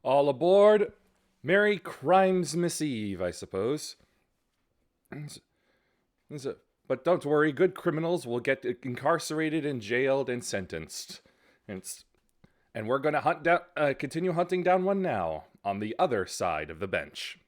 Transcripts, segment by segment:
All aboard. Merry Crimesmas Eve, I suppose. But don't worry, good criminals will get incarcerated and jailed and sentenced. And we're going to continue hunting down one now, on the other side of the bench.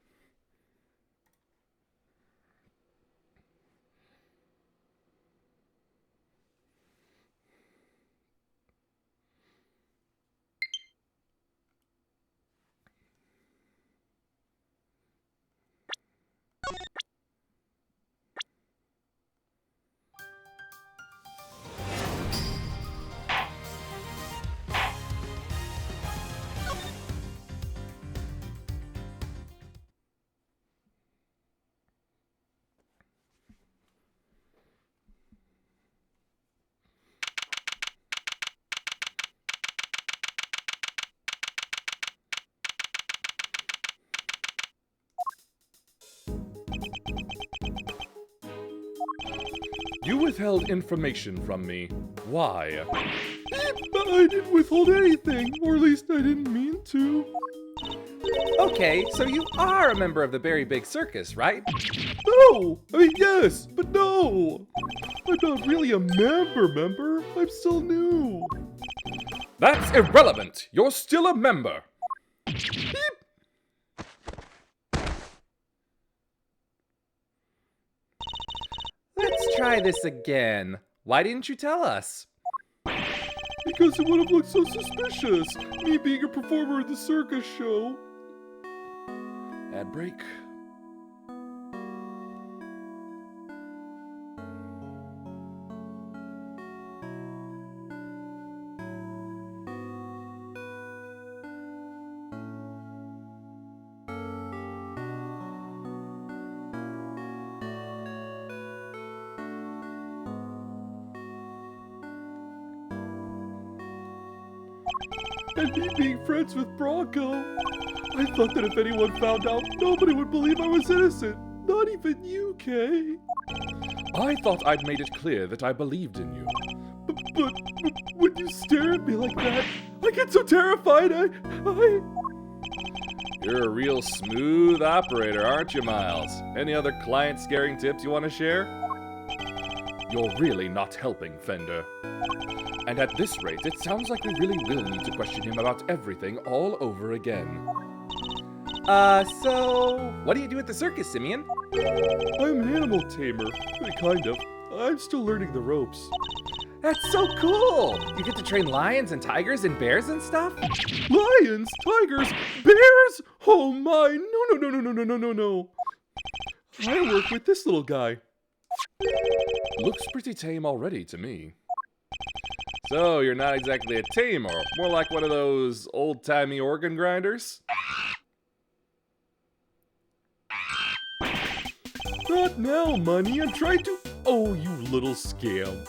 You withheld information from me. Why? I didn't withhold anything, or at least I didn't mean to. Okay, so you are a member of the Very Big Circus, right? No! I mean, yes, but no! I'm not really a member. I'm still new. That's irrelevant. You're still a member. Let's try this again. Why didn't you tell us? Because it would have looked so suspicious, me being a performer at the circus show. Ad break. And me being friends with Bronco. I thought that if anyone found out, nobody would believe I was innocent. Not even you, Kay. I thought I'd made it clear that I believed in you. But when you stare at me like that, I get so terrified, You're a real smooth operator, aren't you, Miles? Any other client-scaring tips you want to share? You're really not helping, Fender. And at this rate, it sounds like we really will need to question him about everything all over again. So what do you do at the circus, Simeon? I'm an animal tamer. Kind of. I'm still learning the ropes. That's so cool! You get to train lions and tigers and bears and stuff? Lions? Tigers? Bears? Oh my, no. I work with this little guy. Looks pretty tame already to me. So, you're not exactly a tamer, more like one of those old-timey organ grinders? Not now, Money. I'm trying to... Oh, you little scamp.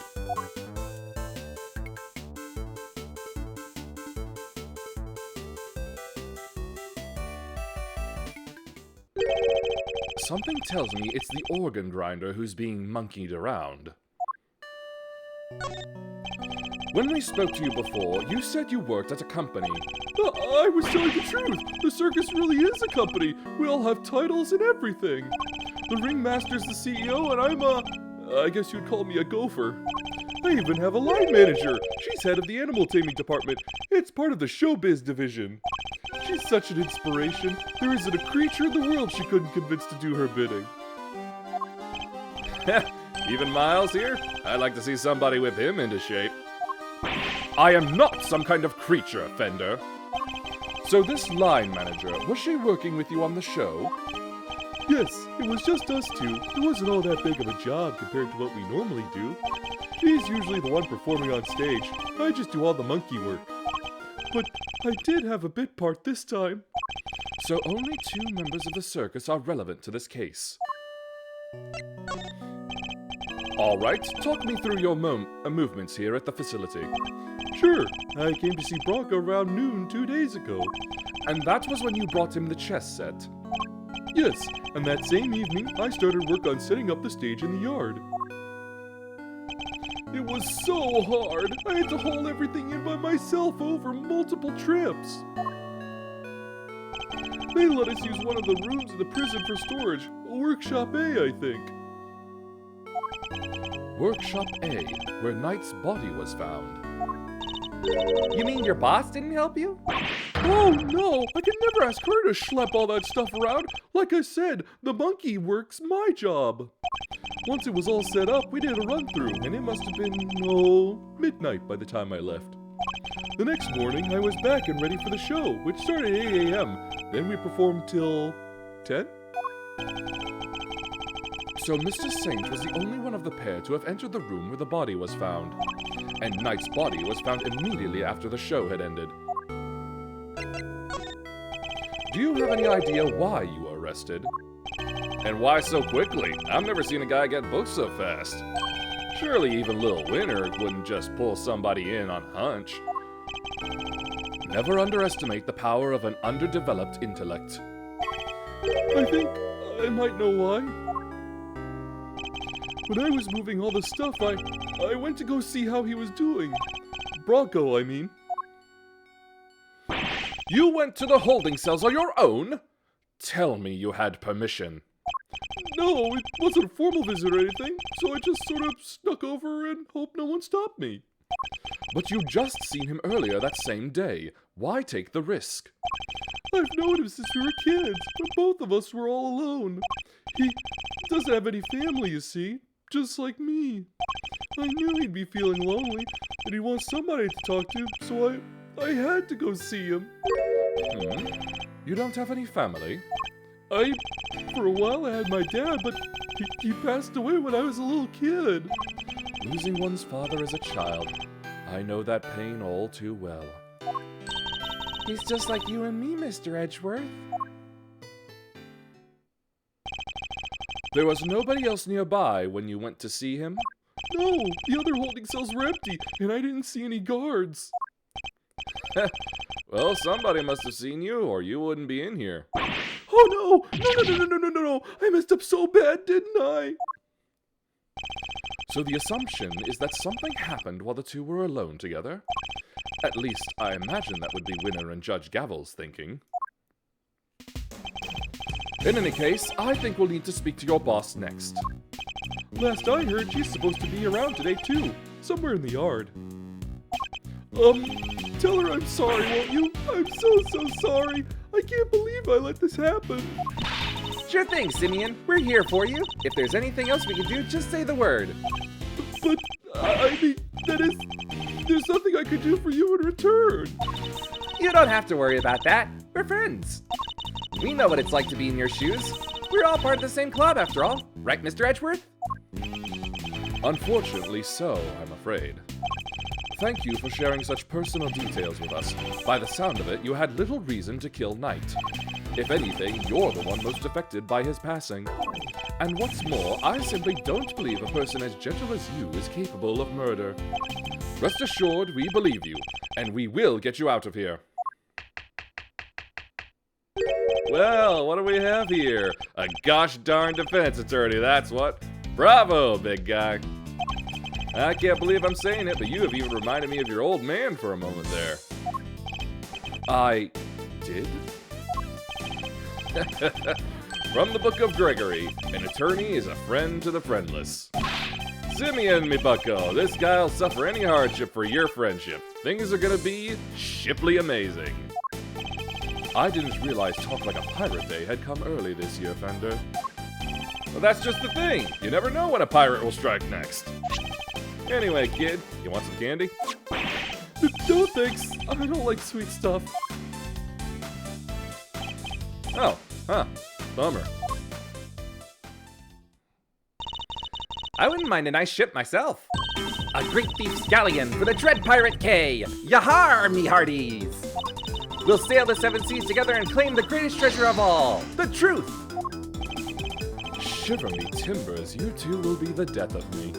Something tells me it's the organ grinder who's being monkeyed around. When we spoke to you before, you said you worked at a company. I was telling the truth. The circus really is a company. We all have titles and everything. The ringmaster's the CEO, and I guess you'd call me a gopher. I even have a line manager. She's head of the animal taming department. It's part of the showbiz division. She's such an inspiration. There isn't a creature in the world she couldn't convince to do her bidding. Even Miles here? I'd like to see somebody whip him into shape. I am not some kind of creature, Fender. So this line manager, was she working with you on the show? Yes, it was just us two. It wasn't all that big of a job compared to what we normally do. She's usually the one performing on stage. I just do all the monkey work. But I did have a bit part this time. So only 2 members of the circus are relevant to this case. Alright, talk me through your movements here at the facility. Sure, I came to see Bronco around noon 2 days ago. And that was when you brought him the chess set? Yes, and that same evening, I started work on setting up the stage in the yard. It was so hard. I had to haul everything in by myself over multiple trips. They let us use one of the rooms in the prison for storage. Workshop A, I think. Workshop A, where Knight's body was found. You mean your boss didn't help you? Oh, no! I can never ask her to schlep all that stuff around. Like I said, the monkey work's my job. Once it was all set up, we did a run-through, and it must have been, midnight by the time I left. The next morning, I was back and ready for the show, which started at 8 a.m. Then we performed till 10? So Mr. Saint was the only one of the pair to have entered the room where the body was found. And Knight's body was found immediately after the show had ended. Do you have any idea why you were arrested? And why so quickly? I've never seen a guy get booked so fast. Surely even Lil Winner wouldn't just pull somebody in on hunch. Never underestimate the power of an underdeveloped intellect. I think I might know why. When I was moving all the stuff, I went to go see how he was doing. Bronco, I mean. You went to the holding cells on your own? Tell me you had permission. No, it wasn't a formal visit or anything, so I just sort of snuck over and hoped no one stopped me. But you just seen him earlier that same day. Why take the risk? I've known him since we were kids, when both of us were all alone. He doesn't have any family, you see, just like me. I knew he'd be feeling lonely, and he'd want somebody to talk to, so I had to go see him. You don't have any family? For a while I had my dad, but he passed away when I was a little kid. Losing one's father as a child. I know that pain all too well. He's just like you and me, Mr. Edgeworth. There was nobody else nearby when you went to see him? No, the other holding cells were empty, and I didn't see any guards. Well, somebody must have seen you, or you wouldn't be in here. Oh no! I messed up so bad, didn't I? So the assumption is that something happened while the two were alone together? At least, I imagine that would be Winner and Judge Gavel's thinking. In any case, I think we'll need to speak to your boss next. Last I heard, she's supposed to be around today too, somewhere in the yard. Tell her I'm sorry, won't you? I'm so sorry. I can't believe I let this happen. Sure thing, Simeon. We're here for you. If there's anything else we can do, just say the word. But, I mean, there's nothing I could do for you in return. You don't have to worry about that. We're friends. We know what it's like to be in your shoes. We're all part of the same club, after all. Right, Mr. Edgeworth? Unfortunately so, I'm afraid. Thank you for sharing such personal details with us. By the sound of it, you had little reason to kill Knight. If anything, you're the one most affected by his passing. And what's more, I simply don't believe a person as gentle as you is capable of murder. Rest assured, we believe you, and we will get you out of here. Well, what do we have here? A gosh darn defense attorney, that's what. Bravo, big guy. I can't believe I'm saying it, but you have even reminded me of your old man for a moment there. I did? From the Book of Gregory, an attorney is a friend to the friendless. Simeon, me bucko, this guy'll suffer any hardship for your friendship. Things are gonna be shiply amazing. I didn't realize Talk Like a Pirate Day had come early this year, Fender. Well, that's just the thing. You never know when a pirate will strike next. Anyway, kid, you want some candy? No thanks, I don't like sweet stuff. Oh, huh. Bummer. I wouldn't mind a nice ship myself. A great thief's galleon for the Dread Pirate K. Yahar, me hearties! We'll sail the seven seas together and claim the greatest treasure of all, the truth! Shiver me timbers, you two will be the death of me.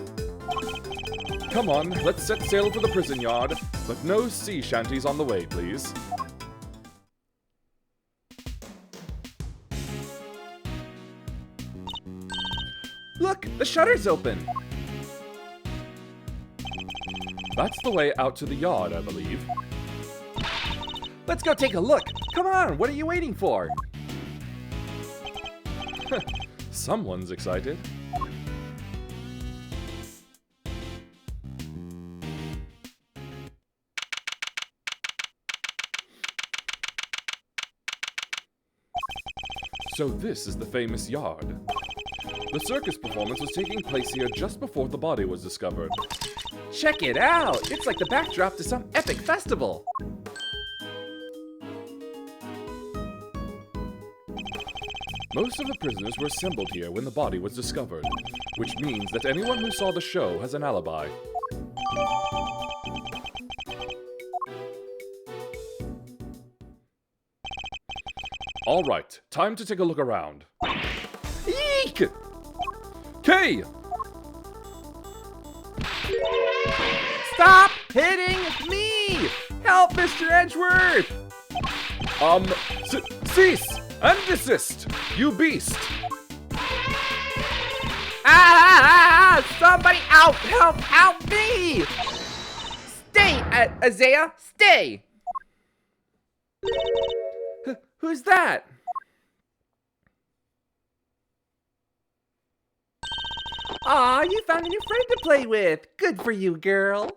Come on, let's set sail for the prison yard, but no sea shanties on the way, please. Look, the shutter's open. That's the way out to the yard, I believe. Let's go take a look. Come on, what are you waiting for? Someone's excited. So this is the famous yard. The circus performance was taking place here just before the body was discovered. Check it out! It's like the backdrop to some epic festival. Most of the prisoners were assembled here when the body was discovered, which means that anyone who saw the show has an alibi. All right, time to take a look around. Eek! Kay! Stop hitting me! Help, Mr. Edgeworth! Cease and desist, you beast! Somebody out! Help me! Stay, Isaiah, stay! Who's that? Aw, you found a new friend to play with. Good for you, girl.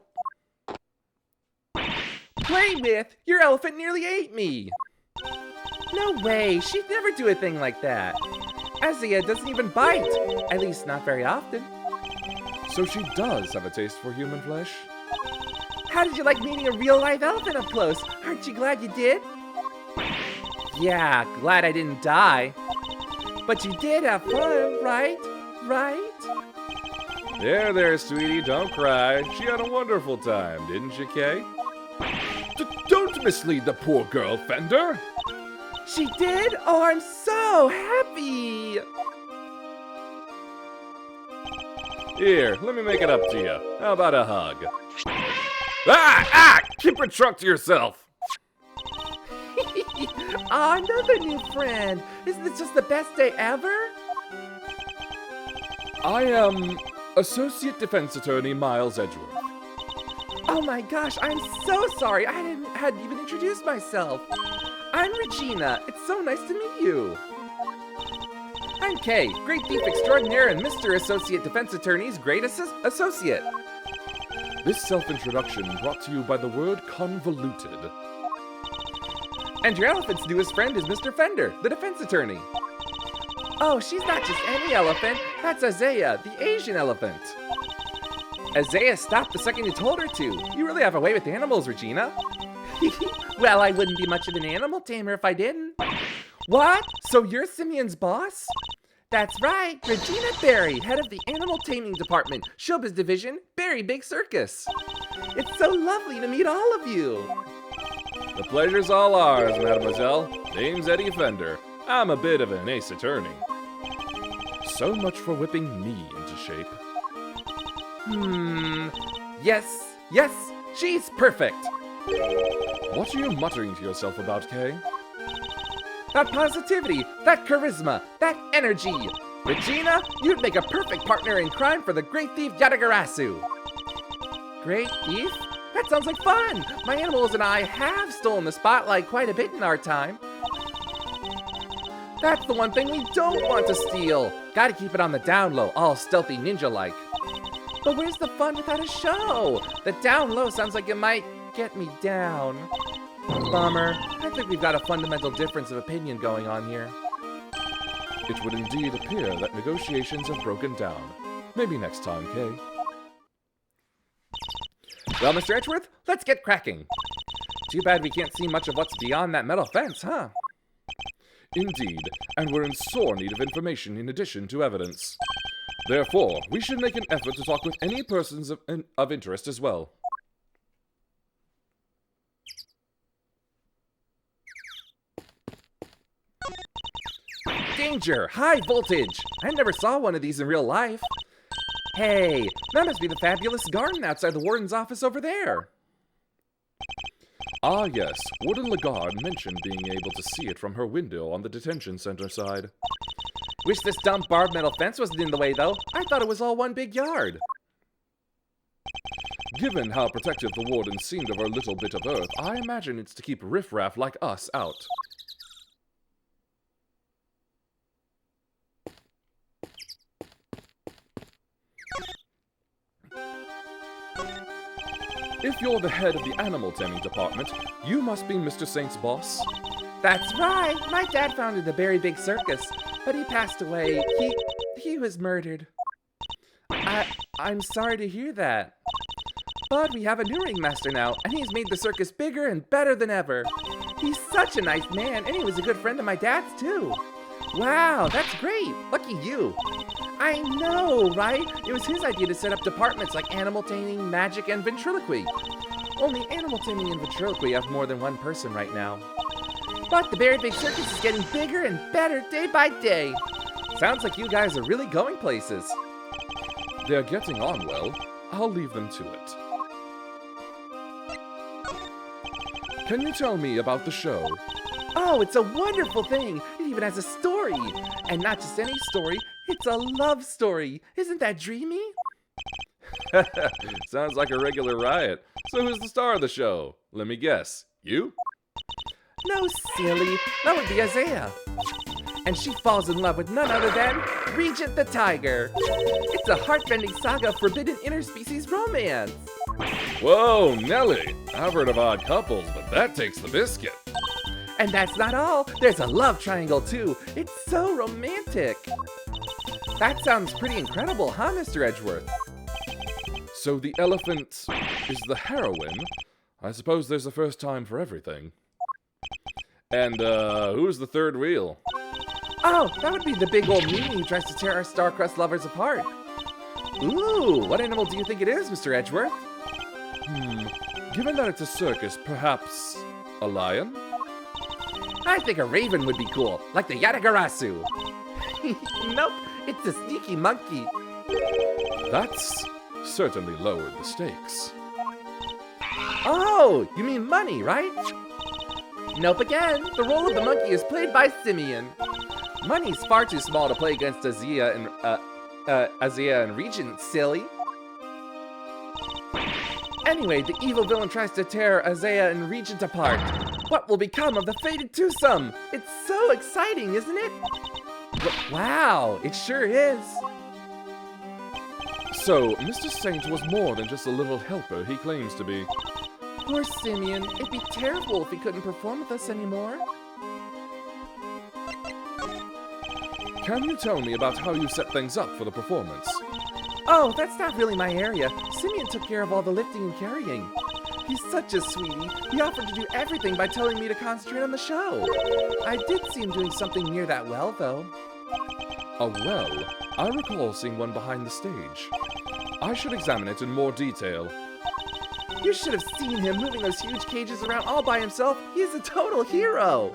Play with? Your elephant nearly ate me. No way, she'd never do a thing like that. Isaiah doesn't even bite, at least not very often. So she does have a taste for human flesh? How did you like meeting a real-life elephant up close? Aren't you glad you did? Yeah, glad I didn't die. But you did have fun, right? Right? There, sweetie, don't cry. She had a wonderful time, didn't she, Kay? Don't mislead the poor girl, Fender! She did? Oh, I'm so happy! Here, let me make it up to you. How about a hug? Keep it truck to yourself! Aw, another new friend! Isn't this just the best day ever? I am Associate Defense Attorney Miles Edgeworth. Oh my gosh, I'm so sorry. I hadn't even introduced myself. I'm Regina. It's so nice to meet you. I'm Kay, Great Thief Extraordinaire and Mr. Associate Defense Attorney's Great Associate. This self-introduction brought to you by the word convoluted. And your elephant's newest friend is Mr. Fender, the defense attorney. Oh, she's not just any elephant. That's Isaiah, the Asian elephant. Isaiah stopped the second you told her to. You really have a way with animals, Regina. Well, I wouldn't be much of an animal tamer if I didn't. What? So you're Simeon's boss? That's right, Regina Berry, head of the Animal Taming Department, Showbiz Division, Berry Big Circus. It's so lovely to meet all of you. The pleasure's all ours, mademoiselle. Name's Eddie Fender. I'm a bit of an ace attorney. So much for whipping me into shape. Yes, she's perfect. What are you muttering to yourself about, Kay? That positivity, that charisma, that energy. Regina, you'd make a perfect partner in crime for the Great Thief Yatagarasu. Great Thief? That sounds like fun! My animals and I have stolen the spotlight quite a bit in our time. That's the one thing we don't want to steal. Gotta keep it on the down low, all stealthy ninja-like. But where's the fun without a show? The down low sounds like it might get me down. Bummer. I think we've got a fundamental difference of opinion going on here. It would indeed appear that negotiations have broken down. Maybe next time, Kay. Well, Mr. Edgeworth, let's get cracking. Too bad we can't see much of what's beyond that metal fence, huh? Indeed, and we're in sore need of information in addition to evidence. Therefore, we should make an effort to talk with any persons of interest as well. Danger! High voltage! I never saw one of these in real life. Hey, that must be the fabulous garden outside the warden's office over there. Ah yes, Warden Lagarde mentioned being able to see it from her window on the detention center side. Wish this dumb barbed metal fence wasn't in the way, though. I thought it was all one big yard. Given how protective the warden seemed of her little bit of earth, I imagine it's to keep riffraff like us out. If you're the head of the animal taming department, you must be Mr. Saint's boss. That's right. My dad founded the Very Big Circus, but he passed away. He was murdered. I'm sorry to hear that. But we have a new ringmaster now, and he's made the circus bigger and better than ever. He's such a nice man, and he was a good friend of my dad's too. Wow, that's great. Lucky you. I know, right? It was his idea to set up departments like animal taming, magic, and ventriloquy. Only animal taming and ventriloquy have more than one person right now. But the Very Big Circus is getting bigger and better day by day. Sounds like you guys are really going places. They're getting on well. I'll leave them to it. Can you tell me about the show? Oh, it's a wonderful thing. It even has a story. And not just any story, it's a love story. Isn't that dreamy? Sounds like a regular riot. So who's the star of the show? Let me guess. You? No, silly. That would be Isaiah. And she falls in love with none other than Regent the Tiger. It's a heartrending saga of forbidden interspecies romance. Whoa, Nelly! I've heard of odd couples, but that takes the biscuit. And that's not all. There's a love triangle too. It's so romantic. That sounds pretty incredible, huh, Mr. Edgeworth? So the elephant is the heroine? I suppose there's a first time for everything. And, who's the third wheel? Oh, that would be the big old meanie who tries to tear our star-crossed lovers apart. Ooh, what animal do you think it is, Mr. Edgeworth? Given that it's a circus, perhaps a lion? I think a raven would be cool, like the Yatagarasu. Nope, it's a sneaky monkey. That's certainly lowered the stakes. Oh, you mean money, right? Nope again. The role of the monkey is played by Simeon. Money's far too small to play against Isaiah and Regent, silly. Anyway, the evil villain tries to tear Isaiah and Regent apart. What will become of the fated twosome? It's so exciting, isn't it? Wow, it sure is. So, Mr. Saint was more than just a little helper he claims to be. Poor Simeon. It'd be terrible if he couldn't perform with us anymore. Can you tell me about how you set things up for the performance? Oh, that's not really my area. Simeon took care of all the lifting and carrying. He's such a sweetie. He offered to do everything by telling me to concentrate on the show. I did see him doing something near that well, though. A well? I recall seeing one behind the stage. I should examine it in more detail. You should have seen him moving those huge cages around all by himself. He's a total hero.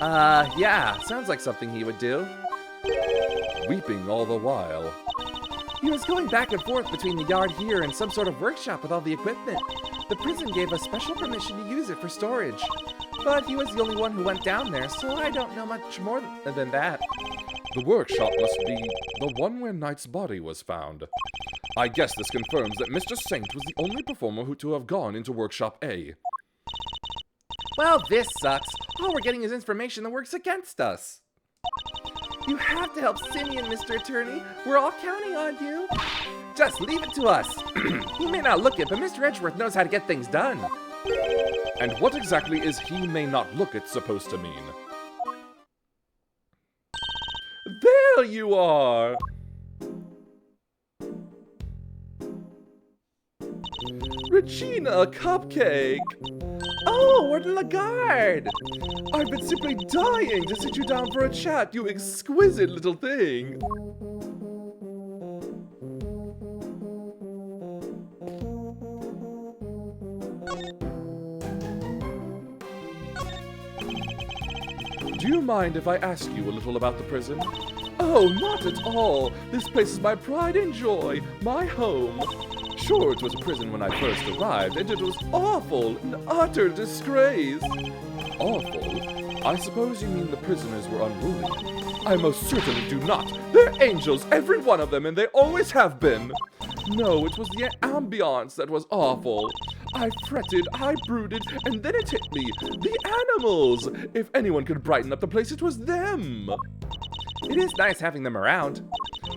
Yeah, sounds like something he would do. Weeping all the while. He was going back and forth between the yard here and some sort of workshop with all the equipment. The prison gave us special permission to use it for storage. But he was the only one who went down there, so I don't know much more than that. The workshop must be the one where Knight's body was found. I guess this confirms that Mr. Saint was the only performer to have gone into Workshop A. Well, this sucks. All we're getting is information that works against us. You have to help Simeon, Mr. Attorney. We're all counting on you. Just leave it to us. He may not look it, but Mr. Edgeworth knows how to get things done. And what exactly is "he may not look it" supposed to mean? There you are! Regina, a cupcake! Oh, Warden Lagarde! I've been simply dying to sit you down for a chat, you exquisite little thing! Do you mind if I ask you a little about the prison? Oh, not at all! This place is my pride and joy, my home. Sure, it was a prison when I first arrived, and it was awful, an utter disgrace. Awful? I suppose you mean the prisoners were unruly. I most certainly do not. They're angels, every one of them, and they always have been. No, it was the ambiance that was awful. I fretted, I brooded, and then it hit me. The animals! If anyone could brighten up the place, it was them. It is nice having them around.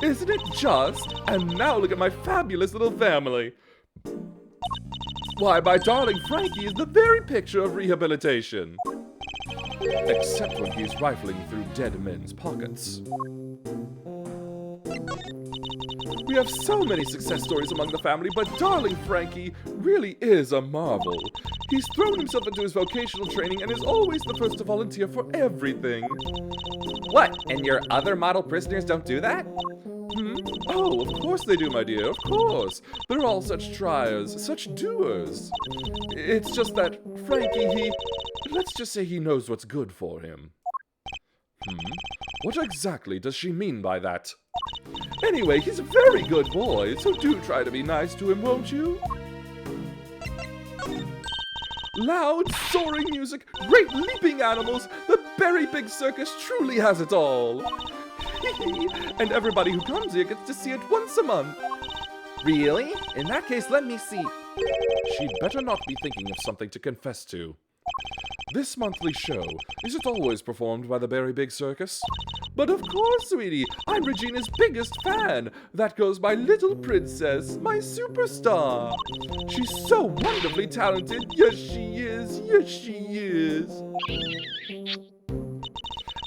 Isn't it just? And now look at my fabulous little family. Why, my darling Frankie is the very picture of rehabilitation. Except when he's rifling through dead men's pockets. We have so many success stories among the family, but darling Frankie really is a marvel. He's thrown himself into his vocational training and is always the first to volunteer for everything. What, and your other model prisoners don't do that? Oh, of course they do, my dear, of course. They're all such triers, such doers. It's just that Frankie, let's just say he knows what's good for him. What exactly does she mean by that? Anyway, he's a very good boy, so do try to be nice to him, won't you? Loud, soaring music, great leaping animals, the Berry Big Circus truly has it all. And everybody who comes here gets to see it once a month. Really? In that case, let me see. She'd better not be thinking of something to confess to. This monthly show, is it always performed by the Berry Big Circus? But of course, sweetie, I'm Regina's biggest fan. That goes my little princess, my superstar. She's so wonderfully talented. Yes, she is. Yes, she is.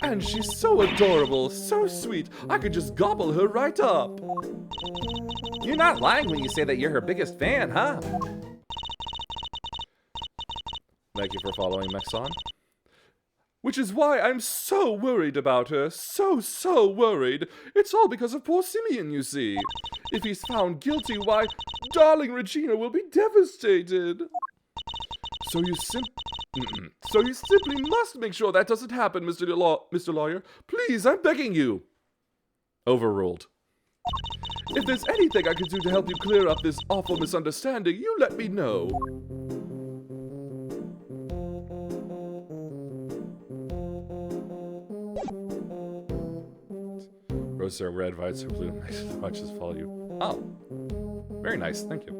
And she's so adorable, so sweet, I could just gobble her right up. You're not lying when you say that you're her biggest fan, huh? Thank you for following, Mexon. Which is why I'm so worried about her. So worried. It's all because of poor Simeon, you see. If he's found guilty, why, darling Regina will be devastated. So you simply must make sure that doesn't happen, Mr. Lawyer. Please, I'm begging you. Overruled. If there's anything I can do to help you clear up this awful misunderstanding, you let me know. Rose are red, violets are blue, nice as much as follow you. Oh. Very nice, thank you.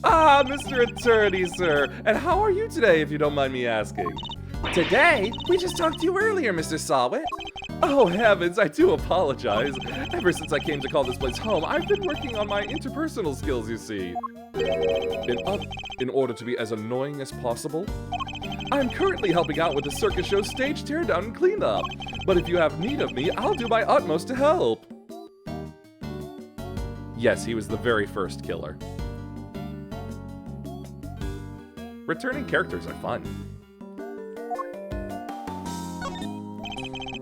Ah, Mr. Attorney, sir. And how are you today, if you don't mind me asking? Today? We just talked to you earlier, Mr. Sawit. Oh, heavens, I do apologize. Ever since I came to call this place home, I've been working on my interpersonal skills, you see. In order to be as annoying as possible. I'm currently helping out with the circus show stage teardown and cleanup. But if you have need of me, I'll do my utmost to help. Yes, he was the very first killer. Returning characters are fun.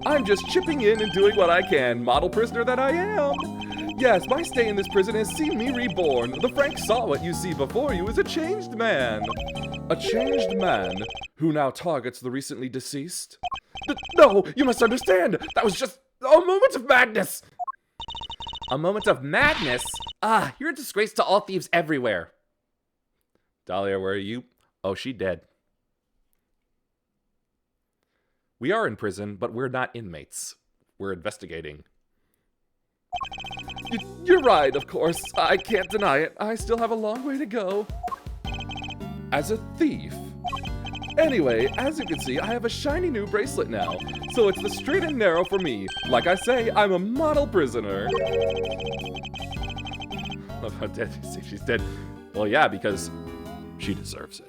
I'm just chipping in and doing what I can, model prisoner that I am. Yes, my stay in this prison has seen me reborn. The Frank Sawit you see before you is a changed man. A changed man who now targets the recently deceased? No, you must understand. That was just a moment of madness. A moment of madness? Ah, you're a disgrace to all thieves everywhere. Dahlia, where are you? Oh, she dead. We are in prison, but we're not inmates. We're investigating. You're right, of course. I can't deny it. I still have a long way to go. As a thief. Anyway, as you can see, I have a shiny new bracelet now. So it's the straight and narrow for me. Like I say, I'm a model prisoner. Love how dead you say she's dead. Well, yeah, because she deserves it.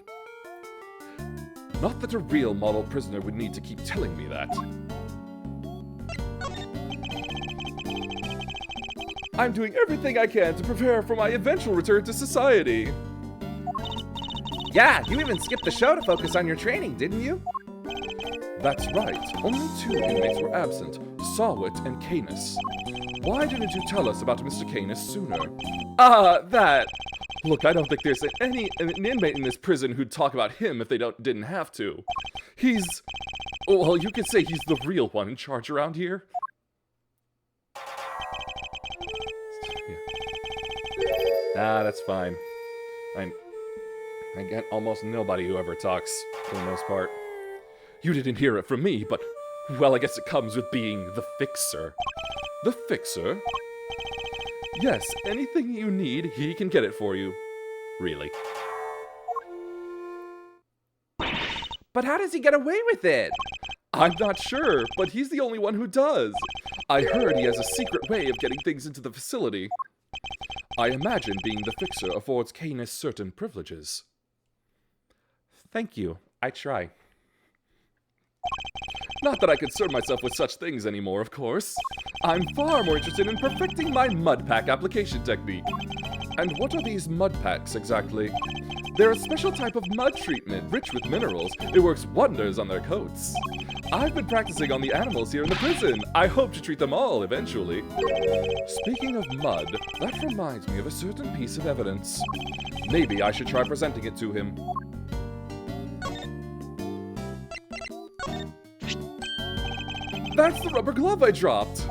Not that a real model prisoner would need to keep telling me that. I'm doing everything I can to prepare for my eventual return to society. Yeah, you even skipped the show to focus on your training, didn't you? That's right. Only 2 inmates were absent, Sawit and Canis. Why didn't you tell us about Mr. Canis sooner? That. Look, I don't think there's an inmate in this prison who'd talk about him if they didn't have to. He's... well, you could say he's the real one in charge around here. That's fine. I get almost nobody who ever talks, for the most part. You didn't hear it from me, but... well, I guess it comes with being the Fixer. The Fixer? Yes, anything you need, he can get it for you. Really. But how does he get away with it? I'm not sure, but he's the only one who does. I heard he has a secret way of getting things into the facility. I imagine being the fixer affords Canis certain privileges. Thank you. I try. Not that I concern myself with such things anymore, of course. I'm far more interested in perfecting my mud pack application technique. And what are these mud packs exactly? They're a special type of mud treatment, rich with minerals. It works wonders on their coats. I've been practicing on the animals here in the prison. I hope to treat them all eventually. Speaking of mud, that reminds me of a certain piece of evidence. Maybe I should try presenting it to him. That's the rubber glove I dropped!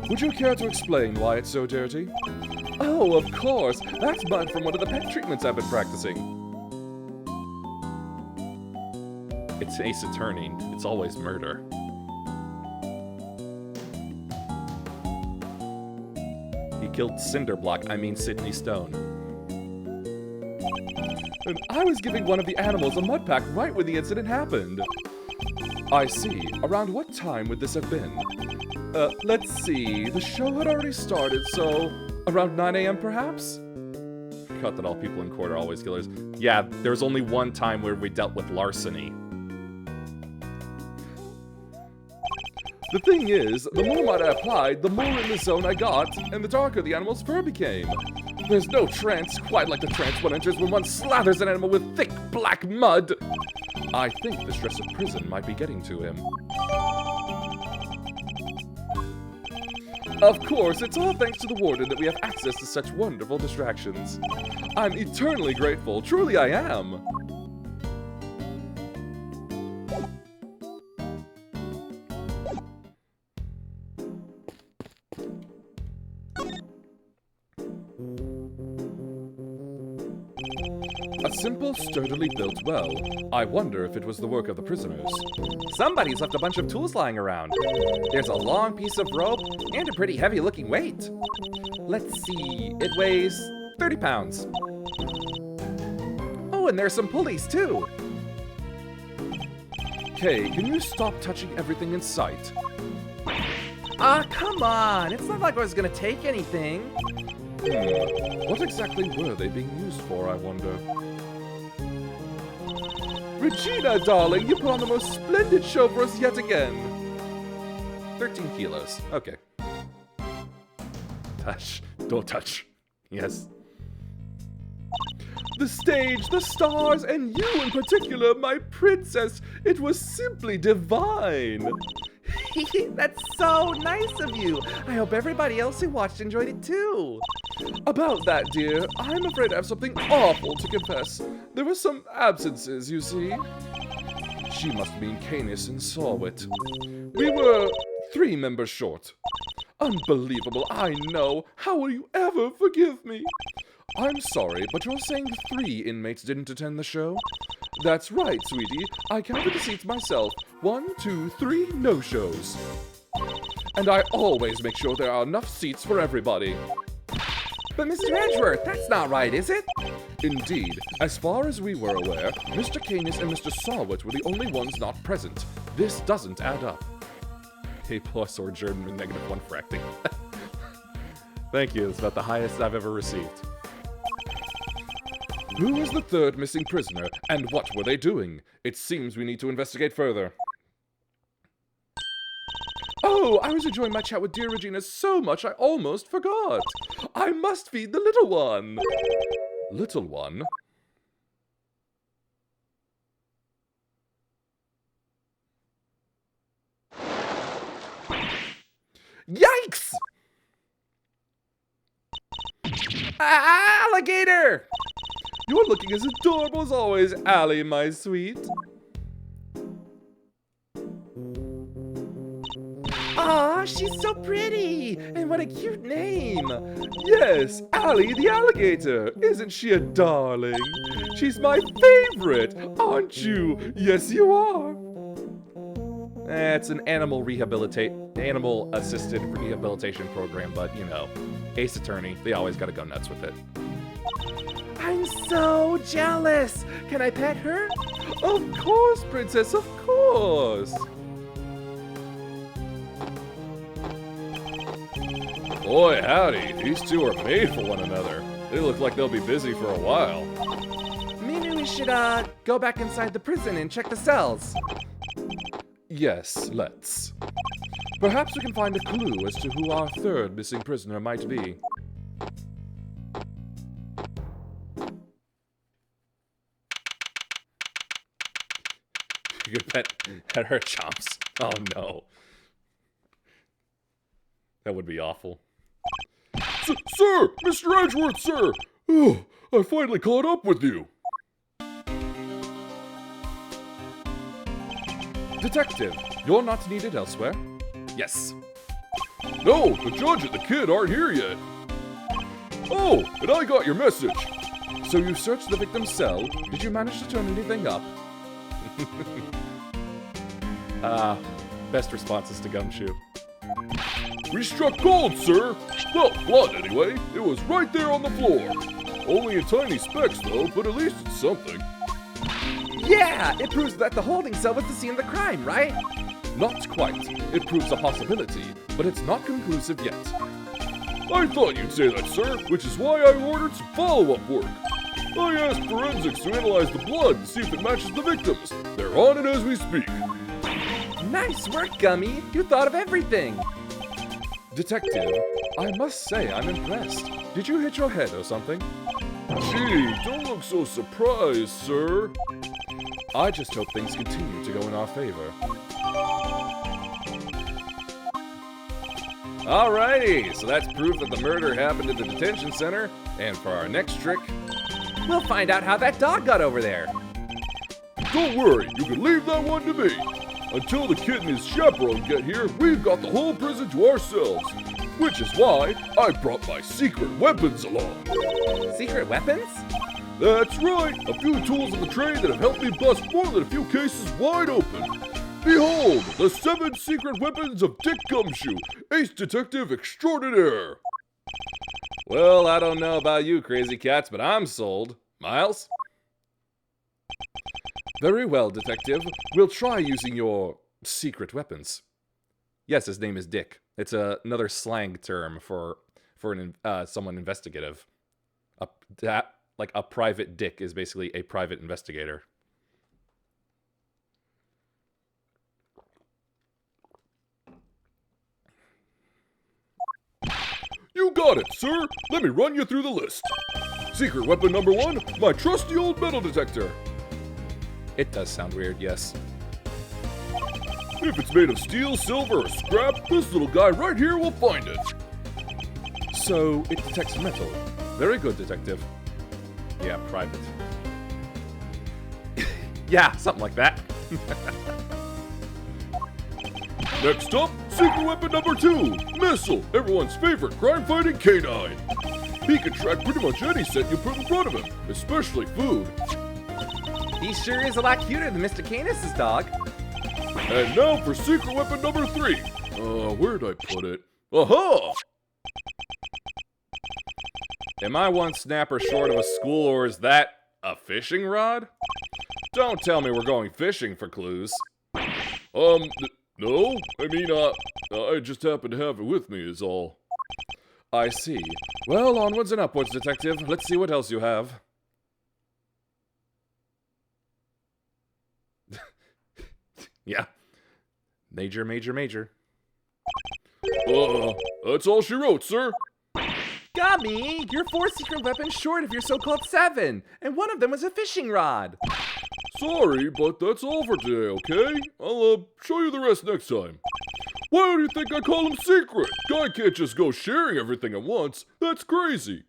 Would you care to explain why it's so dirty? Oh, of course! That's mud from one of the pet treatments I've been practicing. It's Ace Attorney. It's always murder. He killed Cinderblock, I mean Sydney Stone. And I was giving one of the animals a mud pack right when the incident happened. I see. Around what time would this have been? Let's see. The show had already started, so around 9 a.m. perhaps? Forgot that all people in court are always killers. Yeah, there's only one time where we dealt with larceny. The thing is, the more mud I applied, the more in the zone I got, and the darker the animal's fur became. There's no trance quite like the trance one enters when one slathers an animal with thick black mud. I think the stress of prison might be getting to him. Of course, it's all thanks to the warden that we have access to such wonderful distractions. I'm eternally grateful, truly I am. A simple, sturdily built well. I wonder if it was the work of the prisoners. Somebody's left a bunch of tools lying around. There's a long piece of rope and a pretty heavy-looking weight. Let's see, it weighs 30 pounds. Oh, and there's some pulleys, too. Kay, can you stop touching everything in sight? Ah, come on! It's not like I was gonna take anything. What exactly were they being used for, I wonder? Regina, darling, you put on the most splendid show for us yet again. 13 kilos. Okay. Touch. Don't touch. Yes. The stage, the stars, and you in particular, my princess. It was simply divine. That's so nice of you. I hope everybody else who watched enjoyed it too. About that, dear, I'm afraid I have something awful to confess. There were some absences, you see. She must mean Canis and Sawit. We were 3 members short. Unbelievable, I know. How will you ever forgive me? I'm sorry, but you're saying 3 inmates didn't attend the show? That's right, sweetie. I counted the seats myself. 1, 2, 3 no-shows. And I always make sure there are enough seats for everybody. But Mr. Edgeworth, that's not right, is it? Indeed. As far as we were aware, Mr. Canis and Mr. Sawit were the only ones not present. This doesn't add up. A+ or German -1 for acting. Thank you, it's about the highest I've ever received. Who is the 3rd missing prisoner, and what were they doing? It seems we need to investigate further. Oh, I was enjoying my chat with dear Regina so much I almost forgot. I must feed the little one. Little one? Yikes! Alligator! You're looking as adorable as always, Allie, my sweet. Aw, she's so pretty! And what a cute name! Yes, Allie the alligator. Isn't she a darling? She's my favorite, aren't you? Yes, you are. It's an animal assisted rehabilitation program, but you know, Ace Attorney, they always gotta go nuts with it. I'm so jealous! Can I pet her? Of course, princess, of course! Boy, howdy, these two are made for one another. They look like they'll be busy for a while. Maybe we should, go back inside the prison and check the cells. Yes, let's. Perhaps we can find a clue as to who our third missing prisoner might be. You could pet her chomps. Oh no. That would be awful. Sir! Mr. Edgeworth, sir! Oh, I finally caught up with you. Detective, you're not needed elsewhere? Yes. No, the judge and the kid aren't here yet. Oh, and I got your message. So you searched the victim's cell. Did you manage to turn anything up? Best responses to Gumshoe. We struck gold, sir. Well, blood anyway. It was right there on the floor. Only in tiny specks, though, but at least it's something. Yeah, it proves that the holding cell was the scene of the crime, right? Not quite. It proves a possibility, but it's not conclusive yet. I thought you'd say that, sir, which is why I ordered some follow-up work. I asked forensics to analyze the blood and see if it matches the victims. They're on it as we speak. Nice work, Gummy. You thought of everything. Detective, I must say I'm impressed. Did you hit your head or something? Gee, don't look so surprised, sir. I just hope things continue to go in our favor. Alrighty, so that's proof that the murder happened at the detention center. And for our next trick, We'll find out how that dog got over there. Don't worry, you can leave that one to me. Until the kid and his chaperone get here, we've got the whole prison to ourselves. Which is why I brought my secret weapons along. Secret weapons? That's right, a few tools of the trade that have helped me bust more than a few cases wide open. Behold, the 7 secret weapons of Dick Gumshoe, ace detective extraordinaire. well, I don't know about you crazy cats, but I'm sold. Miles? Very well, Detective. We'll try using your secret weapons. Yes, his name is Dick. It's another slang term for someone investigative. Like a private dick is basically a private investigator. You got it, sir. Let me run you through the list. Secret weapon number 1, my trusty old metal detector. It does sound weird, yes. If it's made of steel, silver, or scrap, this little guy right here will find it. So, it detects metal. Very good, Detective. Yeah, private. Yeah, something like that. Next up, secret weapon number 2, Missile, everyone's favorite crime-fighting canine. He can track pretty much any scent you put in front of him, especially food. He sure is a lot cuter than Mr. Canis's dog. And now for secret weapon number 3. Where'd I put it? Aha! Am I one snapper short of a school, or is that a fishing rod? Don't tell me we're going fishing for clues. No. I mean, I just happen to have it with me is all. I see. Well, onwards and upwards, Detective. Let's see what else you have. Yeah. Major, major, major. That's all she wrote, sir. Gummy, you're 4 secret weapons short of your so-called 7, and one of them was a fishing rod. Sorry, but that's all for today, okay? I'll, show you the rest next time. Why do you think I call them secret? Guy can't just go sharing everything at once. That's crazy.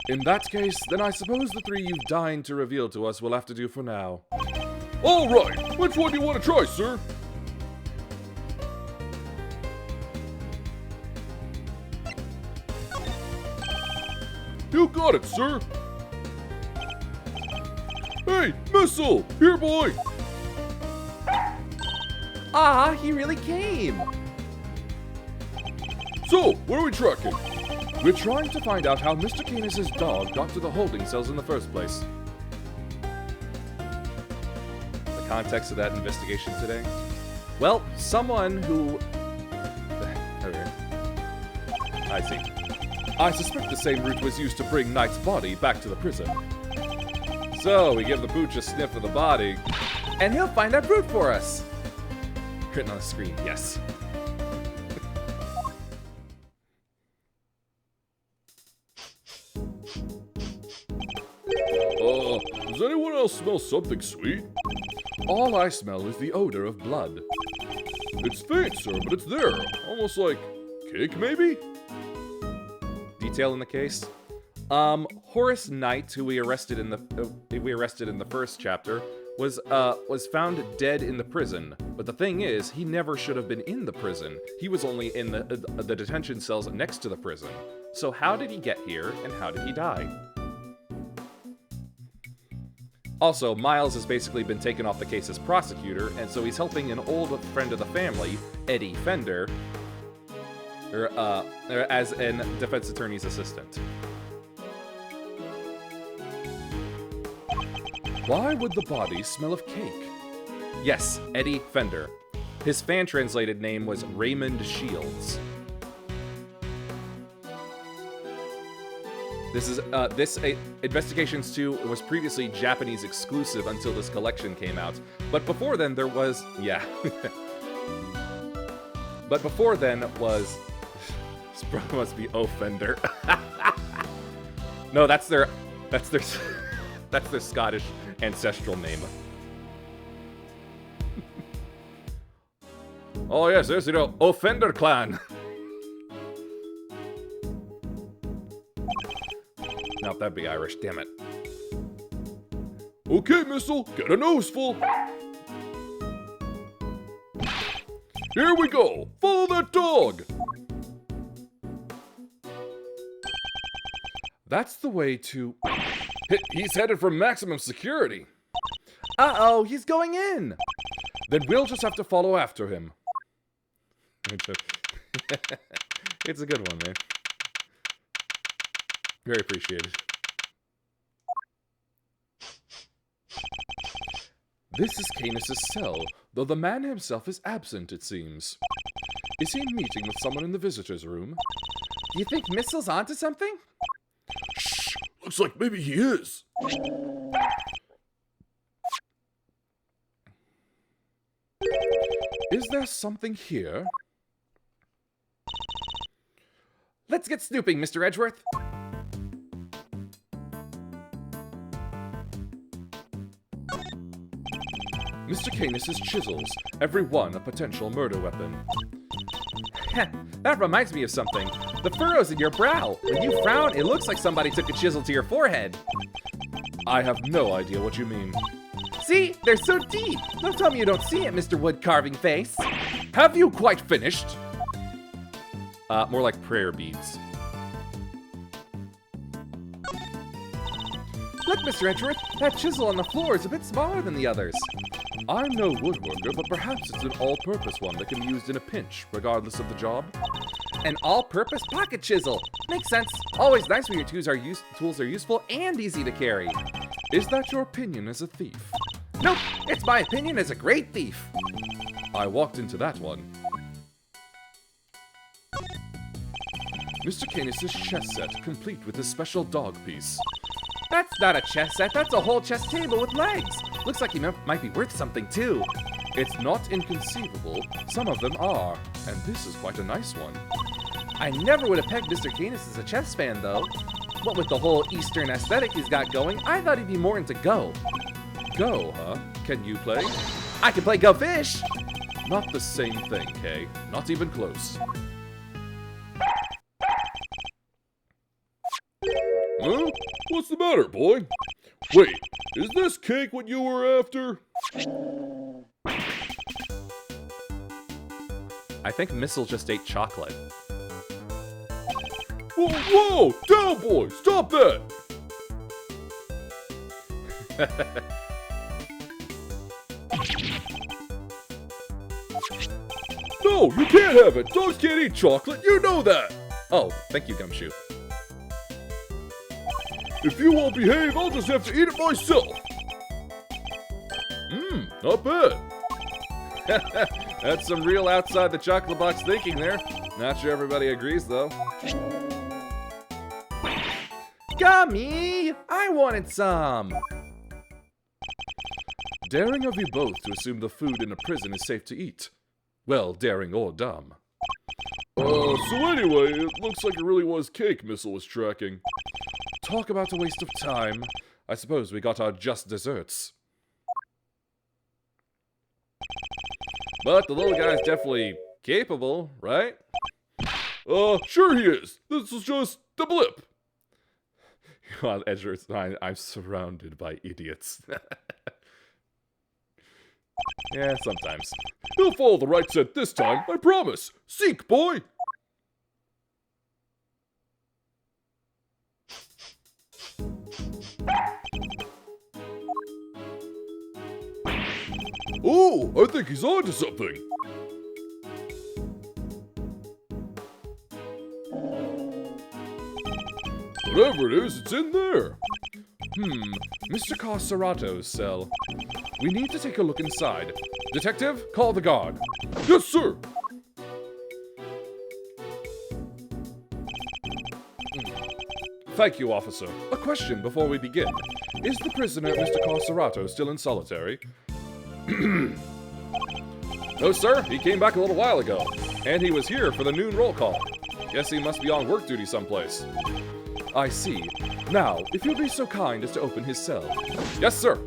In that case, then I suppose the 3 you've deigned to reveal to us will have to do for now. All right, which one do you want to try, sir? You got it, sir. Hey, Missile! Here, boy! Ah, he really came. So, what are we tracking? We're trying to find out how Mr. Canis's dog got to the holding cells in the first place. The context of that investigation today? Well, someone who... I see. I suspect the same route was used to bring Knight's body back to the prison. So, we give the pooch a sniff of the body. And he'll find that brute for us. Written on the screen, yes. Does anyone else smell something sweet? All I smell is the odor of blood. It's faint, sir, but it's there. Almost like cake, maybe? Detail in the case? Horace Knight, who we arrested in the first chapter, was found dead in the prison. But the thing is, he never should have been in the prison. He was only in the detention cells next to the prison. So how did he get here, and how did he die? Also, Miles has basically been taken off the case as prosecutor, and so he's helping an old friend of the family, Eddie Fender, as an defense attorney's assistant. Why would the body smell of cake? Yes, Eddie Fender. His fan-translated name was Raymond Shields. This Investigations 2 was previously Japanese exclusive until this collection came out. But before then there was... yeah. But before then was... this probably must be Offender. No, that's their Scottish ancestral name. Oh yes, there's, Offender Clan. No, that'd be Irish, damn it. Okay, Missile, get a noseful. Here we go. Follow that dog. That's the way to... He's headed for maximum security. Uh-oh, he's going in. Then we'll just have to follow after him. It's a good one, man. Very appreciated. This is Canis's cell, though the man himself is absent, it seems. Is he meeting with someone in the visitor's room? Do you think Missile's onto something? Shh! Looks like maybe he is. Is there something here? Let's get snooping, Mr. Edgeworth. Mr. Canis's chisels, every one a potential murder weapon. That reminds me of something. The furrows in your brow. When you frown, it looks like somebody took a chisel to your forehead. I have no idea what you mean. See? They're so deep. Don't tell me you don't see it, Mr. Wood Carving Face. Have you quite finished? More like prayer beads. Look, Mr. Edgeworth, that chisel on the floor is a bit smaller than the others. I'm no woodworker, but perhaps it's an all-purpose one that can be used in a pinch, regardless of the job. An all-purpose pocket chisel. Makes sense. Always nice when your tools are useful and easy to carry. Is that your opinion as a thief? Nope, it's my opinion as a great thief. I walked into that one. Mr. Canis's chess set, complete with his special dog piece. That's not a chess set, that's a whole chess table with legs. Looks like he might be worth something too. It's not inconceivable. Some of them are, and this is quite a nice one. I never would have pegged Mr. Canis as a chess fan, though. What with the whole Eastern aesthetic he's got going, I thought he'd be more into Go. Go, huh? Can you play? I can play Go Fish! Not the same thing, Kay. Not even close. Huh? What's the matter, boy? Wait, is this cake what you were after? I think Missile just ate chocolate. Whoa, whoa! Down, boy! Stop that! No, you can't have it! Dogs can't eat chocolate, you know that! Oh, thank you, Gumshoe. If you won't behave, I'll just have to eat it myself! Not bad. That's some real outside the chocolate box thinking there. Not sure everybody agrees, though. Gummy! I wanted some! Daring of you both to assume the food in a prison is safe to eat. Well, daring or dumb. So anyway, it looks like it really was cake Missile was tracking. Talk about a waste of time. I suppose we got our just desserts. But the little guy's definitely capable, right? Sure he is. This was just a blip. On Edgeworth's mind, I'm surrounded by idiots. Yeah, sometimes. He'll follow the right scent this time, I promise. Seek, boy! Oh, I think he's onto something. Whatever it is, it's in there. Mr. Carcerato's cell. We need to take a look inside. Detective, call the guard. Yes, sir. Thank you, officer. A question before we begin. Is the prisoner, Mr. Carcerato, still in solitary? No, sir. He came back a little while ago. And he was here for the noon roll call. Guess he must be on work duty someplace. I see. Now, if you'll be so kind as to open his cell. Yes, sir.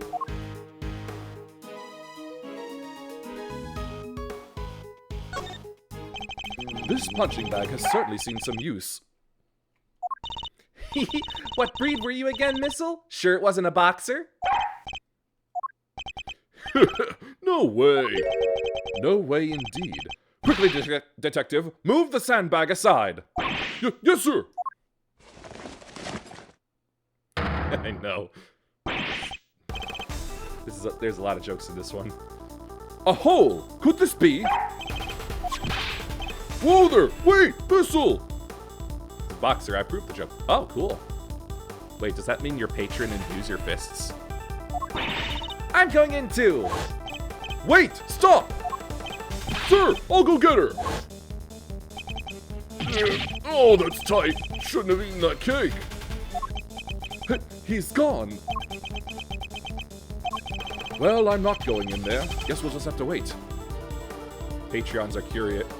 This punching bag has certainly seen some use. What breed were you again, Missile? Sure it wasn't a boxer? No way. No way indeed. Quickly, detective, move the sandbag aside. Yes, sir. I know. There's a lot of jokes in this one. A hole! Could this be? Whoa there! Wait! Missile! Boxer, I proved the joke. Oh, cool. Wait, does that mean your patron imbues your fists? I'm going in too! Wait! Stop! Sir, I'll go get her! Oh, that's tight. Shouldn't have eaten that cake. He's gone. Well, I'm not going in there. Guess we'll just have to wait. Patreons are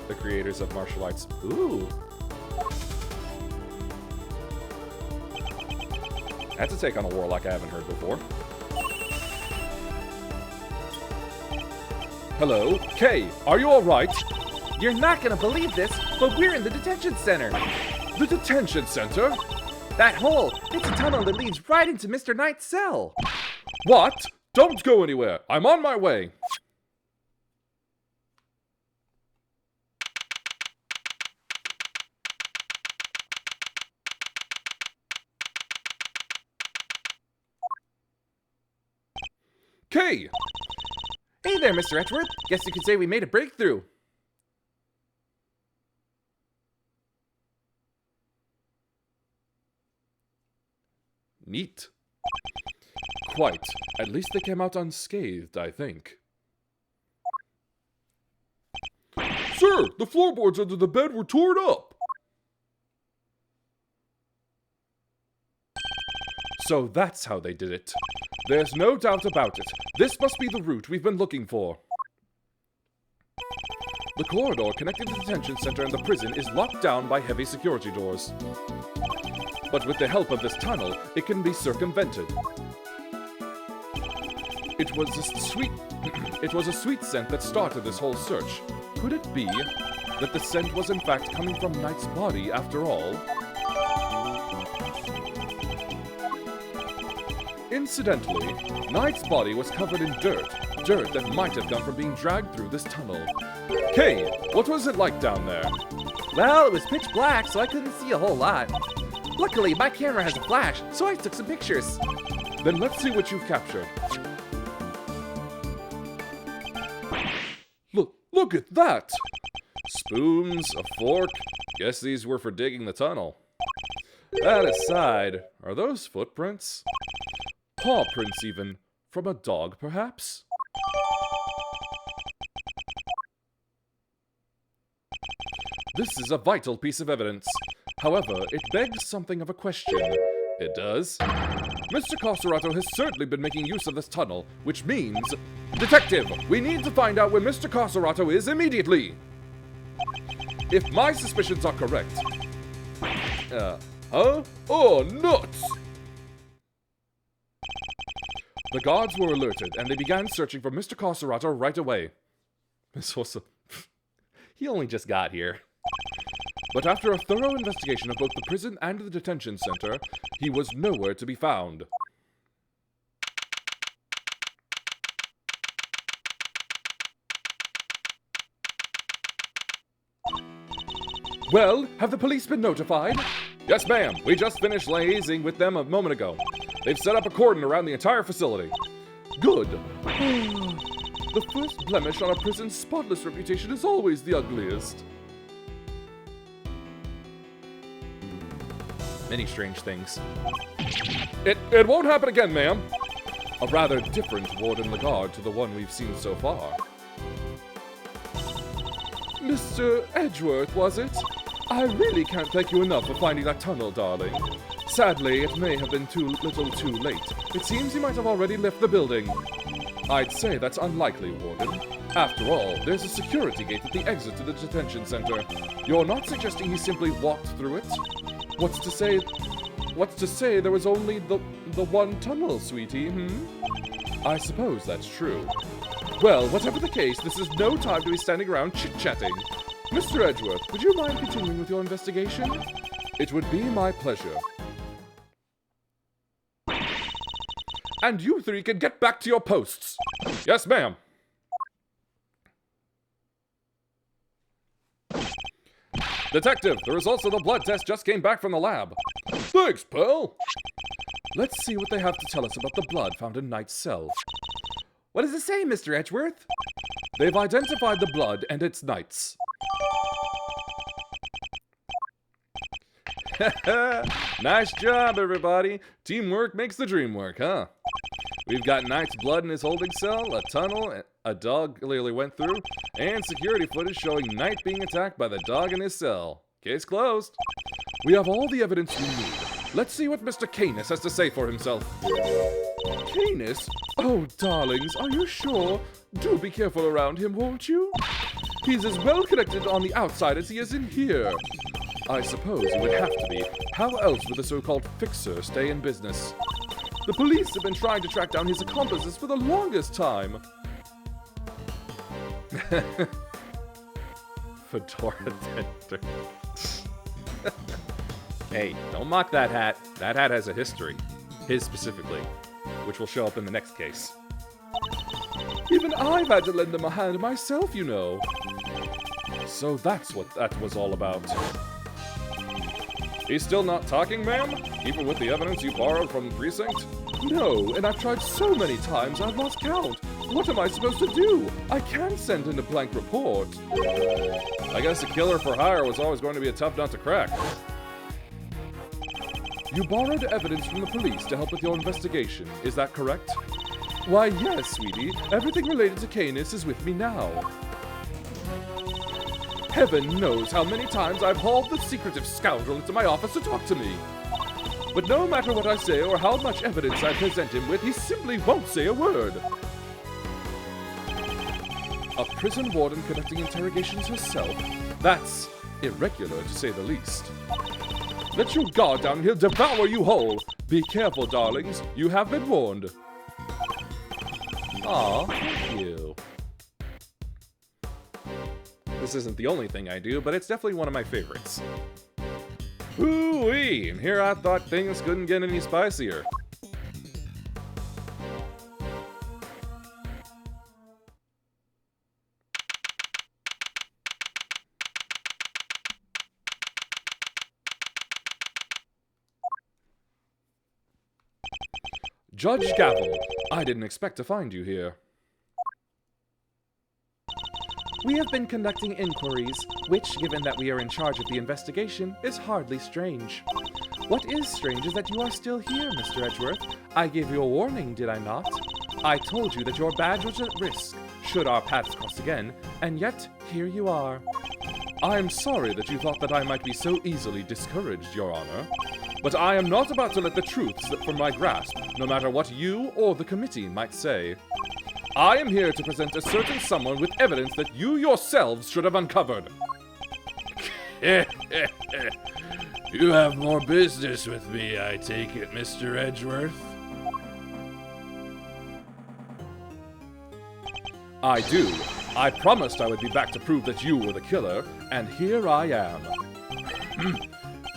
the creators of martial arts. Ooh. That's a take on a warlock I haven't heard before. Hello? Kay, are you alright? You're not gonna believe this, but we're in the detention center. The detention center? That hole, it's a tunnel that leads right into Mr. Knight's cell. What? Don't go anywhere. I'm on my way. Kay! Hey there, Mr. Edgeworth. Guess you could say we made a breakthrough. Neat. Quite. At least they came out unscathed, I think. Sir, the floorboards under the bed were torn up. So that's how they did it. There's no doubt about it. This must be the route we've been looking for. The corridor connecting the detention center and the prison is locked down by heavy security doors. But with the help of this tunnel, it can be circumvented. It was a sweet scent that started this whole search. Could it be that the scent was in fact coming from Knight's body after all? Incidentally, Knight's body was covered in dirt that might have come from being dragged through this tunnel. Kay, what was it like down there? Well, it was pitch black, so I couldn't see a whole lot. Luckily, my camera has a flash, so I took some pictures. Then let's see what you've captured. Look at that! Spoons, a fork. Guess these were for digging the tunnel. That aside, are those footprints? Paw prints even. From a dog, perhaps? This is a vital piece of evidence. However, it begs something of a question. It does. Mr. Coserato has certainly been making use of this tunnel, which means... Detective, we need to find out where Mr. Coserato is immediately! If my suspicions are correct... Huh? Oh, nuts! The guards were alerted, and they began searching for Mr. Coserato right away. This was He only just got here. But after a thorough investigation of both the prison and the detention center, he was nowhere to be found. Well, have the police been notified? Yes, ma'am. We just finished liaising with them a moment ago. They've set up a cordon around the entire facility. Good. The first blemish on a prison's spotless reputation is always the ugliest. Many strange things. It won't happen again, ma'am. A rather different Warden Lagarde to the one we've seen so far. Mr. Edgeworth, was it? I really can't thank you enough for finding that tunnel, darling. Sadly, it may have been too late. It seems he might have already left the building. I'd say that's unlikely, Warden. After all, there's a security gate at the exit to the detention center. You're not suggesting he simply walked through it? What's to say there was only the one tunnel, sweetie, I suppose that's true. Well, whatever the case, this is no time to be standing around chit-chatting. Mr. Edgeworth, would you mind continuing with your investigation? It would be my pleasure. And you three can get back to your posts. Yes, ma'am. Detective, the results of the blood test just came back from the lab. Thanks, pal. Let's see what they have to tell us about the blood found in Knight's cell. What does it say, Mr. Edgeworth? They've identified the blood, and it's Knight's. Nice job, everybody. Teamwork makes the dream work, huh? We've got Knight's blood in his holding cell, a tunnel a dog clearly went through, and security footage showing Knight being attacked by the dog in his cell. Case closed. We have all the evidence we need. Let's see what Mr. Canis has to say for himself. Canis? Oh, darlings, are you sure? Do be careful around him, won't you? He's as well connected on the outside as he is in here. I suppose he would have to be. How else would the so-called fixer stay in business? The police have been trying to track down his accomplices for the longest time. Fedora tender. Hey, don't mock that hat. That hat has a history. His specifically. Which will show up in the next case. Even I've had to lend him a hand myself, you know. So that's what that was all about. He's still not talking, ma'am? Even with the evidence you borrowed from the precinct? No, and I've tried so many times I've lost count. What am I supposed to do? I can't send in a blank report. I guess a killer for hire was always going to be a tough nut to crack. You borrowed evidence from the police to help with your investigation, is that correct? Why, yes, sweetie. Everything related to Canis is with me now. Heaven knows how many times I've hauled the secretive scoundrel into my office to talk to me. But no matter what I say or how much evidence I present him with, he simply won't say a word. A prison warden conducting interrogations herself? That's irregular, to say the least. Let your guard down, he'll devour you whole. Be careful, darlings. You have been warned. Aw, thank you. This isn't the only thing I do, but it's definitely one of my favorites. Hoo-wee! And here I thought things couldn't get any spicier. Judge Gavel, I didn't expect to find you here. We have been conducting inquiries, which, given that we are in charge of the investigation, is hardly strange. What is strange is that you are still here, Mr. Edgeworth. I gave you a warning, did I not? I told you that your badge was at risk, should our paths cross again, and yet, here you are. I'm sorry that you thought that I might be so easily discouraged, Your Honor. But I am not about to let the truth slip from my grasp, no matter what you or the committee might say. I am here to present a certain someone with evidence that you yourselves should have uncovered. You have more business with me, I take it, Mr. Edgeworth? I do. I promised I would be back to prove that you were the killer, and here I am.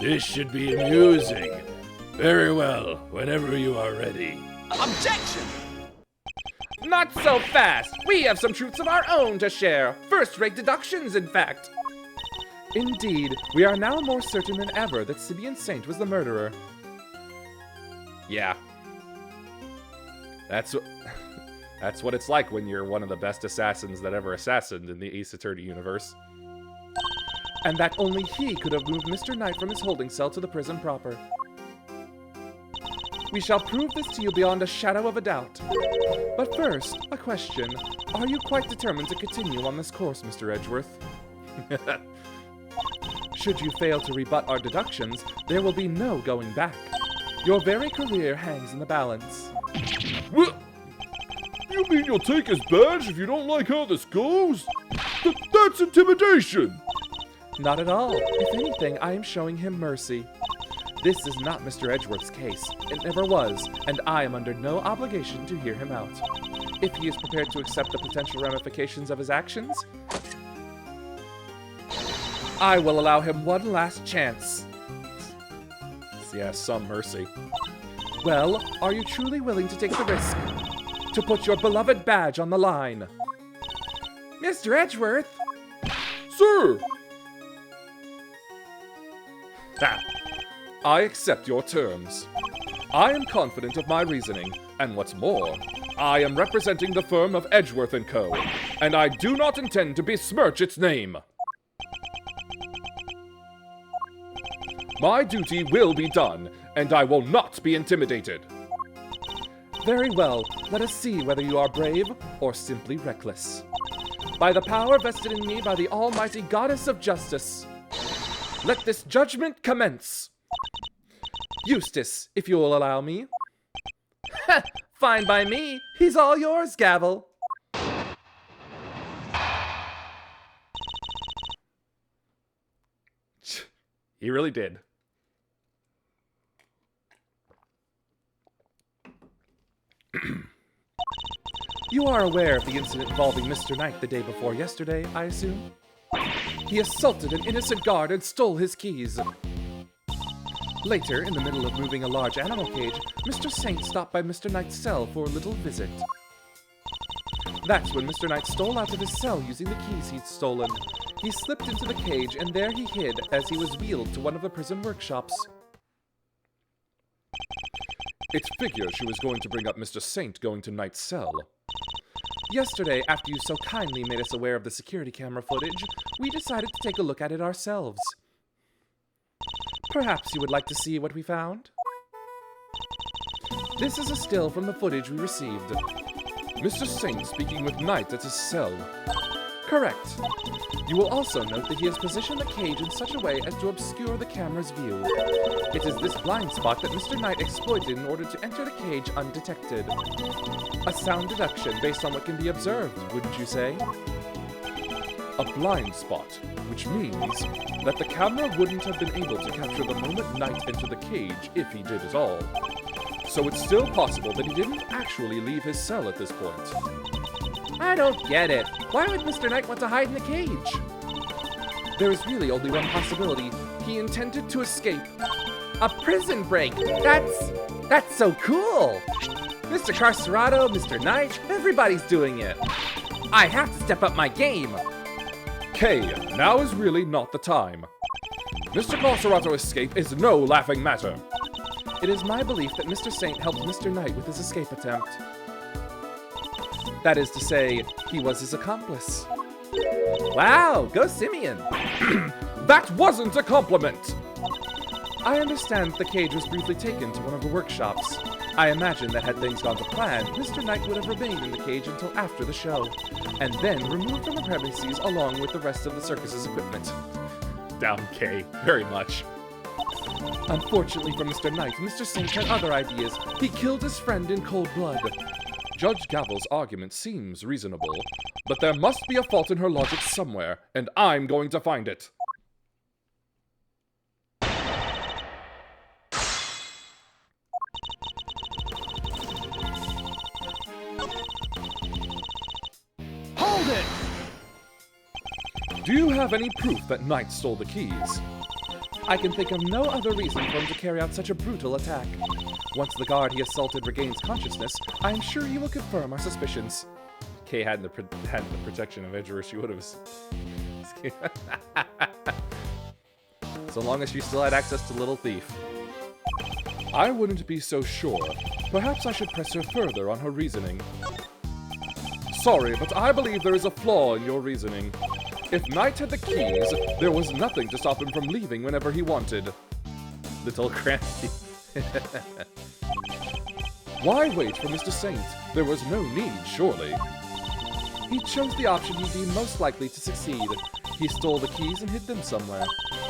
This should be amusing. Very well, whenever you are ready. Objection! Not so fast! We have some truths of our own to share. First-rate deductions, in fact. Indeed, we are now more certain than ever that Simeon Saint was the murderer. Yeah. That's what it's like when you're one of the best assassins that ever assassined in the Ace Attorney universe. And that only he could have moved Mr. Knight from his holding cell to the prison proper. We shall prove this to you beyond a shadow of a doubt. But first, a question. Are you quite determined to continue on this course, Mr. Edgeworth? Should you fail to rebut our deductions, there will be no going back. Your very career hangs in the balance. What? You mean you'll take his badge if you don't like how this goes? That's intimidation! Not at all. If anything, I am showing him mercy. This is not Mr. Edgeworth's case. It never was, and I am under no obligation to hear him out. If he is prepared to accept the potential ramifications of his actions, I will allow him one last chance. Yeah, some mercy. Well, are you truly willing to take the risk? To put your beloved badge on the line? Mr. Edgeworth! Sir! I accept your terms. I am confident of my reasoning, and what's more, I am representing the firm of Edgeworth & Co., and I do not intend to besmirch its name. My duty will be done, and I will not be intimidated. Very well, let us see whether you are brave or simply reckless. By the power vested in me by the almighty goddess of justice, let this judgment commence. Eustace, if you will allow me. Fine by me. He's all yours, Gavel. He really did. You are aware of the incident involving Mr. Knight the day before yesterday, I assume? He assaulted an innocent guard and stole his keys. Later, in the middle of moving a large animal cage, Mr. Saint stopped by Mr. Knight's cell for a little visit. That's when Mr. Knight stole out of his cell using the keys he'd stolen. He slipped into the cage, and there he hid as he was wheeled to one of the prison workshops. It figures she was going to bring up Mr. Saint going to Knight's cell. Yesterday, after you so kindly made us aware of the security camera footage, we decided to take a look at it ourselves. Perhaps you would like to see what we found? This is a still from the footage we received. Mr. Saint speaking with Knight at his cell. Correct. You will also note that he has positioned the cage in such a way as to obscure the camera's view. It is this blind spot that Mr. Knight exploited in order to enter the cage undetected. A sound deduction based on what can be observed, wouldn't you say? A blind spot, which means that the camera wouldn't have been able to capture the moment Knight entered the cage if he did at all. So it's still possible that he didn't actually leave his cell at this point. I don't get it. Why would Mr. Knight want to hide in the cage? There is really only one possibility. He intended to escape. A prison break! That's so cool! Mr. Carcerado, Mr. Knight, everybody's doing it. I have to step up my game. Kay, now is really not the time. Mr. Carcerato's escape is no laughing matter. It is my belief that Mr. Saint helped Mr. Knight with his escape attempt. That is to say, he was his accomplice. Wow, go Simeon! That wasn't a compliment! I understand the cage was briefly taken to one of the workshops. I imagine that had things gone to plan, Mr. Knight would have remained in the cage until after the show, and then removed from the premises along with the rest of the circus's equipment. down Kay very much. Unfortunately for Mr. Knight, Mr. Saint had other ideas. He killed his friend in cold blood. Judge Gavel's argument seems reasonable, but there must be a fault in her logic somewhere, and I'm going to find it. Hold it! Do you have any proof that Knight stole the keys? I can think of no other reason for him to carry out such a brutal attack. Once the guard he assaulted regains consciousness, I am sure he will confirm our suspicions. Kay had the protection of Edge, or she would have. So long as she still had access to Little Thief. I wouldn't be so sure. Perhaps I should press her further on her reasoning. Sorry, but I believe there is a flaw in your reasoning. If Knight had the keys, there was nothing to stop him from leaving whenever he wanted. Little Crampy. Why wait for Mr. Saint? There was no need, surely. He chose the option he deemed most likely to succeed. He stole the keys and hid them somewhere,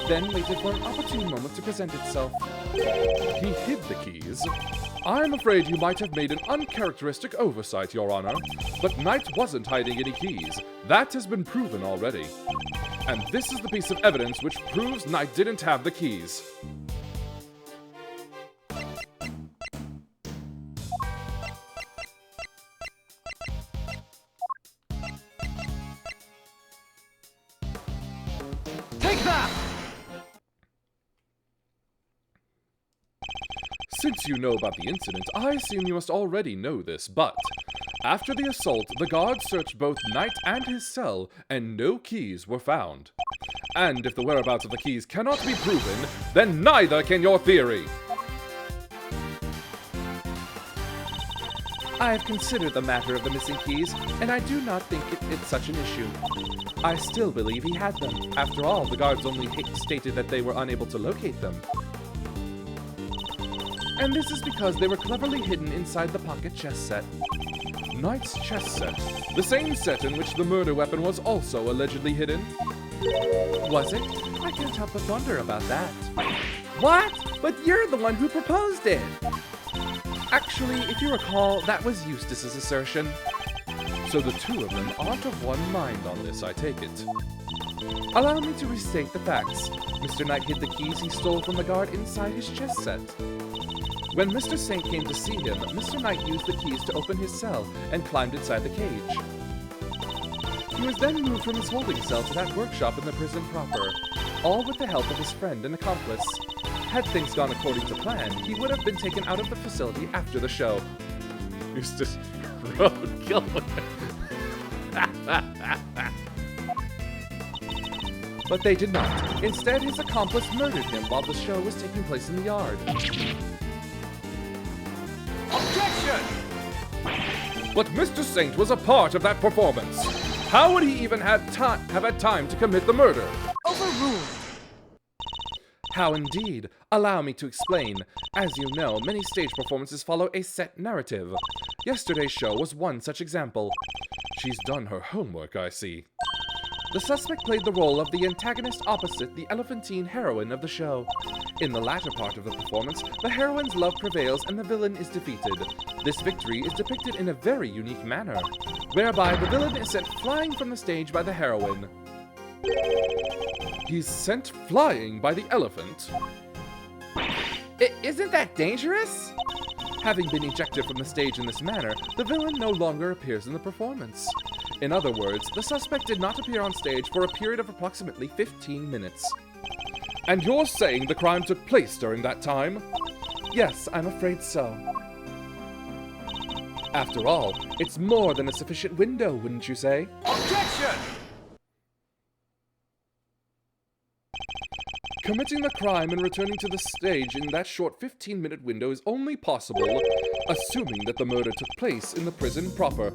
then waited for an opportune moment to present itself. He hid the keys? I'm afraid you might have made an uncharacteristic oversight, Your Honor. But Knight wasn't hiding any keys. That has been proven already. And this is the piece of evidence which proves Knight didn't have the keys. Take that! Since you know about the incident, I assume you must already know this, but after the assault, the guards searched both Knight and his cell, and no keys were found. And if the whereabouts of the keys cannot be proven, then neither can your theory. I have considered the matter of the missing keys, and I do not think it's such an issue. I still believe he had them. After all, the guards only stated that they were unable to locate them. And this is because they were cleverly hidden inside the pocket chess set. Knight's chess set. The same set in which the murder weapon was also allegedly hidden. Was it? I can't help but wonder about that. What? But you're the one who proposed it! Actually, if you recall, that was Eustace's assertion. So the two of them aren't of one mind on this, I take it. Allow me to restate the facts. Mr. Knight hid the keys he stole from the guard inside his chess set. When Mr. Saint came to see him, Mr. Knight used the keys to open his cell and climbed inside the cage. He was then moved from his holding cell to that workshop in the prison proper, all with the help of his friend and accomplice. Had things gone according to plan, he would have been taken out of the facility after the show. Eustace roadkill. But they did not. Instead, his accomplice murdered him while the show was taking place in the yard. Objection! But Mr. Saint was a part of that performance. How would he even have had time to commit the murder? Overruled! How indeed? Allow me to explain. As you know, many stage performances follow a set narrative. Yesterday's show was one such example. She's done her homework, I see. The suspect played the role of the antagonist opposite the elephantine heroine of the show. In the latter part of the performance, the heroine's love prevails and the villain is defeated. This victory is depicted in a very unique manner, whereby the villain is sent flying from the stage by the heroine. He's sent flying by the elephant? Isn't that dangerous? Having been ejected from the stage in this manner, the villain no longer appears in the performance. In other words, the suspect did not appear on stage for a period of approximately 15 minutes. And you're saying the crime took place during that time? Yes, I'm afraid so. After all, it's more than a sufficient window, wouldn't you say? Objection! Committing the crime and returning to the stage in that short 15-minute window is only possible, assuming that the murder took place in the prison proper.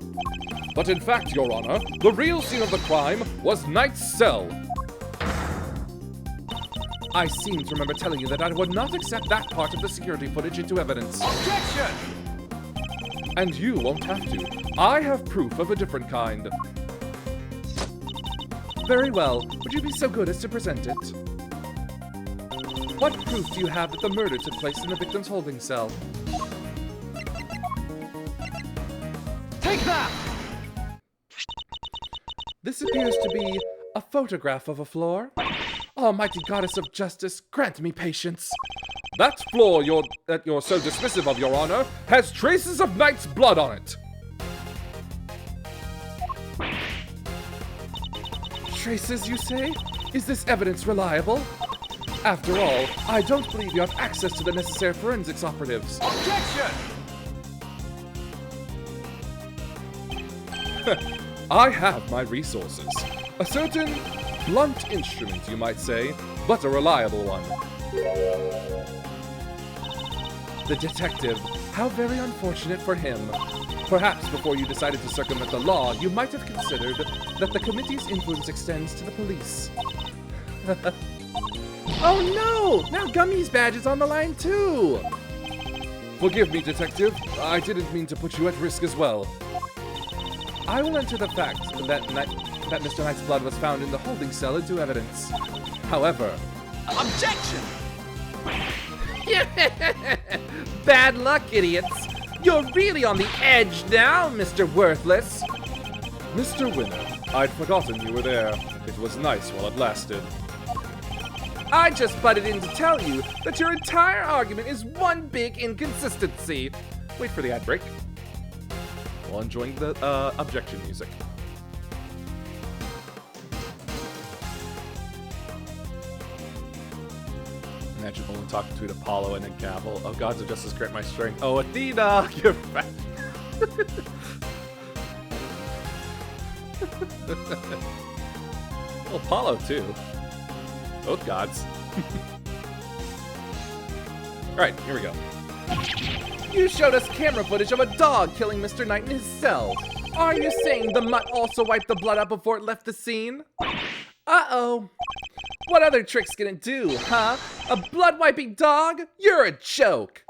But in fact, Your Honor, the real scene of the crime was Knight's cell. I seem to remember telling you that I would not accept that part of the security footage into evidence. Objection! And you won't have to. I have proof of a different kind. Very well. Would you be so good as to present it? What proof do you have that the murder took place in the victim's holding cell? Take that! This appears to be a photograph of a floor. Almighty goddess of justice, grant me patience. That floor that you're so dismissive of, Your Honor, has traces of Knight's blood on it. Traces, you say? Is this evidence reliable? After all, I don't believe you have access to the necessary forensics operatives. Objection! I have my resources. A certain blunt instrument, you might say, but a reliable one. The detective, how very unfortunate for him. Perhaps before you decided to circumvent the law, you might have considered that the committee's influence extends to the police. Oh no! Now Gummy's badge is on the line too! Forgive me, detective. I didn't mean to put you at risk as well. I will enter the fact that Mr. Knight's blood was found in the holding cell into evidence. However... Objection! Bad luck, idiots. You're really on the edge now, Mr. Worthless. Mr. Winner, I'd forgotten you were there. It was nice while it lasted. I just butted in to tell you that your entire argument is one big inconsistency. Wait for the ad break. While enjoying the objection music. Imagine only talking between Apollo and a gavel. Oh, gods of justice, grant my strength. Oh, Athena, you're back. Well, Apollo too. Both gods. Alright, here we go. You showed us camera footage of a dog killing Mr. Knight in his cell. Are you saying the mutt also wiped the blood out before it left the scene? Uh-oh. What other tricks can it do, huh? A blood-wiping dog? You're a joke.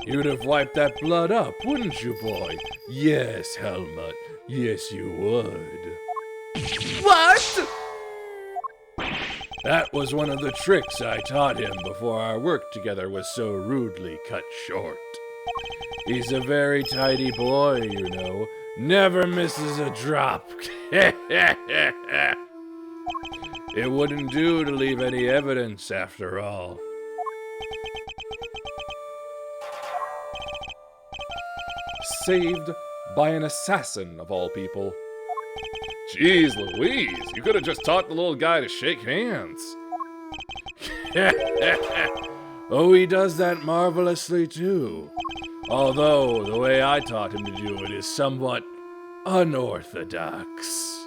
You'd have wiped that blood up, wouldn't you, boy? Yes, Helmut. Yes, you would. What? That was one of the tricks I taught him before our work together was so rudely cut short. He's a very tidy boy, you know. Never misses a drop. It wouldn't do to leave any evidence after all. Saved by an assassin, of all people. Jeez Louise, you could have just taught the little guy to shake hands. Oh, he does that marvelously too. Although, the way I taught him to do it is somewhat unorthodox.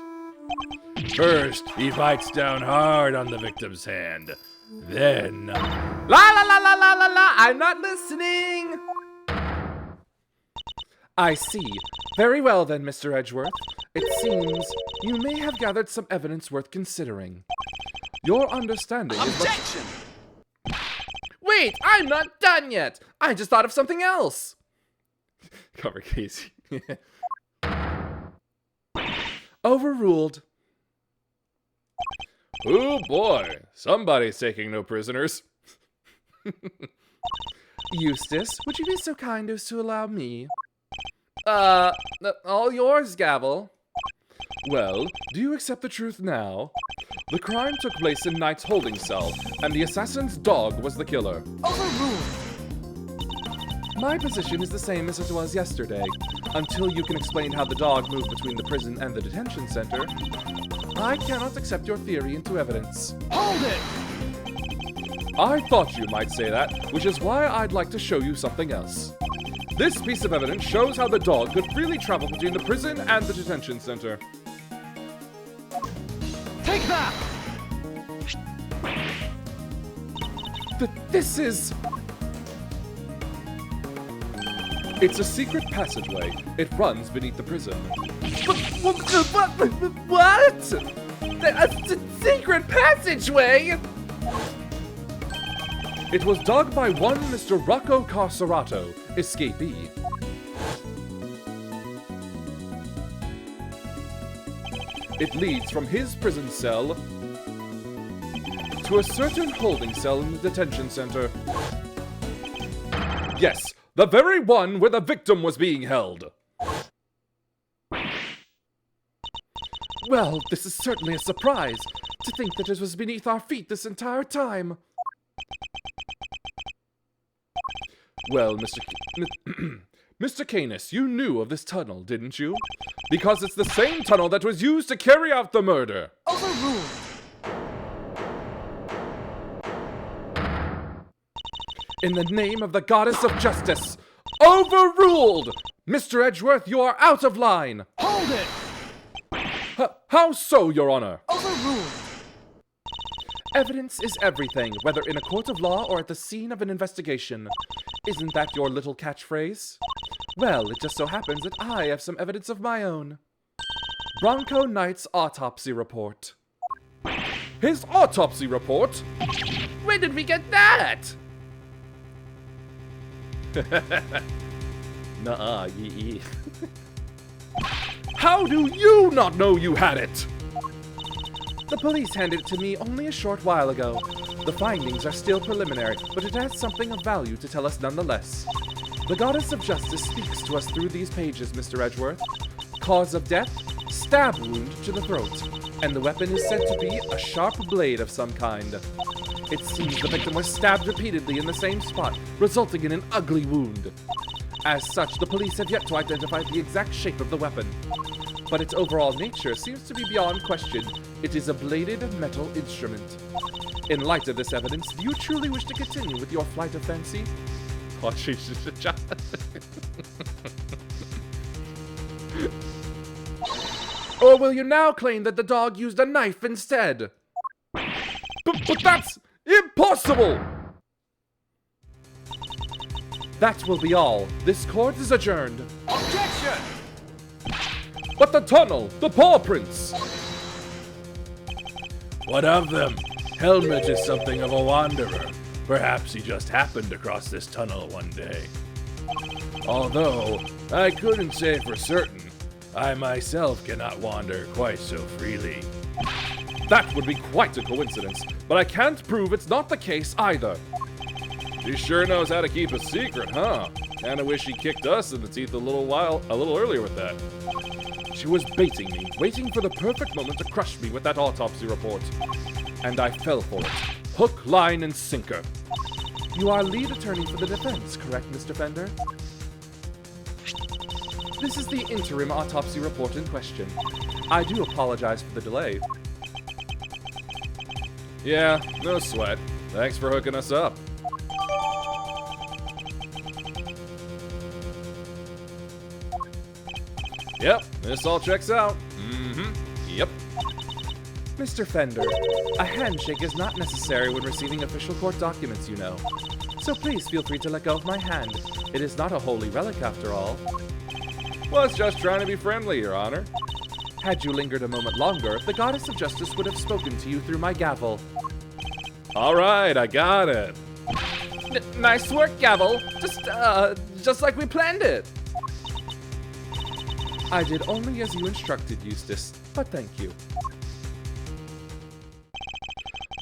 First, he bites down hard on the victim's hand. Then... La la la la la la la, I'm not listening! I see. Very well then, Mr. Edgeworth. It seems you may have gathered some evidence worth considering. Your understanding is... Objection! Wait, I'm not done yet! I just thought of something else! Cover Casey. Overruled. Oh boy, somebody's taking no prisoners. Eustace, would you be so kind as to allow me? All yours, Gavel. Well, do you accept the truth now? The crime took place in Knight's holding cell, and the assassin's dog was the killer. Overruled. My position is the same as it was yesterday. Until you can explain how the dog moved between the prison and the detention center, I cannot accept your theory into evidence. Hold it! I thought you might say that, which is why I'd like to show you something else. This piece of evidence shows how the dog could freely travel between the prison and the detention center. Take that! This is... It's a secret passageway. It runs beneath the prison. What? A secret passageway? It was dug by one Mr. Rocco Carcerato, escapee. It leads from his prison cell to a certain holding cell in the detention center. Yes, the very one where the victim was being held. Well, this is certainly a surprise. To think that it was beneath our feet this entire time. Well, Mr. Canis, you knew of this tunnel, didn't you? Because it's the same tunnel that was used to carry out the murder. Overruled. In the name of the goddess of justice, overruled! Mr. Edgeworth, you are out of line! Hold it. How so, Your Honor? Overruled. Evidence is everything, whether in a court of law or at the scene of an investigation. Isn't that your little catchphrase? Well, it just so happens that I have some evidence of my own. Bronco Knight's autopsy report. His autopsy report? When did we get that? Nuh-uh, yee. How do you not know you had it? The police handed it to me only a short while ago. The findings are still preliminary, but it has something of value to tell us nonetheless. The goddess of justice speaks to us through these pages, Mr. Edgeworth. Cause of death, stab wound to the throat, and the weapon is said to be a sharp blade of some kind. It seems the victim was stabbed repeatedly in the same spot, resulting in an ugly wound. As such, the police have yet to identify the exact shape of the weapon. But its overall nature seems to be beyond question. It is a bladed metal instrument. In light of this evidence, do you truly wish to continue with your flight of fancy? Oh, Jesus. Or will you now claim that the dog used a knife instead? But that's impossible! That will be all. This court is adjourned. Objection. But the tunnel, the paw prints! What of them? Helmut is something of a wanderer. Perhaps he just happened across this tunnel one day. Although, I couldn't say for certain. I myself cannot wander quite so freely. That would be quite a coincidence, but I can't prove it's not the case either. She sure knows how to keep a secret, huh? Kinda wish she kicked us in the teeth a little earlier with that. She was baiting me, waiting for the perfect moment to crush me with that autopsy report. And I fell for it. Hook, line, and sinker. You are lead attorney for the defense, correct, Mr. Fender? This is the interim autopsy report in question. I do apologize for the delay. Yeah, no sweat. Thanks for hooking us up. Yep, this all checks out. Yep. Mr. Fender, a handshake is not necessary when receiving official court documents, you know. So please feel free to let go of my hand. It is not a holy relic after all. Was just trying to be friendly, Your Honor. Had you lingered a moment longer, the goddess of justice would have spoken to you through my gavel. All right, I got it. Nice work, gavel. Just like we planned it. I did only as you instructed, Eustace, but thank you.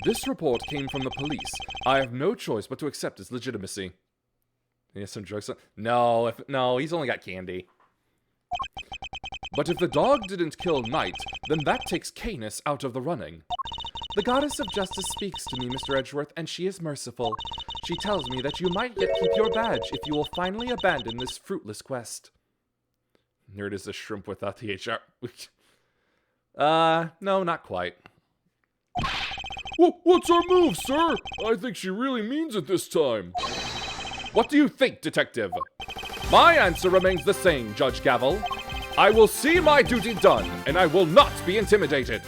This report came from the police. I have no choice but to accept its legitimacy. He has some jokes on. No, he's only got candy. But if the dog didn't kill Knight, then that takes Canis out of the running. The goddess of justice speaks to me, Mr. Edgeworth, and she is merciful. She tells me that you might yet keep your badge if you will finally abandon this fruitless quest. Here it is, the shrimp without the HR. No, not quite. What's our move, sir? I think she really means it this time. What do you think, detective? My answer remains the same, Judge Gavel. I will see my duty done, and I will not be intimidated.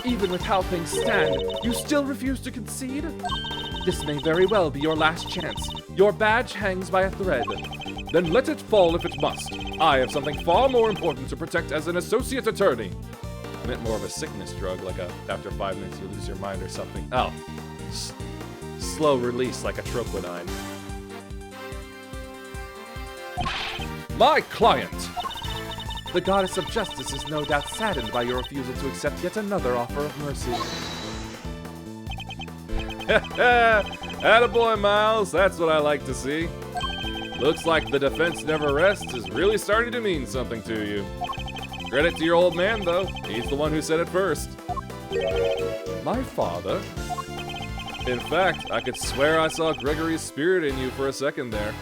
Even with how things stand, you still refuse to concede? This may very well be your last chance. Your badge hangs by a thread. Then let it fall if it must. I have something far more important to protect as an associate attorney. I meant more of a sickness drug, like after 5 minutes you lose your mind or something. Oh. Slow release like a troponine. My client. The goddess of justice is no doubt saddened by your refusal to accept yet another offer of mercy. Attaboy, Miles. That's what I like to see. Looks like the defense never rests is really starting to mean something to you. Credit to your old man, though. He's the one who said it first. My father? In fact, I could swear I saw Gregory's spirit in you for a second there.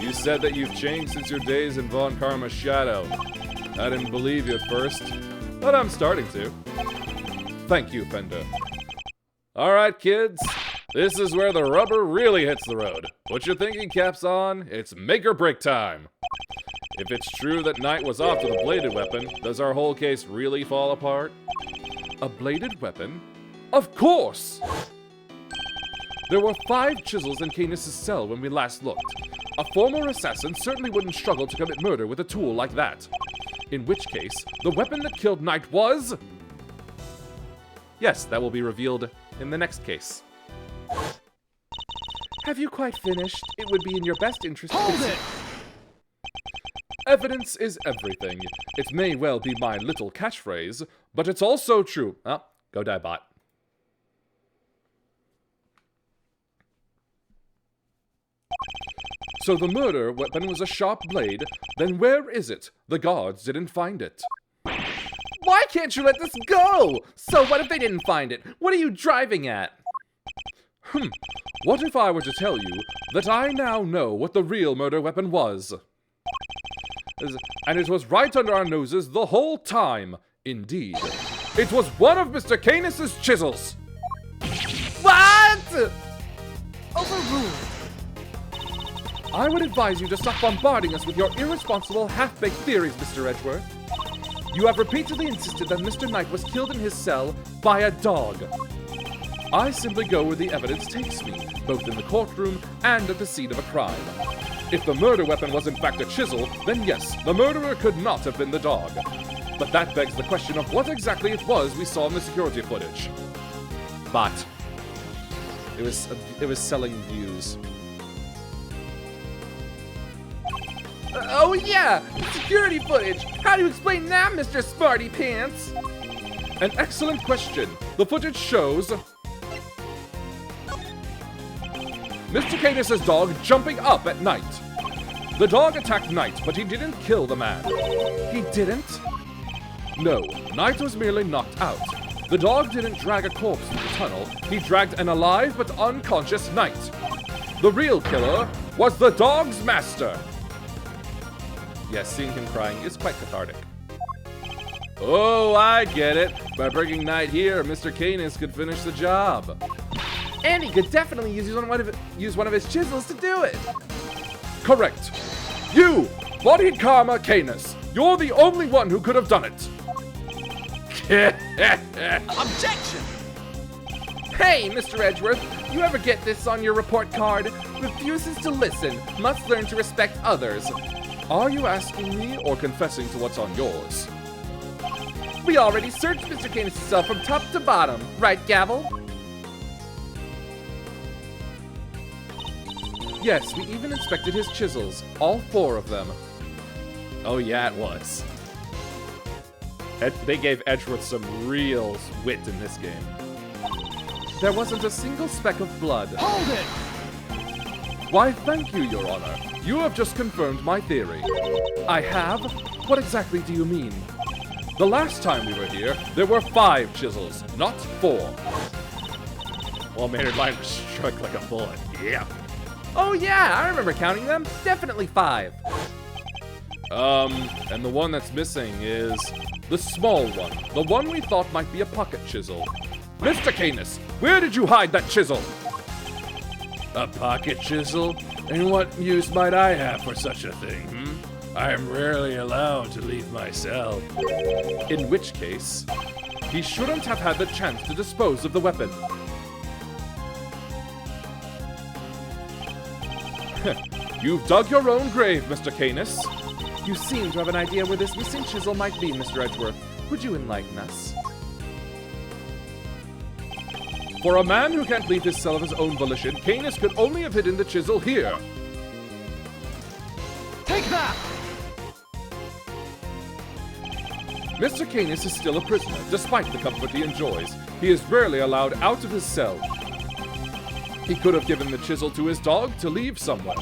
You said that you've changed since your days in Von Karma's shadow. I didn't believe you at first, but I'm starting to. Thank you, Fender. Alright, kids. This is where the rubber really hits the road. Put your thinking caps on. It's make or break time. If it's true that Knight was off with a bladed weapon, does our whole case really fall apart? A bladed weapon? Of course! There were 5 chisels in Canis' cell when we last looked. A former assassin certainly wouldn't struggle to commit murder with a tool like that. In which case, the weapon that killed Knight was... Yes, that will be revealed in the next case. Have you quite finished? It would be in your best interest to... Hold it! Evidence is everything. It may well be my little catchphrase, but it's also true. Oh, go die, bot. So the murder weapon was a sharp blade, then where is it? The guards didn't find it. Why can't you let this go? So what if they didn't find it? What are you driving at? What if I were to tell you that I now know what the real murder weapon was? And it was right under our noses the whole time. Indeed. It was one of Mr. Canis' chisels. What? Overruled. I would advise you to stop bombarding us with your irresponsible, half-baked theories, Mr. Edgeworth. You have repeatedly insisted that Mr. Knight was killed in his cell by a dog. I simply go where the evidence takes me, both in the courtroom and at the scene of a crime. If the murder weapon was in fact a chisel, then yes, the murderer could not have been the dog. But that begs the question of what exactly it was we saw in the security footage. But it was selling views. Oh yeah! Security footage! How do you explain that, Mr. Smarty Pants? An excellent question. The footage shows... Mr. Canis' dog jumping up at Knight. The dog attacked Knight, but he didn't kill the man. He didn't? No, Knight was merely knocked out. The dog didn't drag a corpse through the tunnel. He dragged an alive but unconscious Knight. The real killer was the dog's master. Yes, seeing him crying is quite cathartic. Oh, I get it. By bringing Knight here, Mr. Canis could finish the job. And he could definitely use one of his chisels to do it. Correct. You, Bodied Karma Canis. You're the only one who could have done it. Objection! Hey, Mr. Edgeworth, you ever get this on your report card? Refuses to listen, must learn to respect others. Are you asking me or confessing to what's on yours? We already searched Mr. Canis' cell from top to bottom, right, Gavel? Yes, we even inspected his chisels, all 4 of them. Oh yeah, it was. They gave Edgeworth some real wit in this game. There wasn't a single speck of blood. Hold it! Why, thank you, Your Honor. You have just confirmed my theory. I have? What exactly do you mean? The last time we were here, there were 5 chisels, not 4. Well, Maynard Line was struck like a bullet. Yeah. Oh yeah, I remember counting them. Definitely 5. And the one that's missing is the small one. The one we thought might be a pocket chisel. Mr. Canis, where did you hide that chisel? A pocket chisel? And what use might I have for such a thing, I am rarely allowed to leave my cell. In which case, he shouldn't have had the chance to dispose of the weapon. You've dug your own grave, Mr. Canis. You seem to have an idea where this missing chisel might be, Mr. Edgeworth. Would you enlighten us? For a man who can't leave his cell of his own volition, Canis could only have hidden the chisel here. Take that! Mr. Canis is still a prisoner, despite the comfort he enjoys. He is rarely allowed out of his cell. He could have given the chisel to his dog to leave somewhere,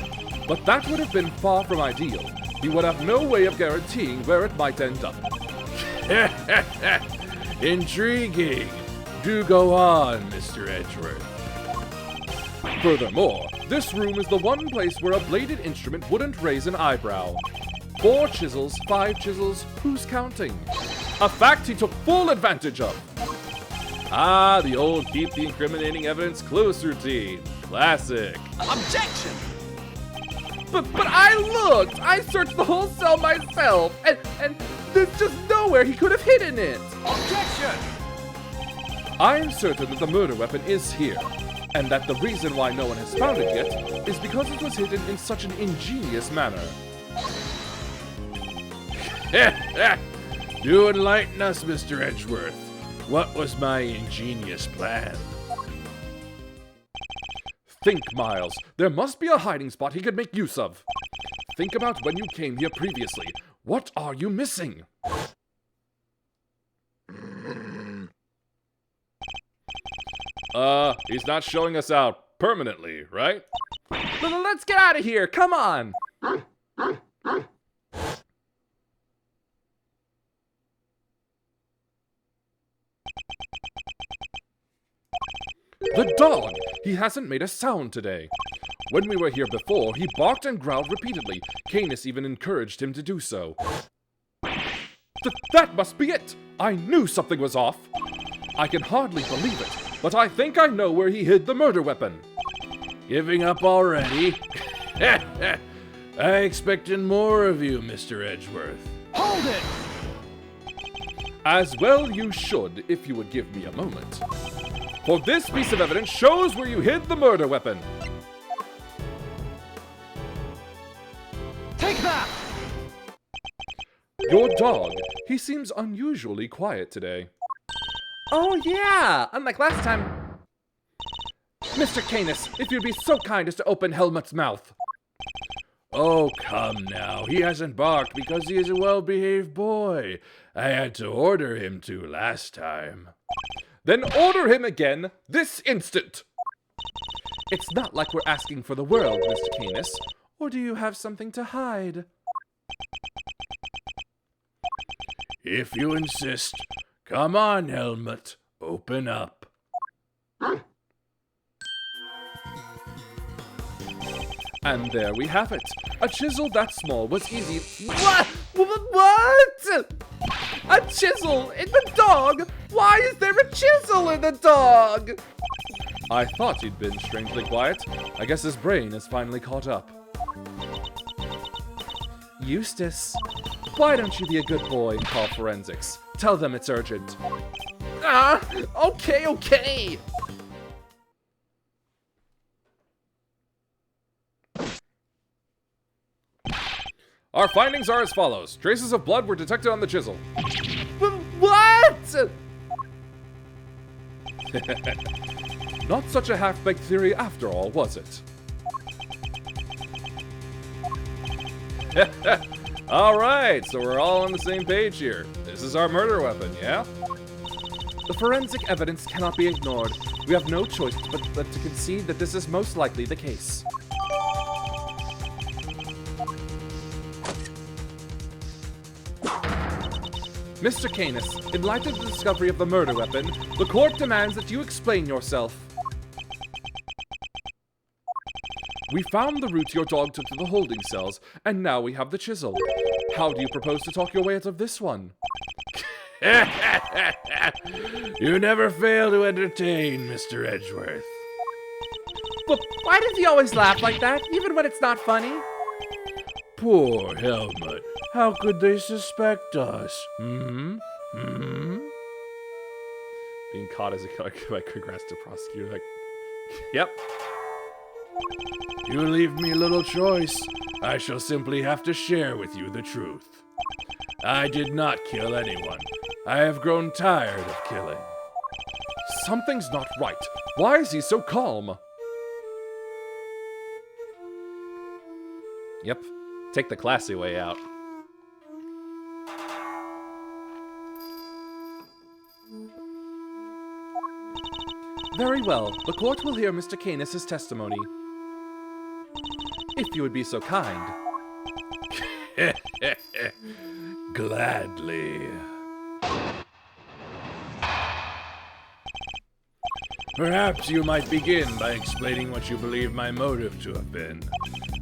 but that would have been far from ideal. He would have no way of guaranteeing where it might end up. Intriguing. Do go on, Mr. Edgeworth. Furthermore, this room is the one place where a bladed instrument wouldn't raise an eyebrow. 4 chisels, 5 chisels, who's counting? A fact he took full advantage of. Ah, the old keep the incriminating evidence close routine. Classic. Objection! But I looked! I searched the whole cell myself, and there's just nowhere he could have hidden it! Objection! I'm certain that the murder weapon is here, and that the reason why no one has found it yet is because it was hidden in such an ingenious manner. Do enlighten us, Mr. Edgeworth. What was my ingenious plan? Think, Miles. There must be a hiding spot he could make use of. Think about when you came here previously. What are you missing? He's not showing us out permanently, right? Let's get out of here, come on! The dog! He hasn't made a sound today. When we were here before, he barked and growled repeatedly. Canis even encouraged him to do so. That must be it! I knew something was off! I can hardly believe it, but I think I know where he hid the murder weapon. Giving up already? I expected more of you, Mr. Edgeworth. Hold it! As well you should, if you would give me a moment. For this piece of evidence shows where you hid the murder weapon. Take that! Your dog. He seems unusually quiet today. Oh yeah! Unlike last time. Mr. Canis, if you'd be so kind as to open Helmut's mouth. Oh, come now. He hasn't barked because he is a well-behaved boy. I had to order him to last time. Then order him again, this instant! It's not like we're asking for the world, Mr. Canis. Or do you have something to hide? If you insist. Come on, Helmut. Open up. And there we have it. A chisel that small was easy. What? What? A chisel in the dog? Why is there a chisel in the dog? I thought he'd been strangely quiet. I guess his brain has finally caught up. Eustace, why don't you be a good boy and call forensics? Tell them it's urgent. Okay. Our findings are as follows. Traces of blood were detected on the chisel. What? Not such a half-baked theory after all, was it? Alright, so we're all on the same page here. This is our murder weapon, yeah? The forensic evidence cannot be ignored. We have no choice but to concede that this is most likely the case. Mr. Canis, in light of the discovery of the murder weapon, the court demands that you explain yourself. We found the route your dog took to the holding cells, and now we have the chisel. How do you propose to talk your way out of this one? You never fail to entertain, Mr. Edgeworth. But why does he always laugh like that, even when it's not funny? Poor Helmut. How could they suspect us? Being caught as a killer by congrats to prosecutor. Like, yep. You leave me little choice. I shall simply have to share with you the truth. I did not kill anyone. I have grown tired of killing. Something's not right. Why is he so calm? Yep. Take the classy way out. Very well. The court will hear Mr. Canis' testimony. If you would be so kind. Gladly. Perhaps you might begin by explaining what you believe my motive to have been.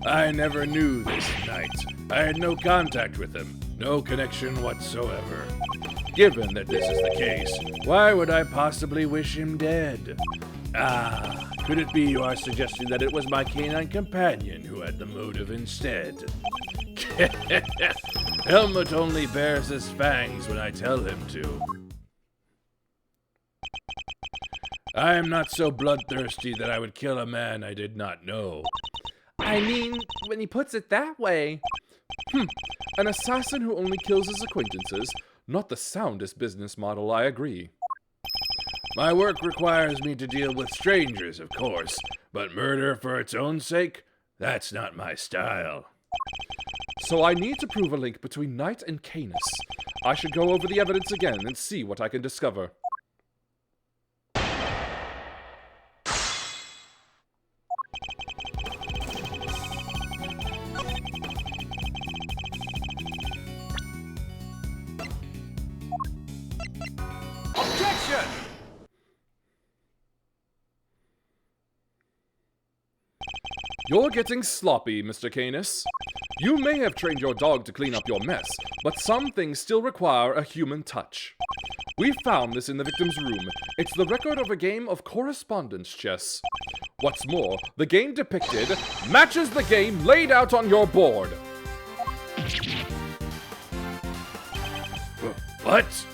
I never knew this knight. I had no contact with him, no connection whatsoever. Given that this is the case, why would I possibly wish him dead? Ah, could it be you are suggesting that it was my canine companion who had the motive instead? Helmut only bares his fangs when I tell him to. I am not so bloodthirsty that I would kill a man I did not know. I mean, when he puts it that way. An assassin who only kills his acquaintances. Not the soundest business model, I agree. My work requires me to deal with strangers, of course, but murder for its own sake? That's not my style. So I need to prove a link between Knight and Canis. I should go over the evidence again and see what I can discover. You're getting sloppy, Mr. Canis. You may have trained your dog to clean up your mess, but some things still require a human touch. We found this in the victim's room. It's the record of a game of correspondence chess. What's more, the game depicted matches the game laid out on your board. What?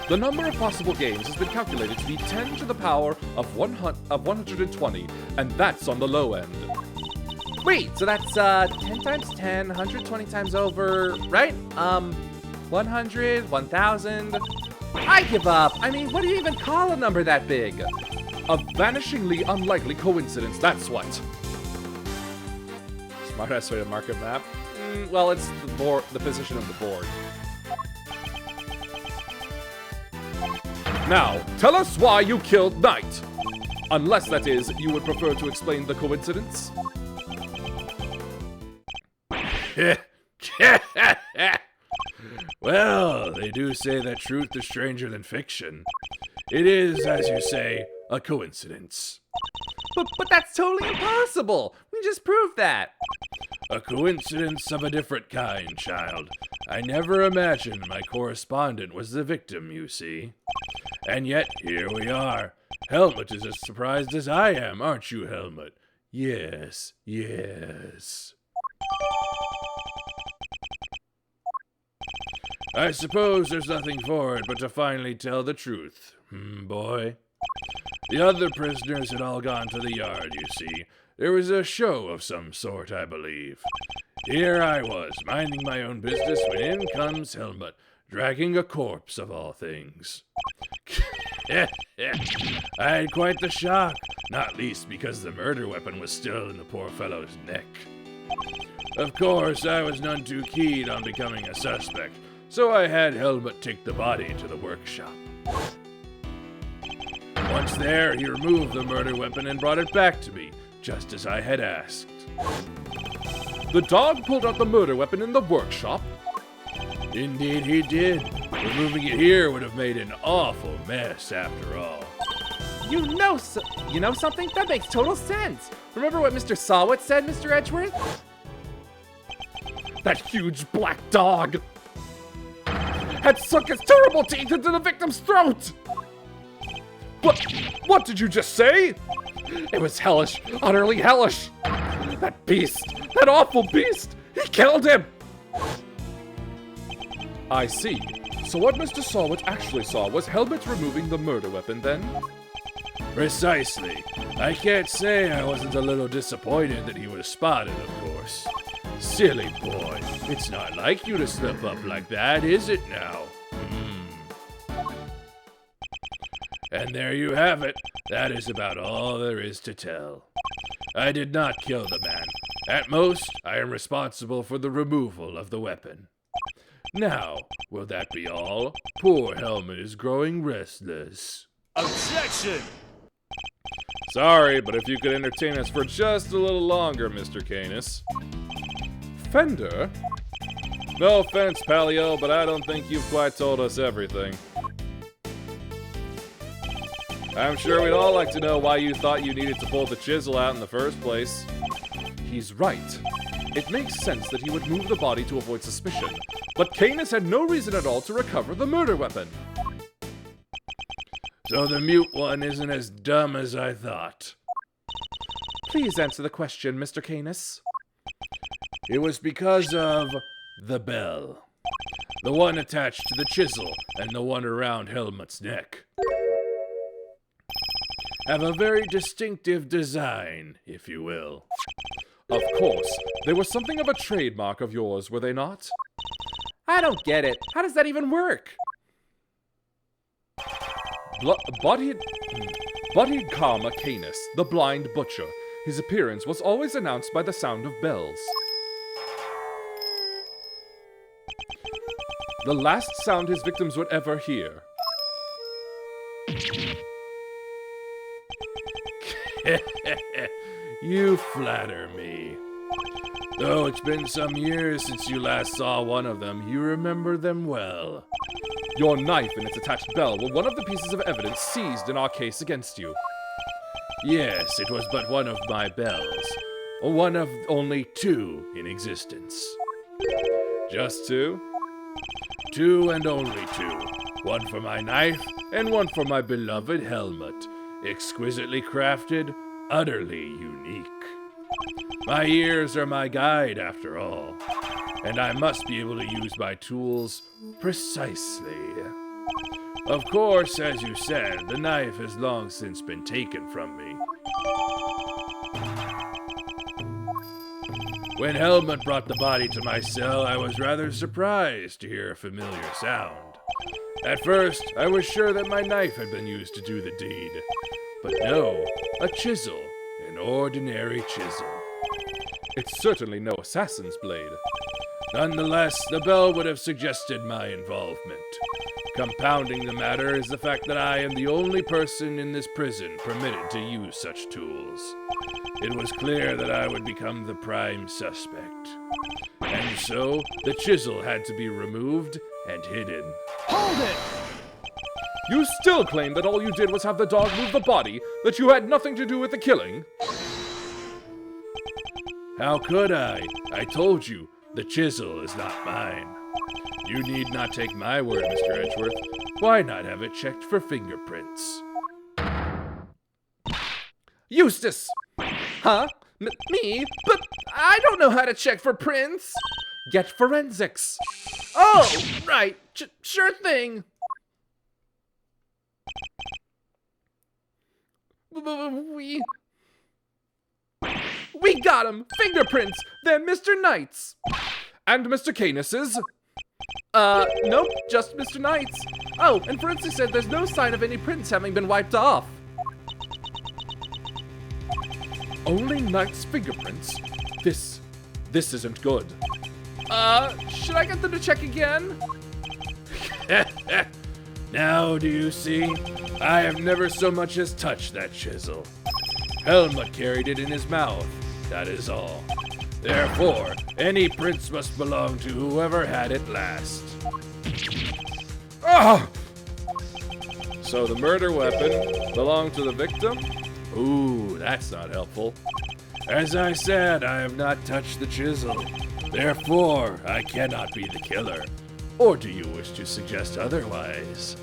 The number of possible games has been calculated to be 10 to the power of 120, and that's on the low end. Wait, so that's 10 times 10, 120 times over, right? 100, 1000. I give up. I mean, what do you even call a number that big? A vanishingly unlikely coincidence, that's what. Smart-ass way to mark a map? Well, it's the position of the board. Now, tell us why you killed Knight. Unless, that is, you would prefer to explain the coincidence. Well, they do say that truth is stranger than fiction. It is, as you say, a coincidence. But that's totally impossible. We just proved that. A coincidence of a different kind, child. I never imagined my correspondent was the victim, you see. And yet, here we are. Helmut is as surprised as I am, aren't you, Helmut? Yes, yes. I suppose there's nothing for it but to finally tell the truth, boy? The other prisoners had all gone to the yard, you see. There was a show of some sort, I believe. Here I was, minding my own business, when in comes Helmut, dragging a corpse of all things. I had quite the shock, not least because the murder weapon was still in the poor fellow's neck. Of course, I was none too keen on becoming a suspect, so I had Helmut take the body to the workshop. Once there, he removed the murder weapon and brought it back to me, just as I had asked. The dog pulled out the murder weapon in the workshop? Indeed he did. Removing it here would have made an awful mess after all. You know something? That makes total sense. Remember what Mr. Sawit said, Mr. Edgeworth? That huge black dog had sunk its terrible teeth into the victim's throat! What did you just say? It was hellish, utterly hellish. That beast, that awful beast, he killed him! I see. So what Mr. Sawit actually saw was Helmut removing the murder weapon then? Precisely. I can't say I wasn't a little disappointed that he was spotted, of course. Silly boy, it's not like you to slip up like that, is it now? And there you have it. That is about all there is to tell. I did not kill the man. At most, I am responsible for the removal of the weapon. Now, will that be all? Poor Helmut is growing restless. Objection! Sorry, but if you could entertain us for just a little longer, Mr. Canis. Fender? No offense, Palio, but I don't think you've quite told us everything. I'm sure we'd all like to know why you thought you needed to pull the chisel out in the first place. He's right. It makes sense that he would move the body to avoid suspicion, but Canis had no reason at all to recover the murder weapon. So the mute one isn't as dumb as I thought. Please answer the question, Mr. Canis. It was because of the bell. The one attached to the chisel and the one around Helmut's neck have a very distinctive design, if you will. Of course, they were something of a trademark of yours, were they not? I don't get it. How does that even work? Bodied Karma Canis, the blind butcher. His appearance was always announced by the sound of bells. The last sound his victims would ever hear. You flatter me. Though it's been some years since you last saw one of them, you remember them well. Your knife and its attached bell were one of the pieces of evidence seized in our case against you. Yes, it was but one of my bells. One of only two in existence. Just two? Two and only two. One for my knife, and one for my beloved helmet. Exquisitely crafted, utterly unique. My ears are my guide, after all, and I must be able to use my tools precisely. Of course, as you said, the knife has long since been taken from me. When Helmut brought the body to my cell, I was rather surprised to hear a familiar sound. At first, I was sure that my knife had been used to do the deed. But no, a chisel, an ordinary chisel. It's certainly no assassin's blade. Nonetheless, the bell would have suggested my involvement. Compounding the matter is the fact that I am the only person in this prison permitted to use such tools. It was clear that I would become the prime suspect. And so, the chisel had to be removed and hidden. Hold it! You still claim that all you did was have the dog move the body, that you had nothing to do with the killing? How could I? I told you, the chisel is not mine. You need not take my word, Mr. Edgeworth. Why not have it checked for fingerprints? Eustace! Huh? Me? But I don't know how to check for prints. Get forensics. Oh, right. Sure thing. We got him! Fingerprints! They're Mr. Knight's! And Mr. Canis's? Nope, just Mr. Knight's. Oh, and forensics said there's no sign of any prints having been wiped off. Only Knight's fingerprints? This isn't good. Should I get them to check again? Now do you see? I have never so much as touched that chisel. Helmut carried it in his mouth, that is all. Therefore, any prints must belong to whoever had it last. Ah! So the murder weapon belonged to the victim? Ooh, that's not helpful. As I said, I have not touched the chisel. Therefore, I cannot be the killer. Or do you wish to suggest otherwise?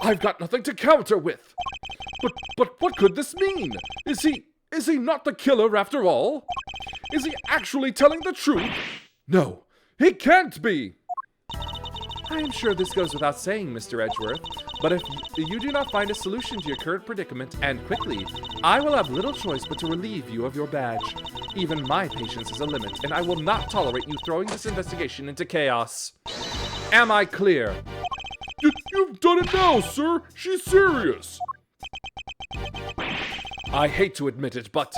I've got nothing to counter with. But what could this mean? Is he not the killer after all? Is he actually telling the truth? No, he can't be. I am sure this goes without saying, Mr. Edgeworth, but if you do not find a solution to your current predicament, and quickly, I will have little choice but to relieve you of your badge. Even my patience is a limit, and I will not tolerate you throwing this investigation into chaos. Am I clear? You've done it now, sir. She's serious. I hate to admit it, but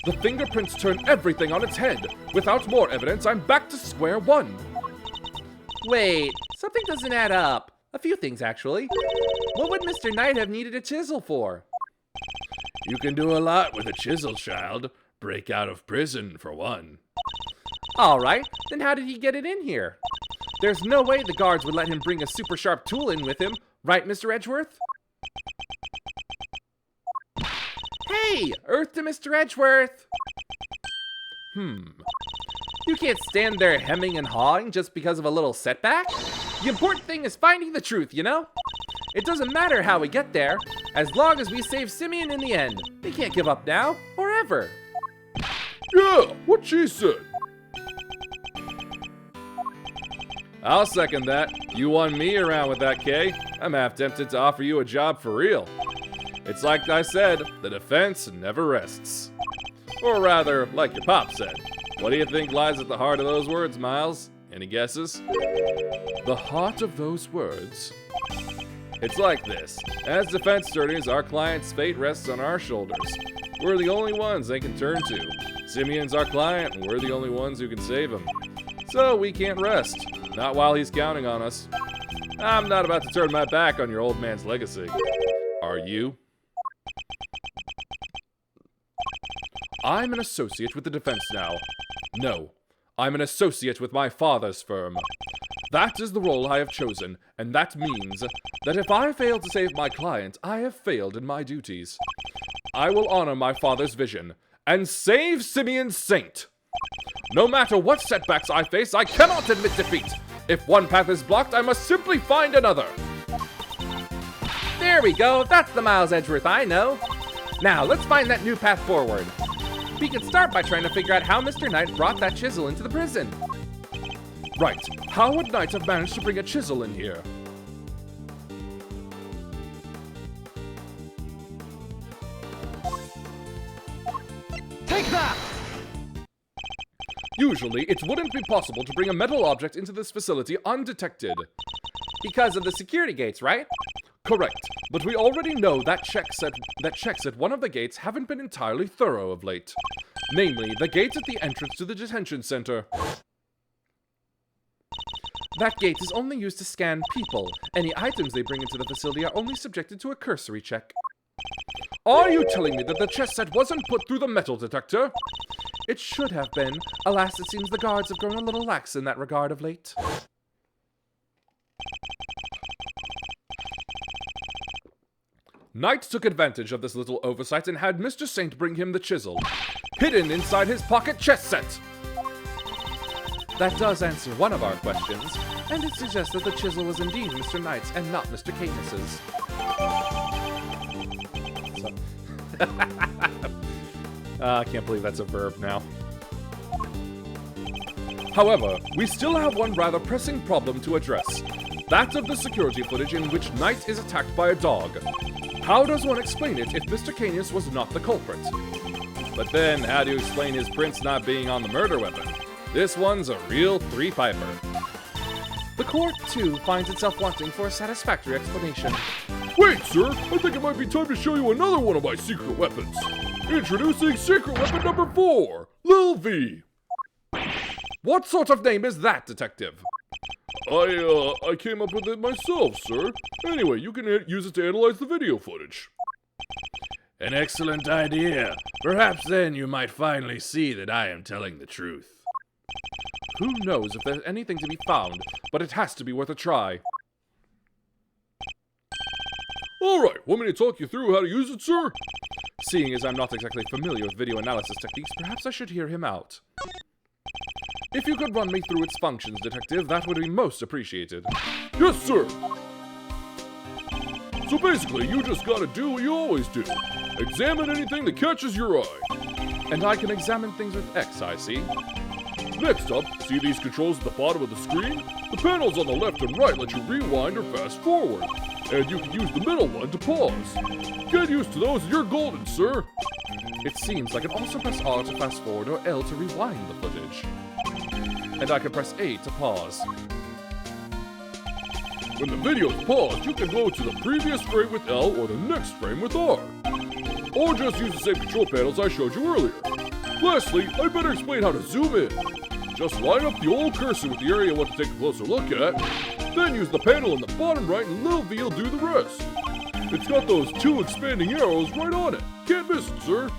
the fingerprints turn everything on its head. Without more evidence, I'm back to square one. Wait, something doesn't add up. A few things, actually. What would Mr. Knight have needed a chisel for? You can do a lot with a chisel, child. Break out of prison, for one. All right, then how did he get it in here? There's no way the guards would let him bring a super sharp tool in with him, right, Mr. Edgeworth? Hey, Earth to Mr. Edgeworth! You can't stand there hemming and hawing just because of a little setback. The important thing is finding the truth, you know? It doesn't matter how we get there, as long as we save Simeon in the end. We can't give up now, or ever. Yeah, what she said. I'll second that. You won me around with that, Kay. I'm half tempted to offer you a job for real. It's like I said, the defense never rests. Or rather, like your pop said. What do you think lies at the heart of those words, Miles? Any guesses? The heart of those words. It's like this. As defense attorneys, our client's fate rests on our shoulders. We're the only ones they can turn to. Simeon's our client, and we're the only ones who can save him. So we can't rest. Not while he's counting on us. I'm not about to turn my back on your old man's legacy. Are you? I'm an associate with the defense now. No, I'm an associate with my father's firm. That is the role I have chosen, and that means that if I fail to save my client, I have failed in my duties. I will honor my father's vision and save Simeon Saint. No matter what setbacks I face, I cannot admit defeat. If one path is blocked, I must simply find another. There we go, that's the Miles Edgeworth I know. Now, let's find that new path forward. We can start by trying to figure out how Mr. Knight brought that chisel into the prison. Right, how would Knight have managed to bring a chisel in here? Take that! Usually, it wouldn't be possible to bring a metal object into this facility undetected. Because of the security gates, right? Correct, but we already know that checks at one of the gates haven't been entirely thorough of late. Namely, the gate at the entrance to the detention center. That gate is only used to scan people. Any items they bring into the facility are only subjected to a cursory check. Are you telling me that the chess set wasn't put through the metal detector? It should have been. Alas, it seems the guards have grown a little lax in that regard of late. Knight took advantage of this little oversight and had Mr. Saint bring him the chisel, hidden inside his pocket chess set. That does answer one of our questions, and it suggests that the chisel was indeed Mr. Knight's and not Mr. Canis's. I can't believe that's a verb now. However, we still have one rather pressing problem to address. That of the security footage in which Knight is attacked by a dog. How does one explain it if Mr. Canis was not the culprit? But then, how do you explain his prints not being on the murder weapon? This one's a real three-piper. The court, too, finds itself wanting for a satisfactory explanation. Wait, sir! I think it might be time to show you another one of my secret weapons. Introducing secret weapon number 4, Lil V. What sort of name is that, detective? I came up with it myself, sir. Anyway, you can use it to analyze the video footage. An excellent idea. Perhaps then you might finally see that I am telling the truth. Who knows if there's anything to be found, but it has to be worth a try. Alright, want me to talk you through how to use it, sir? Seeing as I'm not exactly familiar with video analysis techniques, perhaps I should hear him out. If you could run me through its functions, detective, that would be most appreciated. Yes, sir! So basically, you just gotta do what you always do. Examine anything that catches your eye. And I can examine things with X, I see. Next up, see these controls at the bottom of the screen? The panels on the left and right let you rewind or fast forward. And you can use the middle one to pause. Get used to those and you're golden, sir! It seems I can also press R to fast forward or L to rewind the footage. And I can press A to pause. When the video is paused, you can go to the previous frame with L or the next frame with R. Or just use the same control panels I showed you earlier. Lastly, I better explain how to zoom in. Just line up the old cursor with the area you want to take a closer look at, then use the panel in the bottom right and Lil V will do the rest. It's got those two expanding arrows right on it. Can't miss it, sir.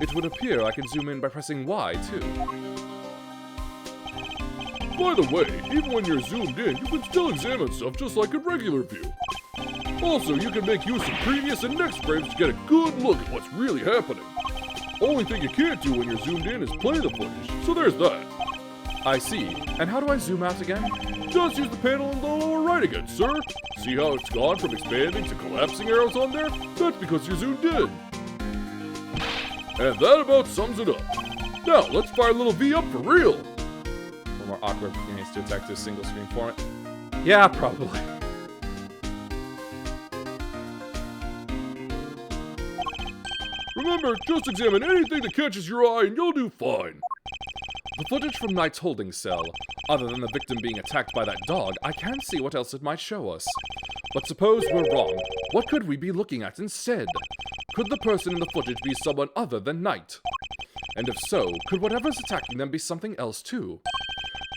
It would appear I can zoom in by pressing Y, too. By the way, even when you're zoomed in, you can still examine stuff just like in regular view. Also, you can make use of previous and next frames to get a good look at what's really happening. Only thing you can't do when you're zoomed in is play the footage, so there's that. I see. And how do I zoom out again? Just use the panel in the lower right again, sir. See how it's gone from expanding to collapsing arrows on there? That's because you're zoomed in. And that about sums it up. Now, let's fire a little V up for real. For more awkward beginnings to attack this single screen format. Yeah, probably. Remember, just examine anything that catches your eye and you'll do fine. The footage from Knight's holding cell, other than the victim being attacked by that dog, I can't see what else it might show us. But suppose we're wrong. What could we be looking at instead? Could the person in the footage be someone other than Knight? And if so, could whatever's attacking them be something else too?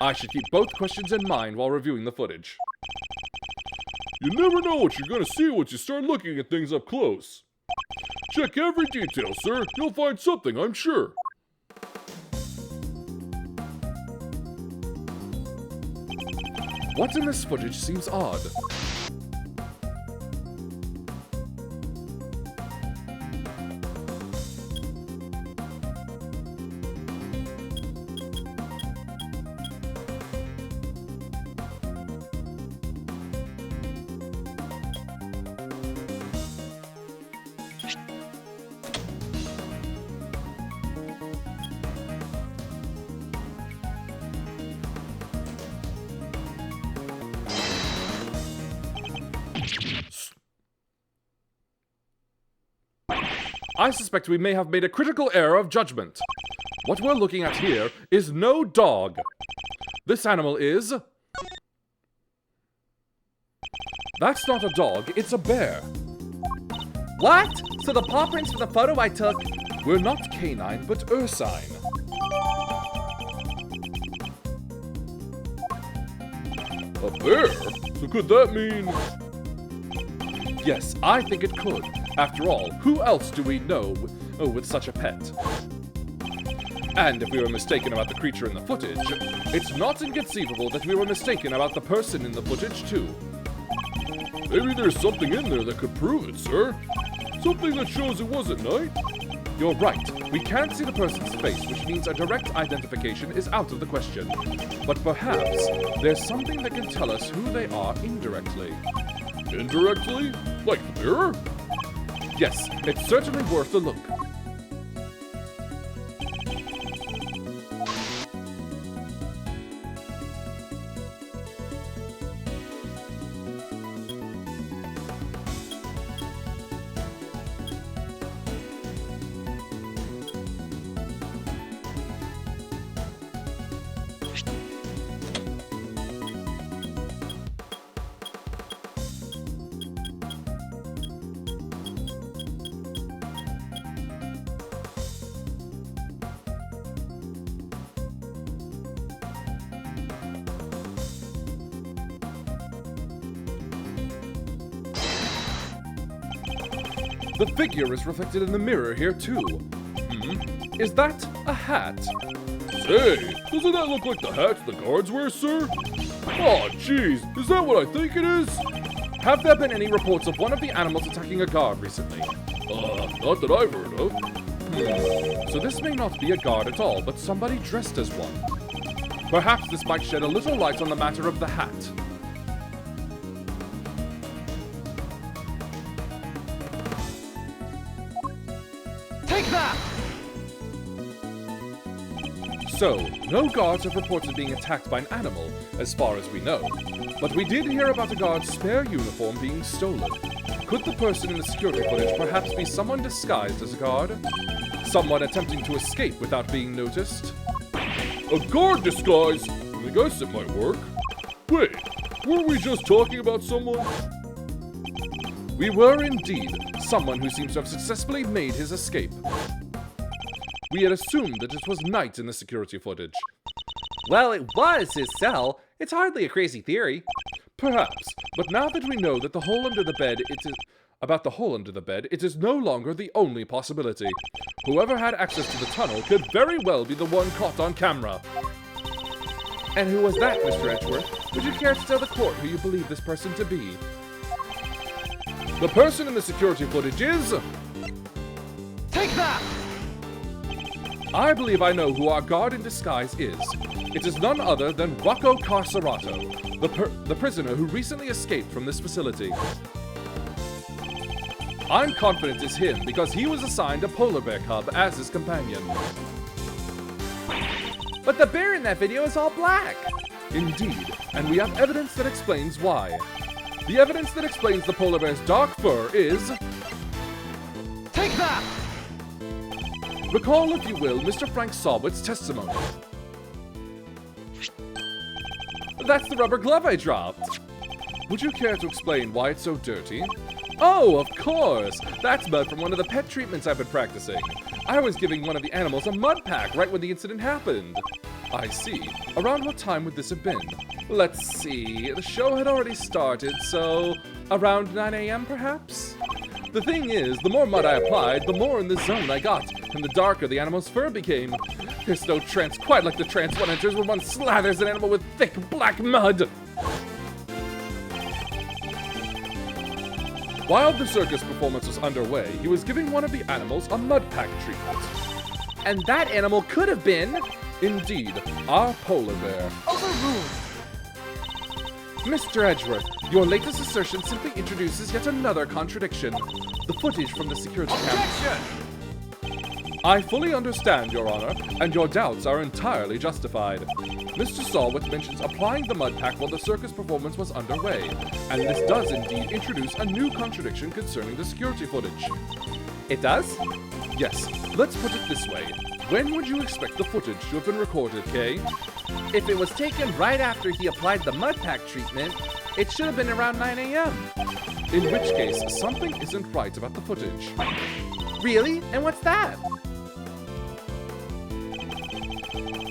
I should keep both questions in mind while reviewing the footage. You never know what you're gonna see once you start looking at things up close. Check every detail, sir. You'll find something, I'm sure. What in this footage seems odd? I suspect we may have made a critical error of judgment. What we're looking at here is no dog. This animal is... That's not a dog, it's a bear. What? So the paw prints from the photo I took... We're not canine, but ursine. A bear? So could that mean... Yes, I think it could. After all, who else do we know with such a pet? And if we were mistaken about the creature in the footage, it's not inconceivable that we were mistaken about the person in the footage too. Maybe there's something in there that could prove it, sir. Something that shows it wasn't Knight. You're right. We can't see the person's face, which means a direct identification is out of the question. But perhaps there's something that can tell us who they are indirectly. Indirectly? Like the mirror? Yes, it's certainly worth a look. The figure is reflected in the mirror here too. Is that a hat? Say, doesn't that look like the hats the guards wear, sir? Aw, jeez, is that what I think it is? Have there been any reports of one of the animals attacking a guard recently? Not that I've heard of. So this may not be a guard at all, but somebody dressed as one. Perhaps this might shed a little light on the matter of the hat. Take that! So, no guards have reported being attacked by an animal, as far as we know. But we did hear about a guard's spare uniform being stolen. Could the person in the security footage perhaps be someone disguised as a guard? Someone attempting to escape without being noticed? A guard disguise? I guess it might work. Wait, weren't we just talking about someone? We were indeed. Someone who seems to have successfully made his escape. We had assumed that it was Knight in the security footage. Well, it was his cell. It's hardly a crazy theory. Perhaps, but now that we know that the hole under the bed About the hole under the bed, it is no longer the only possibility. Whoever had access to the tunnel could very well be the one caught on camera. And who was that, Mr. Edgeworth? Would you care to tell the court who you believe this person to be? The person in the security footage is... Take that! I believe I know who our guard in disguise is. It is none other than Rocco Carcerato, the prisoner who recently escaped from this facility. I'm confident it's him because he was assigned a polar bear cub as his companion. But the bear in that video is all black. Indeed, and we have evidence that explains why. The evidence that explains the polar bear's dark fur is... Take that! Recall, if you will, Mr. Frank Sawwitt's testimony. That's the rubber glove I dropped. Would you care to explain why it's so dirty? Oh, of course! That's mud from one of the pet treatments I've been practicing. I was giving one of the animals a mud pack right when the incident happened. I see. Around what time would this have been? Let's see, the show had already started, so around 9 a.m. perhaps? The thing is, the more mud I applied, the more in the zone I got, and the darker the animal's fur became. There's no trance quite like the trance one enters when one slathers an animal with thick black mud. While the circus performance was underway, he was giving one of the animals a mud pack treatment. And that animal could have been... Indeed, our polar bear. Overruled! Mr. Edgeworth, your latest assertion simply introduces yet another contradiction. The footage from the security camera. Objection! I fully understand, Your Honor, and your doubts are entirely justified. Mr. Sawwitt mentions applying the mud pack while the circus performance was underway, and this does indeed introduce a new contradiction concerning the security footage. It does? Yes, let's put it this way. When would you expect the footage to have been recorded, Kay? If it was taken right after he applied the mud pack treatment, it should have been around 9 a.m. In which case, something isn't right about the footage. Really? And what's that?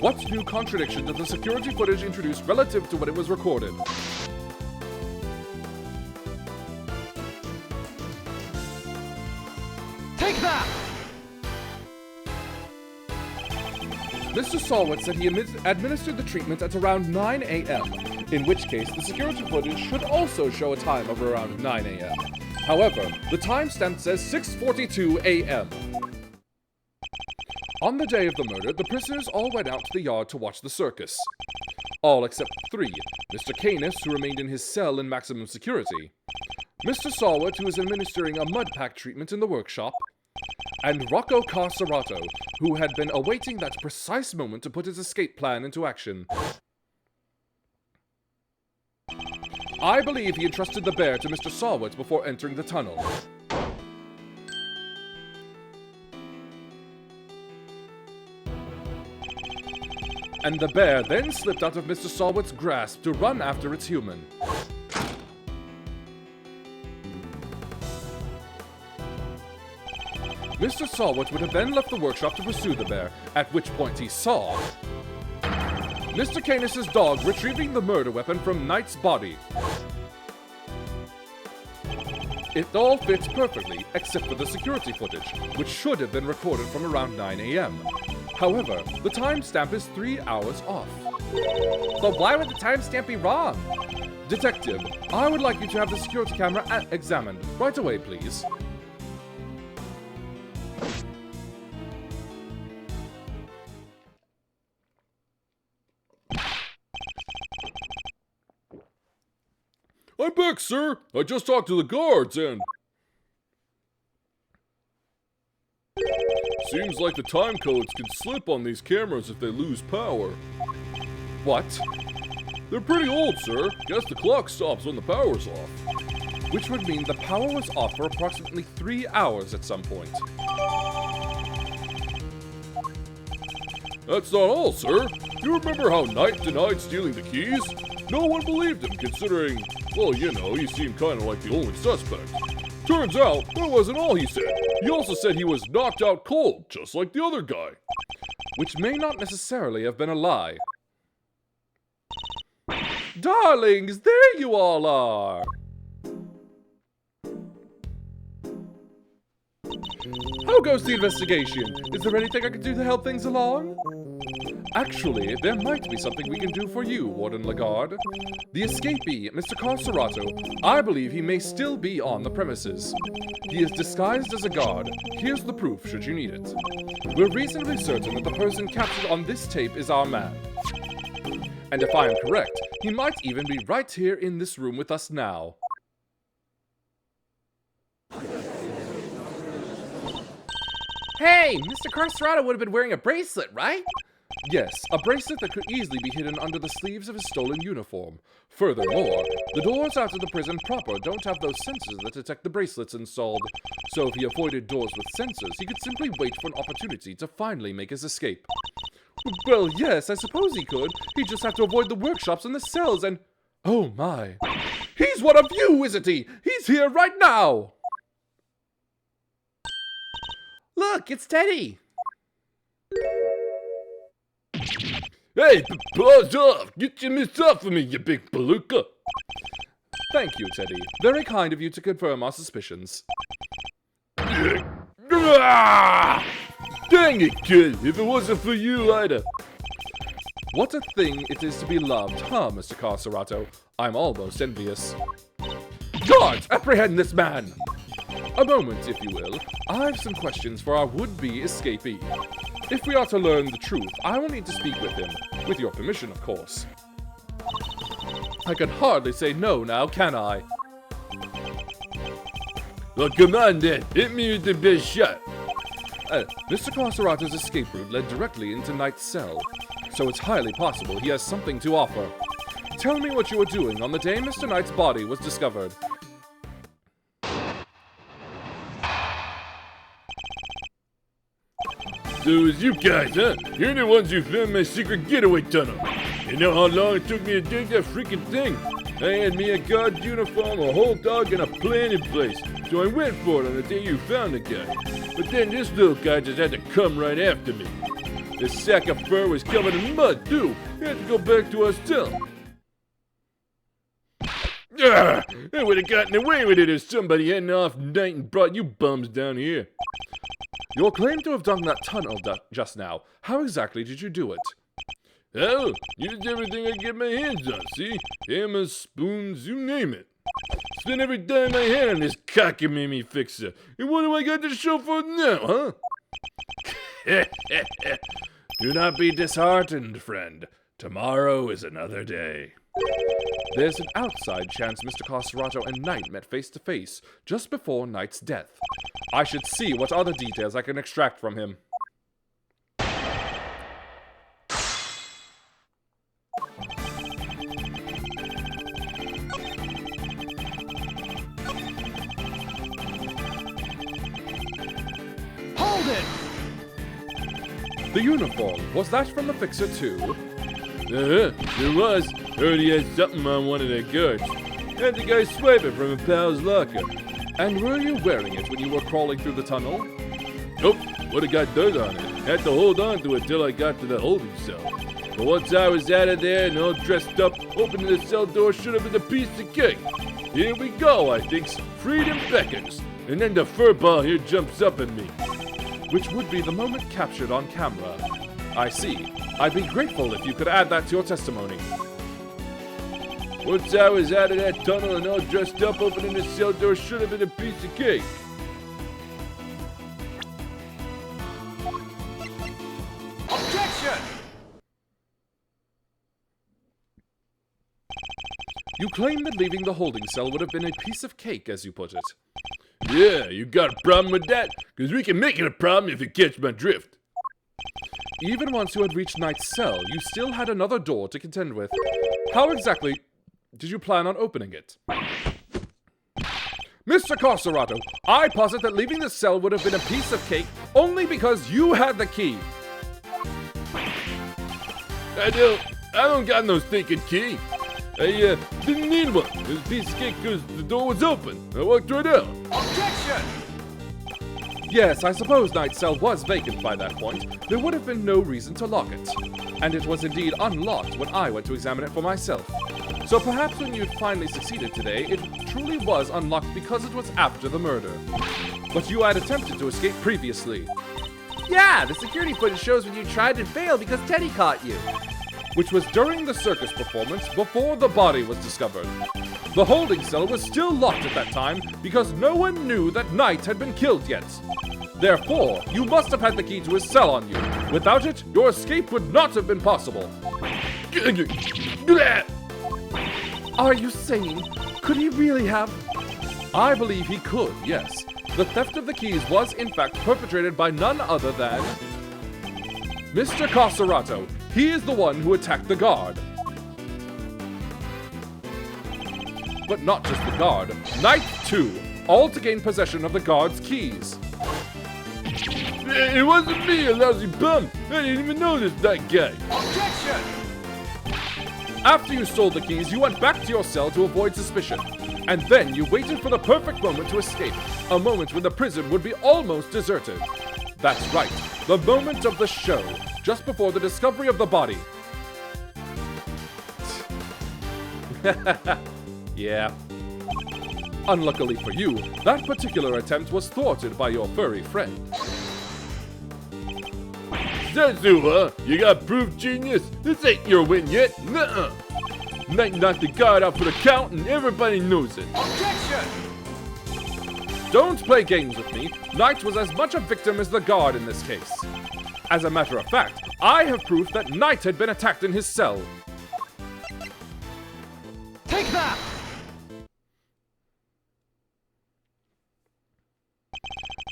What new contradiction does the security footage introduce relative to when it was recorded? Take that! Mr. Sawwitt said he administered the treatment at around 9 a.m., in which case the security footage should also show a time of around 9 a.m. However, the timestamp says 6:42 a.m. On the day of the murder, the prisoners all went out to the yard to watch the circus. All except three: Mr. Canis, who remained in his cell in maximum security, Mr. Sawwitt, who was administering a mud pack treatment in the workshop, and Rocco Carcerato, who had been awaiting that precise moment to put his escape plan into action. I believe he entrusted the bear to Mr. Sawwitt before entering the tunnel. And the bear then slipped out of Mr. Sawwitt's grasp to run after its human. Mr. Sawwitt would have then left the workshop to pursue the bear, at which point he saw Mr. Canis' dog retrieving the murder weapon from Knight's body. It all fits perfectly, except for the security footage, which should have been recorded from around 9 a.m. However, the timestamp is 3 hours off. But why would the timestamp be wrong? Detective, I would like you to have the security camera examined. Right away, please. I'm back, sir. I just talked to the guards and... Seems like the time codes can slip on these cameras if they lose power. What? They're pretty old, sir. Guess the clock stops when the power's off. Which would mean the power was off for approximately 3 hours at some point. That's not all, sir. You remember how Knight denied stealing the keys? No one believed him, considering, well, you know, he seemed kind of like the only suspect. Turns out, that wasn't all he said. He also said he was knocked out cold, just like the other guy. Which may not necessarily have been a lie. Darlings, there you all are! so goes the investigation. Is there anything I can do to help things along? Actually, there might be something we can do for you, Warden Lagarde. The escapee, Mr. Carcerato, I believe he may still be on the premises. He is disguised as a guard. Here's the proof, should you need it. We're reasonably certain that the person captured on this tape is our man. And if I am correct, he might even be right here in this room with us now. Hey, Mr. Carcerato would have been wearing a bracelet, right? Yes, a bracelet that could easily be hidden under the sleeves of his stolen uniform. Furthermore, the doors out of the prison proper don't have those sensors that detect the bracelets installed. So if he avoided doors with sensors, he could simply wait for an opportunity to finally make his escape. Well, yes, I suppose he could. He'd just have to avoid the workshops and the cells and... Oh my. He's one of you, isn't he? He's here right now! Look, it's Teddy. Hey, paws off! Get your mitts off of me, you big palooka! Thank you, Teddy. Very kind of you to confirm our suspicions. Dang it, kid! If it wasn't for you, I'd have... What a thing it is to be loved, huh, Mr. Carcerato? I'm almost envious. Guards, apprehend this man! A moment, if you will. I've some questions for our would-be escapee. If we are to learn the truth, I will need to speak with him. With your permission, of course. I can hardly say no now, can I? Well, come on then. Hit me with the best shot. Mr. Carcerato's escape route led directly into Knight's cell, so it's highly possible he has something to offer. Tell me what you were doing on the day Mr. Knight's body was discovered. So it was you guys, huh? You're the ones who found my secret getaway tunnel. You know how long it took me to dig that freaking thing? I had me a guard uniform, a whole dog, and a plan in place. So I went for it on the day you found the guy. But then this little guy just had to come right after me. This sack of fur was covered in mud, too. He had to go back to our cell. I would have gotten away with it if somebody hadn't off night and brought you bums down here. Your claim to have dug that tunnel just now, how exactly did you do it? Oh, used everything I get my hands on, see? Hammers, spoons, you name it. Spent every dime I had on this cockamamie fixer. And what do I got to show for it now, huh? Do not be disheartened, friend. Tomorrow is another day. There's an outside chance Mr. Carcerato and Knight met face to face just before Knight's death. I should see what other details I can extract from him. Hold it! The uniform, was that from the fixer too? It was. Heard he had something on one of their guards. Had the guy swipe it from a pal's locker. And were you wearing it when you were crawling through the tunnel? Nope, would have got dirt on it. Had to hold on to it till I got to the holding cell. But once I was out of there and all dressed up, opening the cell door should have been a piece of cake. Here we go, I think. Freedom beckons. And then the furball here jumps up at me. Which would be the moment captured on camera. I see. I'd be grateful if you could add that to your testimony. Once I was out of that tunnel and all dressed up, opening the cell door should have been a piece of cake. Objection! You claim that leaving the holding cell would have been a piece of cake, as you put it. Yeah, you got a problem with that? Because we can make it a problem if you catch my drift. Even once you had reached Knight's cell, you still had another door to contend with. How exactly did you plan on opening it? Mr. Carcerato, I posit that leaving the cell would have been a piece of cake only because you had the key. I don't got no stinking key. I didn't need one. It was a piece of cake because the door was open. I walked right out. Objection! Yes, I suppose Knight's cell was vacant by that point. There would have been no reason to lock it. And it was indeed unlocked when I went to examine it for myself. So perhaps when you finally succeeded today, it truly was unlocked because it was after the murder. But you had attempted to escape previously, Yeah, the security footage shows when you tried and failed because Teddy caught you. which was during the circus performance before the body was discovered. The holding cell was still locked at that time because no one knew that Knight had been killed yet. Therefore, you must have had the key to his cell on you. Without it, your escape would not have been possible. Are you saying, could he really have? I believe he could, yes. The theft of the keys was in fact perpetrated by none other than Mr. Coserato. He is the one who attacked the guard. But not just the guard, Knight too, all to gain possession of the guard's keys. It wasn't me, a lousy bum. I didn't even notice that guy. After you stole the keys, you went back to your cell to avoid suspicion. And then you waited for the perfect moment to escape, a moment when the prison would be almost deserted. That's right, the moment of the show, just before the discovery of the body. Yeah. Unluckily for you, that particular attempt was thwarted by your furry friend. That's who, huh? You got proof, genius? This ain't your win yet. Nuh-uh. Knight knocked the guard out for the count, and everybody knows it. Don't play games with me. Knight was as much a victim as the guard in this case. As a matter of fact, I have proof that Knight had been attacked in his cell. Take that!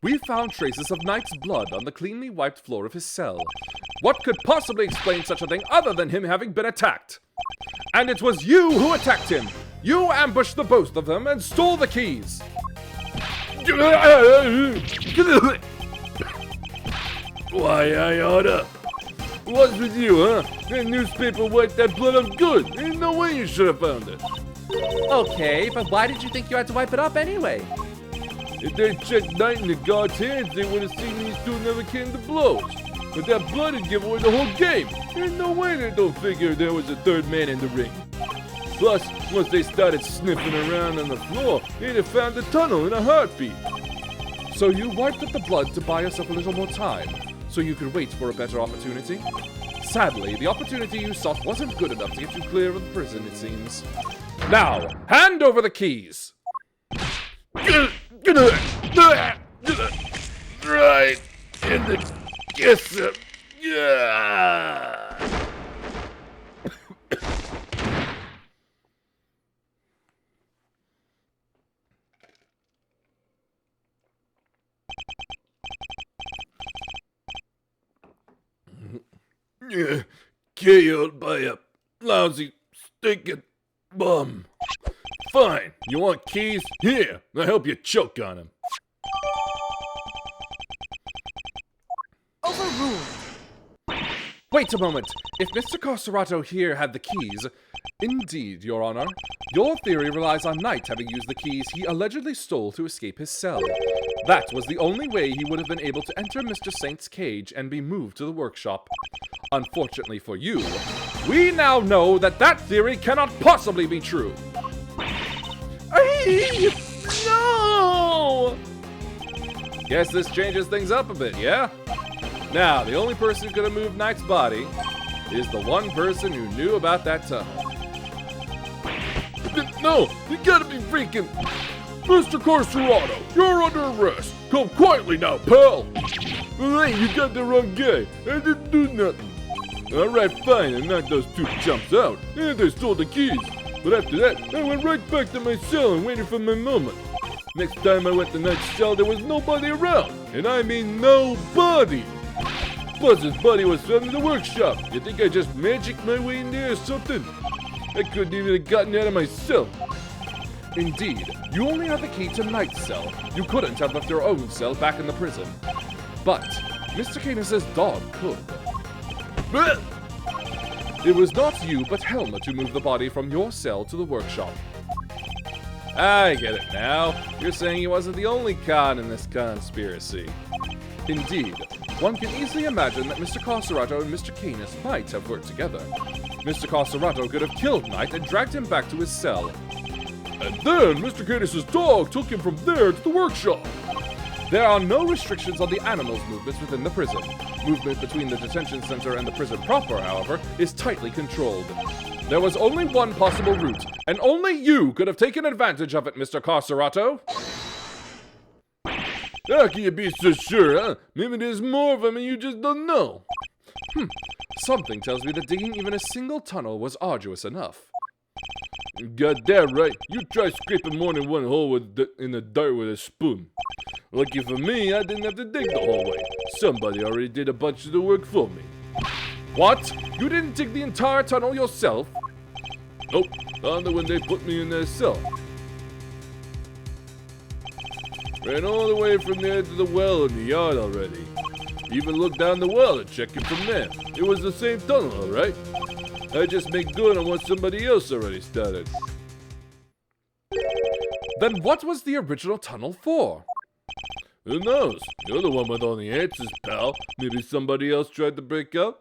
We found traces of Knight's blood on the cleanly wiped floor of his cell. What could possibly explain such a thing other than him having been attacked? And it was you who attacked him! You ambushed the both of them and stole the keys! Why, I oughta. What's with you, huh? That newspaper wiped that blood up good. Ain't no way you should have found it. Okay, but why did you think you had to wipe it up anyway? If they checked Knight in the guard's hands, they would have seen these two never came to blows. But that blood would give away the whole game. There's no way they don't figure there was a third man in the ring. Plus, once they started sniffing around on the floor, they'd have found the tunnel in a heartbeat. So you wiped up the blood to buy yourself a little more time, so you could wait for a better opportunity? Sadly, the opportunity you sought wasn't good enough to get you clear of the prison, it seems. Now, hand over the keys! Right in the kiss. Yeah. KO'd by a lousy, stinking bum. Fine, you want keys? Here, I'll help you choke on him. Overruled. Wait a moment! If Mr. Coserato here had the keys... Indeed, Your Honor. Your theory relies on Knight having used the keys he allegedly stole to escape his cell. That was the only way he would have been able to enter Mr. Saint's cage and be moved to the workshop. Unfortunately for you, we now know that that theory cannot possibly be true. No! Guess this changes things up a bit, yeah? Now, the only person who could have moved Knight's body is the one person who knew about that tunnel. No, you gotta be freaking... Mr. Coserato, you're under arrest. Come quietly now, pal. Hey, you got the wrong guy. I didn't do nothing. Alright, fine, I knocked those two chumps out, and they stole the keys. But after that, I went right back to my cell and waited for my moment. Next time I went to Knight's cell, there was nobody around. And I mean nobody. Plus, his body was found in the workshop. You think I just magicked my way in there or something? I couldn't even have gotten out of my cell. Indeed, you only have the key to Knight's cell. You couldn't have left your own cell back in the prison. But Mr. Canis's dog could. It was not you, but Helmut who moved the body from your cell to the workshop. I get it now. You're saying he wasn't the only con in this conspiracy. Indeed, one can easily imagine that Mr. Coserato and Mr. Canis might have worked together. Mr. Carcerato could have killed Knight and dragged him back to his cell. And then Mr. Cadis's dog took him from there to the workshop. There are no restrictions on the animal's movements within the prison. Movement between the detention center and the prison proper, however, is tightly controlled. There was only one possible route, and only you could have taken advantage of it, Mr. Carcerato. How can you be so sure, huh? Maybe there's more of them and you just don't know. Something tells me that digging even a single tunnel was arduous enough. Got that right. You try scraping more than one hole in the dirt with a spoon. Lucky for me, I didn't have to dig the whole way. Somebody already did a bunch of the work for me. What? You didn't dig the entire tunnel yourself? Nope, found it when they put me in their cell. Ran all the way from there to the well in the yard already. Even looked down the well and checked it from there. It was the same tunnel, alright? I just make good on what somebody else already started. Then what was the original tunnel for? Who knows? You're the one with all the answers, pal. Maybe somebody else tried to break out?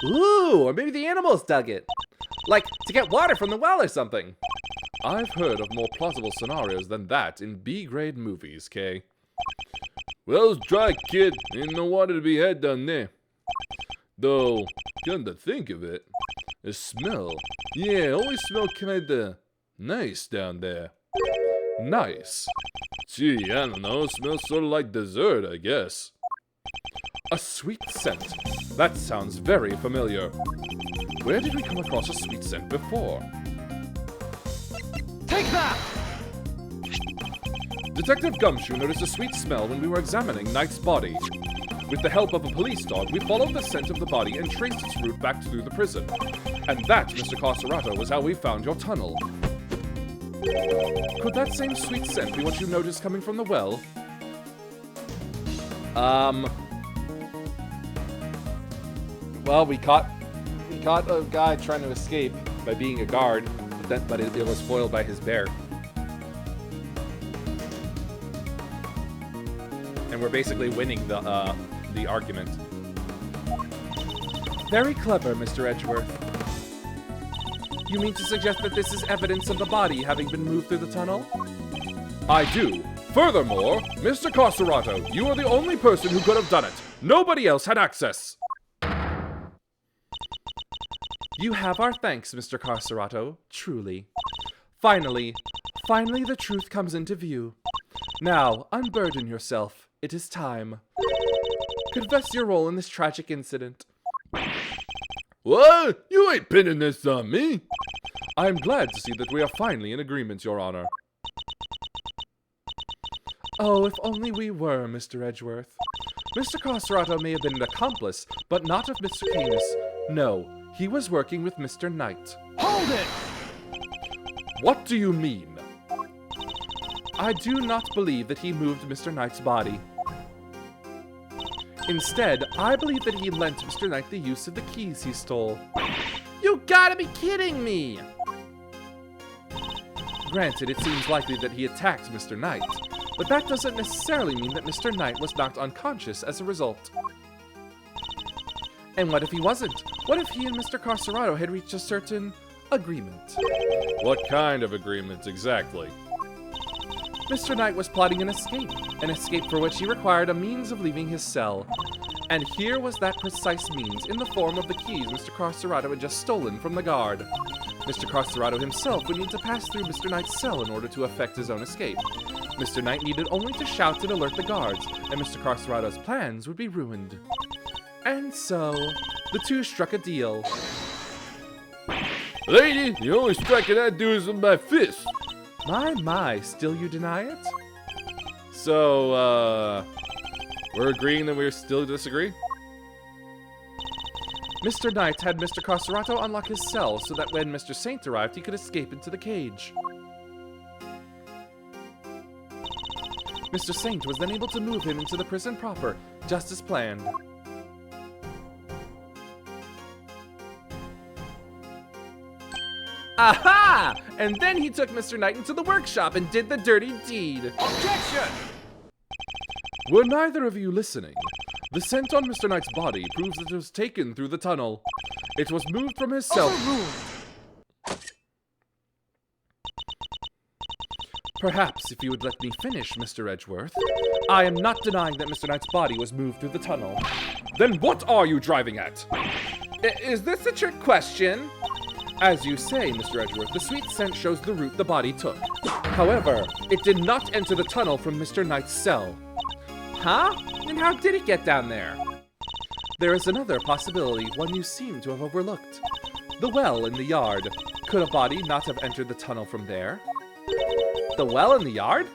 Ooh, or maybe the animals dug it. Like, to get water from the well or something. I've heard of more plausible scenarios than that in B-grade movies, Kay. Well's dry, kid. Ain't no water to be had down there. Though, come to think of it, the smell. Yeah, always smell kinda nice down there. Nice. Gee, I don't know. Smells sort of like dessert, I guess. A sweet scent. That sounds very familiar. Where did we come across a sweet scent before? Take that! Detective Gumshoe noticed a sweet smell when we were examining Knight's body. With the help of a police dog, we followed the scent of the body and traced its route back through the prison. And that, Mr. Carcerato, was how we found your tunnel. Could that same sweet scent be what you noticed coming from the well? Well, we caught a guy trying to escape by being a guard, but it was foiled by his bear. And we're basically winning the argument. Very clever, Mr. Edgeworth. You mean to suggest that this is evidence of the body having been moved through the tunnel? I do. Furthermore, Mr. Carcerato, you are the only person who could have done it. Nobody else had access. You have our thanks, Mr. Carcerato, truly. Finally the truth comes into view. Now, unburden yourself. It is time. Confess your role in this tragic incident. What? You ain't pinning this on me. I am glad to see that we are finally in agreement, Your Honor. Oh, if only we were, Mr. Edgeworth. Mr. Carcerato may have been an accomplice, but not of Mr. Canis. No, he was working with Mr. Knight. Hold it! What do you mean? I do not believe that he moved Mr. Knight's body. Instead, I believe that he lent Mr. Knight the use of the keys he stole. You gotta be kidding me! Granted, it seems likely that he attacked Mr. Knight, but that doesn't necessarily mean that Mr. Knight was knocked unconscious as a result. And what if he wasn't? What if he and Mr. Carcerato had reached a certain agreement? What kind of agreement exactly? Mr. Knight was plotting an escape for which he required a means of leaving his cell. And here was that precise means in the form of the keys Mr. Carcerato had just stolen from the guard. Mr. Carcerato himself would need to pass through Mr. Knight's cell in order to effect his own escape. Mr. Knight needed only to shout and alert the guards, and Mr. Carcerato's plans would be ruined. And so, the two struck a deal. Lady, the only striking I do is with my fist. My, still you deny it? So, we're agreeing that we still disagree? Mr. Knight had Mr. Carcerato unlock his cell so that when Mr. Saint arrived, he could escape into the cage. Mr. Saint was then able to move him into the prison proper, just as planned. Aha! And then he took Mr. Knight into the workshop and did the dirty deed. Objection! Were neither of you listening? The scent on Mr. Knight's body proves that it was taken through the tunnel. It was moved from his cell. Perhaps if you would let me finish, Mr. Edgeworth. I am not denying that Mr. Knight's body was moved through the tunnel. Then what are you driving at? Is this a trick question? As you say, Mr. Edgeworth, the sweet scent shows the route the body took. However, it did not enter the tunnel from Mr. Knight's cell. Huh? And how did it get down there? There is another possibility, one you seem to have overlooked. The well in the yard. Could a body not have entered the tunnel from there? The well in the yard?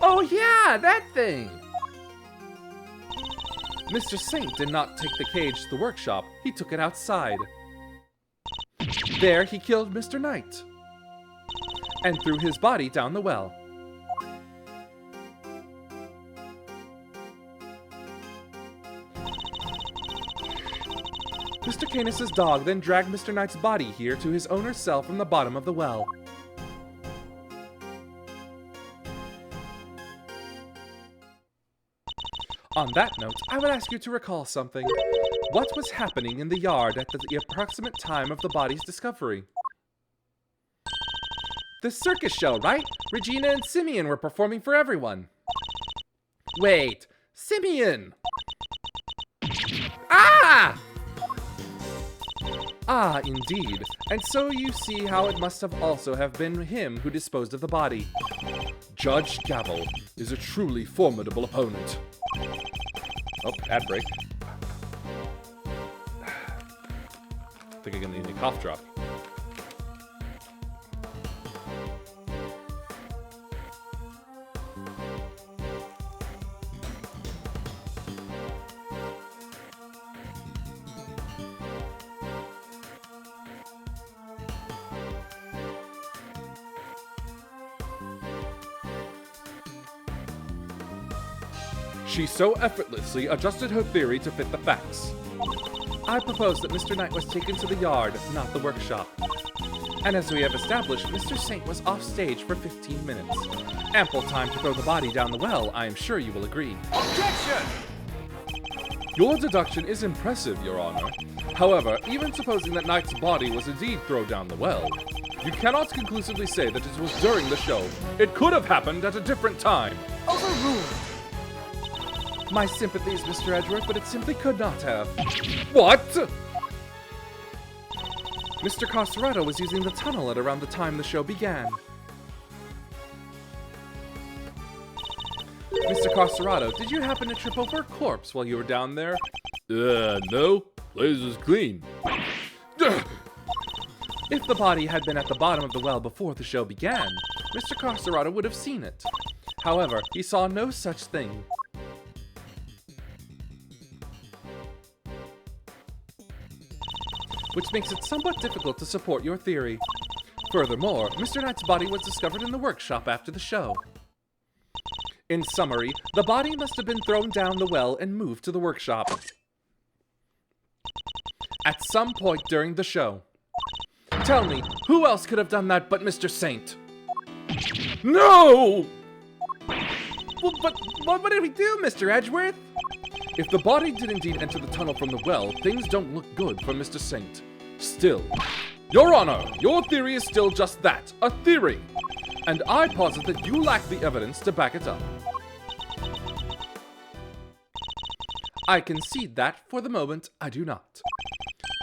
Oh yeah, that thing! Mr. Saint did not take the cage to the workshop, he took it outside. There he killed Mr. Knight and threw his body down the well. Mr. Canis's dog then dragged Mr. Knight's body here to his owner's cell from the bottom of the well. On that note, I would ask you to recall something. What was happening in the yard at the approximate time of the body's discovery? The circus show, right? Regina and Simeon were performing for everyone. Wait, Simeon! Ah! Ah, indeed. And so you see how it must have also have been him who disposed of the body. Judge Gavel is a truly formidable opponent. Oh, ad break. I think I'm gonna need a cough drop. She so effortlessly adjusted her theory to fit the facts. I propose that Mr. Knight was taken to the yard, not the workshop. And as we have established, Mr. Saint was off stage for 15 minutes. Ample time to throw the body down the well, I am sure you will agree. Objection! Your deduction is impressive, Your Honor. However, even supposing that Knight's body was indeed thrown down the well, you cannot conclusively say that it was during the show. It could have happened at a different time. Overruled! My sympathies, Mr. Edgeworth, but it simply could not have. What? Mr. Costerado was using the tunnel at around the time the show began. Mr. Costerado, did you happen to trip over a corpse while you were down there? No. Place is clean. If the body had been at the bottom of the well before the show began, Mr. Costerado would have seen it. However, he saw no such thing. Which makes it somewhat difficult to support your theory. Furthermore, Mr. Knight's body was discovered in the workshop after the show. In summary, the body must have been thrown down the well and moved to the workshop at some point during the show. Tell me, who else could have done that but Mr. Saint? No! Well, but what did we do, Mr. Edgeworth? If the body did indeed enter the tunnel from the well, things don't look good for Mr. Saint. Still, Your Honor, your theory is still just that, a theory. And I posit that you lack the evidence to back it up. I concede that, for the moment, I do not.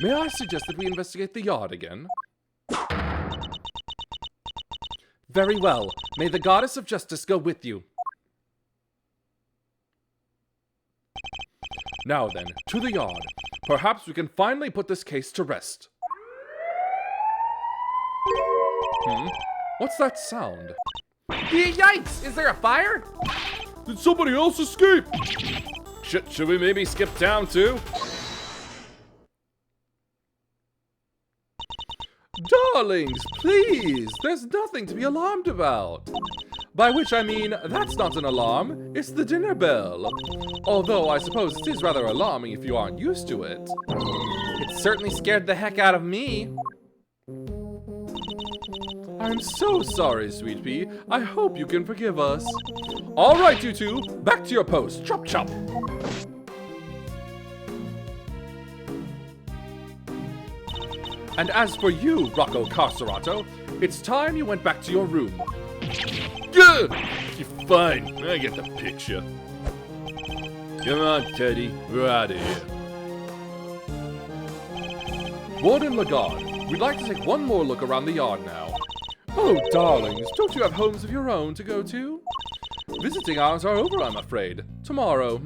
May I suggest that we investigate the yard again? Very well. May the goddess of justice go with you. Now then, to the yard. Perhaps we can finally put this case to rest. What's that sound? Yikes! Is there a fire? Did somebody else escape? Should we maybe skip down too? Darlings, please! There's nothing to be alarmed about. By which I mean, that's not an alarm, it's the dinner bell. Although I suppose it is rather alarming if you aren't used to it. It certainly scared the heck out of me. I'm so sorry, Sweet Pea. I hope you can forgive us. All right, you two, back to your post. Chop chop. And as for you, Rocco Carcerato, it's time you went back to your room. Good! Fine, I get the picture. Come on, Teddy, we're out of here. Warden Lagarde, we'd like to take one more look around the yard now. Oh, darlings, don't you have homes of your own to go to? Visiting hours are over, I'm afraid. Tomorrow,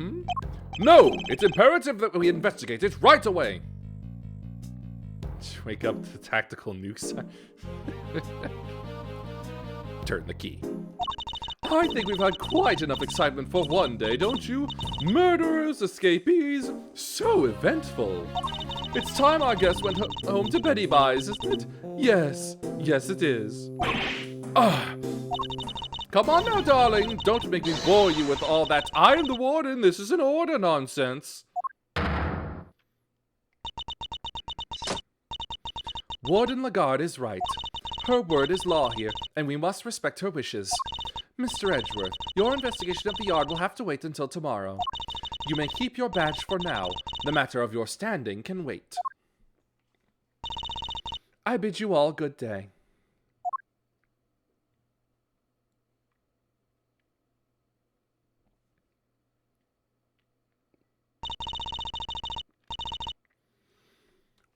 No! It's imperative that we investigate it right away! Wake up to tactical nukes. Turn the key. I think we've had quite enough excitement for one day, don't you? Murderers, escapees, so eventful. It's time our guest went home to Betty Buys, isn't it? Yes, yes it is. Come on now, darling. Don't make me bore you with all that I am the warden, this is an order nonsense. Warden Lagarde is right. Her word is law here, and we must respect her wishes. Mr. Edgeworth, your investigation of the yard will have to wait until tomorrow. You may keep your badge for now. The matter of your standing can wait. I bid you all good day.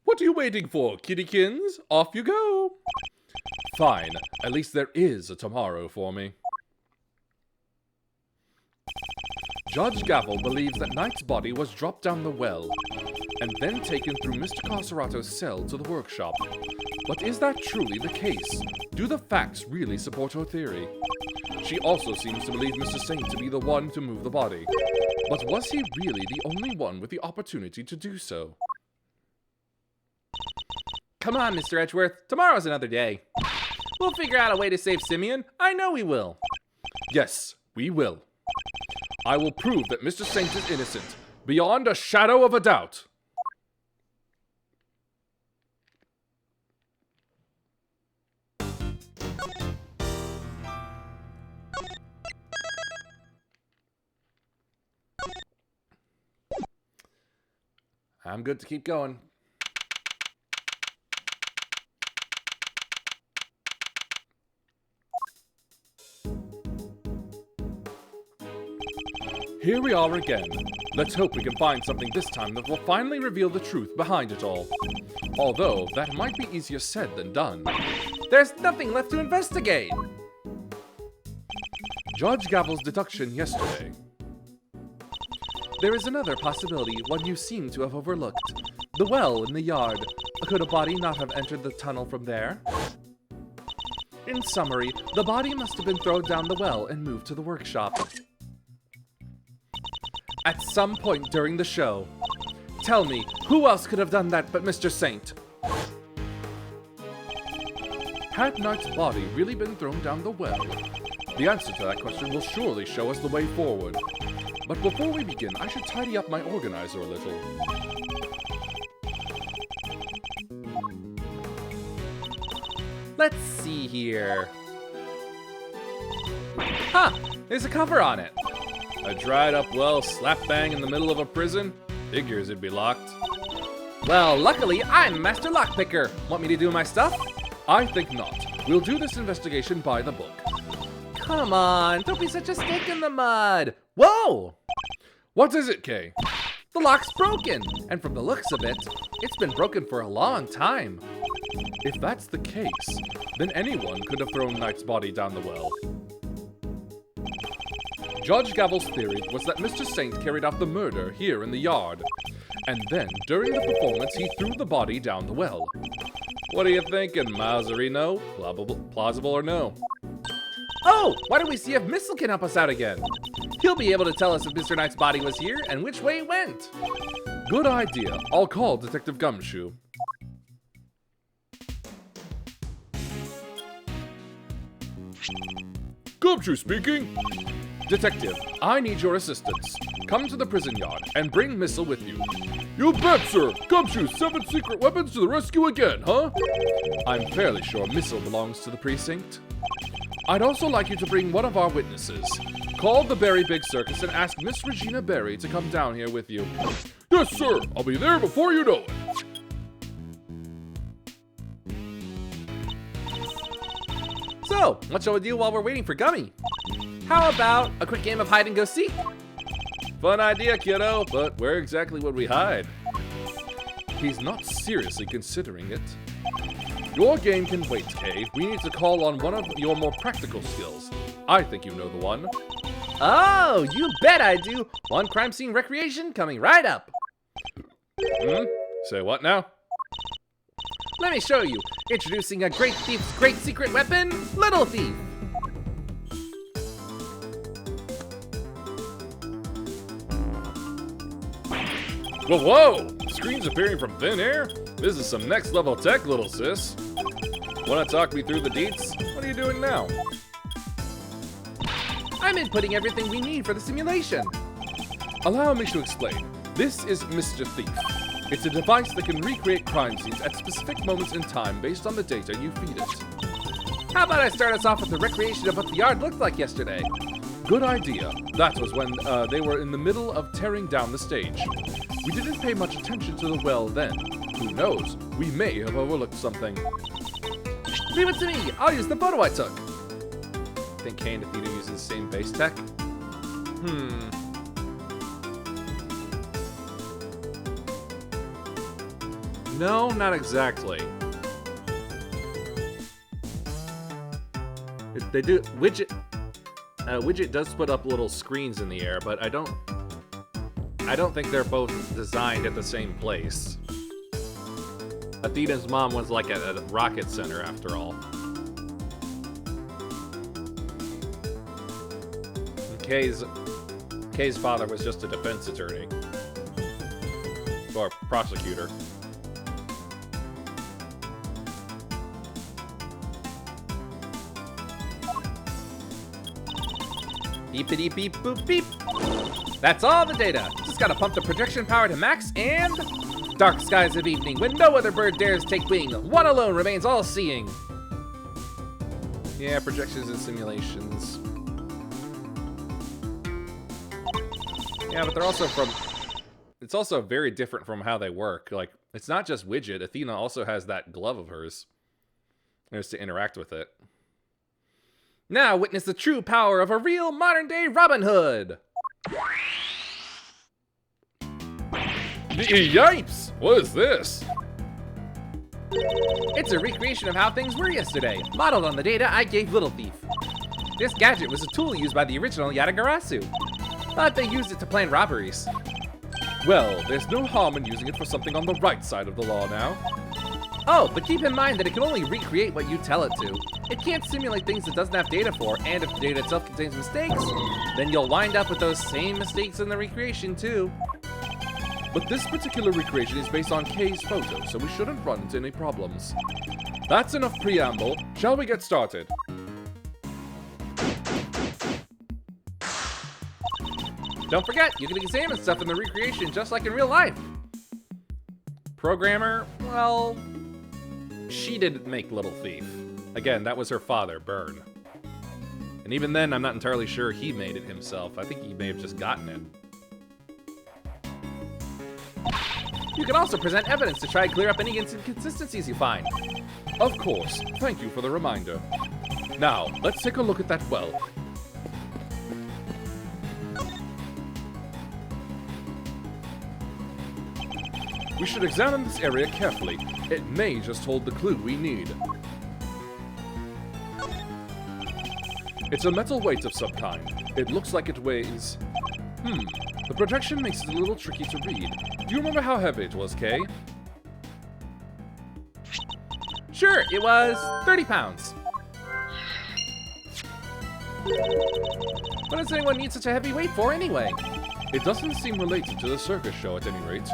What are you waiting for, kittykins? Off you go. Fine. At least there is a tomorrow for me. Judge Gavel believes that Knight's body was dropped down the well and then taken through Mr. Carcerato's cell to the workshop. But is that truly the case? Do the facts really support her theory? She also seems to believe Mr. Saint to be the one to move the body. But was he really the only one with the opportunity to do so? Come on, Mr. Edgeworth. Tomorrow's another day. We'll figure out a way to save Simeon. I know we will. Yes, we will. I will prove that Mr. Saint is innocent, beyond a shadow of a doubt. I'm good to keep going. Here we are again. Let's hope we can find something this time that will finally reveal the truth behind it all. Although, that might be easier said than done. There's nothing left to investigate. Judge Gavel's deduction yesterday. There is another possibility, one you seem to have overlooked. The well in the yard. Could a body not have entered the tunnel from there? In summary, the body must have been thrown down the well and moved to the workshop. At some point during the show. Tell me, who else could have done that but Mr. Saint? Had Knight's body really been thrown down the well? The answer to that question will surely show us the way forward. But before we begin, I should tidy up my organizer a little. Let's see here. Huh, there's a cover on it. A dried up well slap bang in the middle of a prison? Figures it'd be locked. Well, luckily, I'm Master Lockpicker. Want me to do my stuff? I think not. We'll do this investigation by the book. Come on, don't be such a stick in the mud. Whoa! What is it, Kay? The lock's broken, and from the looks of it, it's been broken for a long time. If that's the case, then anyone could have thrown Knight's body down the well. Judge Gavel's theory was that Mr. Saint carried out the murder here in the yard, and then, during the performance, he threw the body down the well. What are you thinking, Mazzarino? Plausible or no? Oh, why don't we see if Missile can help us out again? He'll be able to tell us if Mr. Knight's body was here and which way it went. Good idea. I'll call Detective Gumshoe. Gumshoe speaking. Detective, I need your assistance. Come to the prison yard and bring Missile with you. You bet, sir. Gumshoe, 7 secret weapons to the rescue again, huh? I'm fairly sure Missile belongs to the precinct. I'd also like you to bring one of our witnesses. Call the Berry Big Circus and ask Miss Regina Berry to come down here with you. Yes, sir. I'll be there before you know it. So, what shall we do while we're waiting for Gummy? How about a quick game of hide and go seek? Fun idea, kiddo, but where exactly would we hide? He's not seriously considering it. Your game can wait, Kay. We need to call on one of your more practical skills. I think you know the one. Oh, you bet I do. One crime scene recreation coming right up. Say what now? Let me show you. Introducing a great thief's great secret weapon, Little Thief. Whoa, whoa! Screens appearing from thin air? This is some next level tech, little sis. Wanna talk me through the deets? What are you doing now? I'm inputting everything we need for the simulation. Allow me to explain. This is Mr. Thief. It's a device that can recreate crime scenes at specific moments in time based on the data you feed it. How about I start us off with the recreation of what the yard looked like yesterday? Good idea. That was when they were in the middle of tearing down the stage. We didn't pay much attention to the well then. Who knows? We may have overlooked something. Leave it to me. I'll use the photo I took. Think Kay and Athena using the same base tech? No, not exactly. They do widget. Widget does put up little screens in the air, but I don't think they're both designed at the same place. Athena's mom was like a rocket center after all. And Kay's father was just a defense attorney. Or prosecutor. Beepity beep boop beep. That's all the data. Just gotta pump the projection power to max and... Dark skies of evening, when no other bird dares take wing. One alone remains all-seeing. Yeah, projections and simulations. Yeah, but they're also from... It's also very different from how they work. Like, it's not just Widget. Athena also has that glove of hers. There's to interact with it. Now witness the true power of a real modern-day Robin Hood. Yipes! What is this? It's a recreation of how things were yesterday, modeled on the data I gave Little Thief. This gadget was a tool used by the original Yatagarasu, but they used it to plan robberies. Well, there's no harm in using it for something on the right side of the law now. Oh, but keep in mind that it can only recreate what you tell it to. It can't simulate things it doesn't have data for, and if the data itself contains mistakes, then you'll wind up with those same mistakes in the recreation too. But this particular recreation is based on Kay's photo, so we shouldn't run into any problems. That's enough preamble. Shall we get started? Don't forget, you can examine stuff in the recreation just like in real life. Programmer, well, she didn't make Little Thief. Again, that was her father, Byrne. And even then, I'm not entirely sure he made it himself. I think he may have just gotten it. You can also present evidence to try and clear up any inconsistencies you find. Of course. Thank you for the reminder. Now, let's take a look at that well. We should examine this area carefully. It may just hold the clue we need. It's a metal weight of some kind. It looks like it weighs... The projection makes it a little tricky to read. Do you remember how heavy it was, Kay? Sure, it was 30 pounds. What does anyone need such a heavy weight for anyway? It doesn't seem related to the circus show at any rate.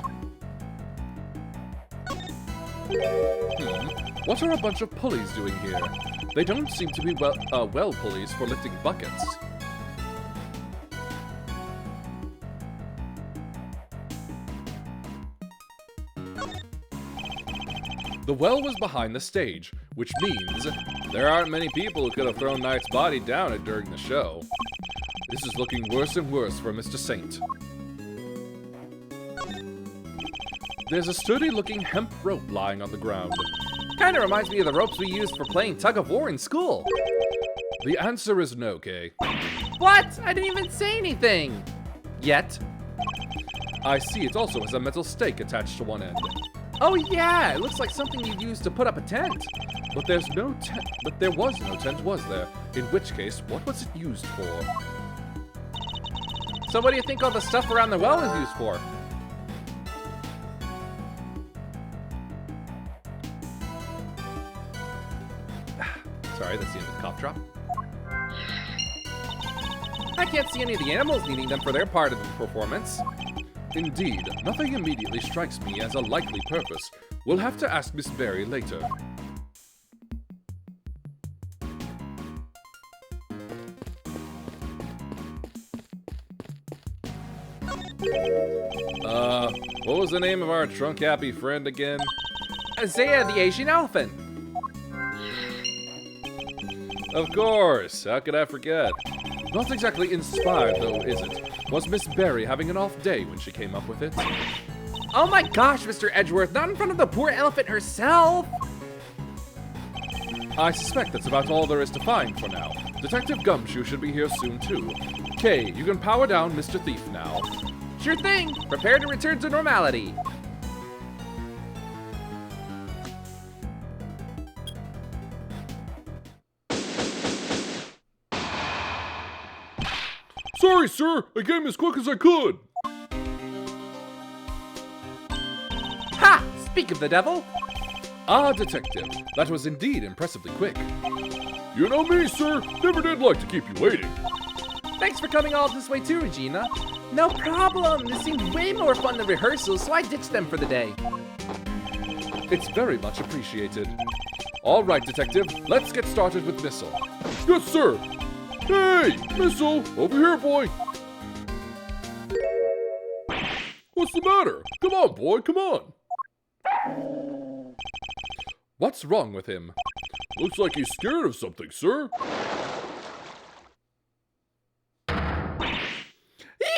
What are a bunch of pulleys doing here? They don't seem to be well pulleys for lifting buckets. The well was behind the stage, which means there aren't many people who could have thrown Knight's body down it during the show. This is looking worse and worse for Mr. Saint. There's a sturdy-looking hemp rope lying on the ground. Kinda reminds me of the ropes we used for playing tug of war in school. The answer is no, Kay. What? I didn't even say anything! Yet. I see it also has a metal stake attached to one end. Oh yeah, it looks like something you'd use to put up a tent. But there's no tent. But there was no tent, was there? In which case, what was it used for? So what do you think all the stuff around the well is used for? Sorry, that's the end of the cough drop. I can't see any of the animals needing them for their part of the performance. Indeed, nothing immediately strikes me as a likely purpose. We'll have to ask Miss Berry later. What was the name of our trunk-happy friend again? Isaiah the Asian elephant. Of course, how could I forget? Not exactly inspired, though, is it? Was Miss Berry having an off day when she came up with it? Oh my gosh, Mr. Edgeworth, not in front of the poor elephant herself! I suspect that's about all there is to find for now. Detective Gumshoe should be here soon, too. Kay, you can power down Mr. Thief now. Sure thing! Prepare to return to normality. Sorry, sir. I came as quick as I could. Ha! Speak of the devil! Ah, Detective, that was indeed impressively quick. You know me, sir. Never did like to keep you waiting. Thanks for coming all this way too, Regina. No problem! This seemed way more fun than rehearsals, so I ditched them for the day. It's very much appreciated. All right, Detective, let's get started with Missile. Yes, sir. Hey, Missile, over here, boy. What's the matter? Come on, boy, come on. What's wrong with him? Looks like he's scared of something, sir.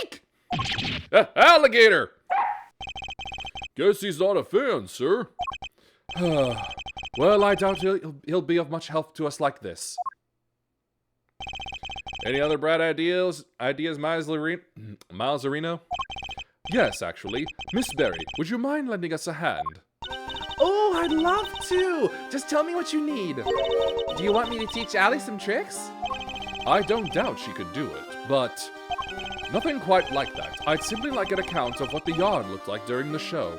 Eek! Alligator! Guess he's not a fan, sir. Well, I doubt he'll be of much help to us like this. Any other bright ideas, Miles Areno? Yes, actually. Miss Berry, would you mind lending us a hand? Oh, I'd love to! Just tell me what you need. Do you want me to teach Allie some tricks? I don't doubt she could do it, but nothing quite like that. I'd simply like an account of what the yard looked like during the show.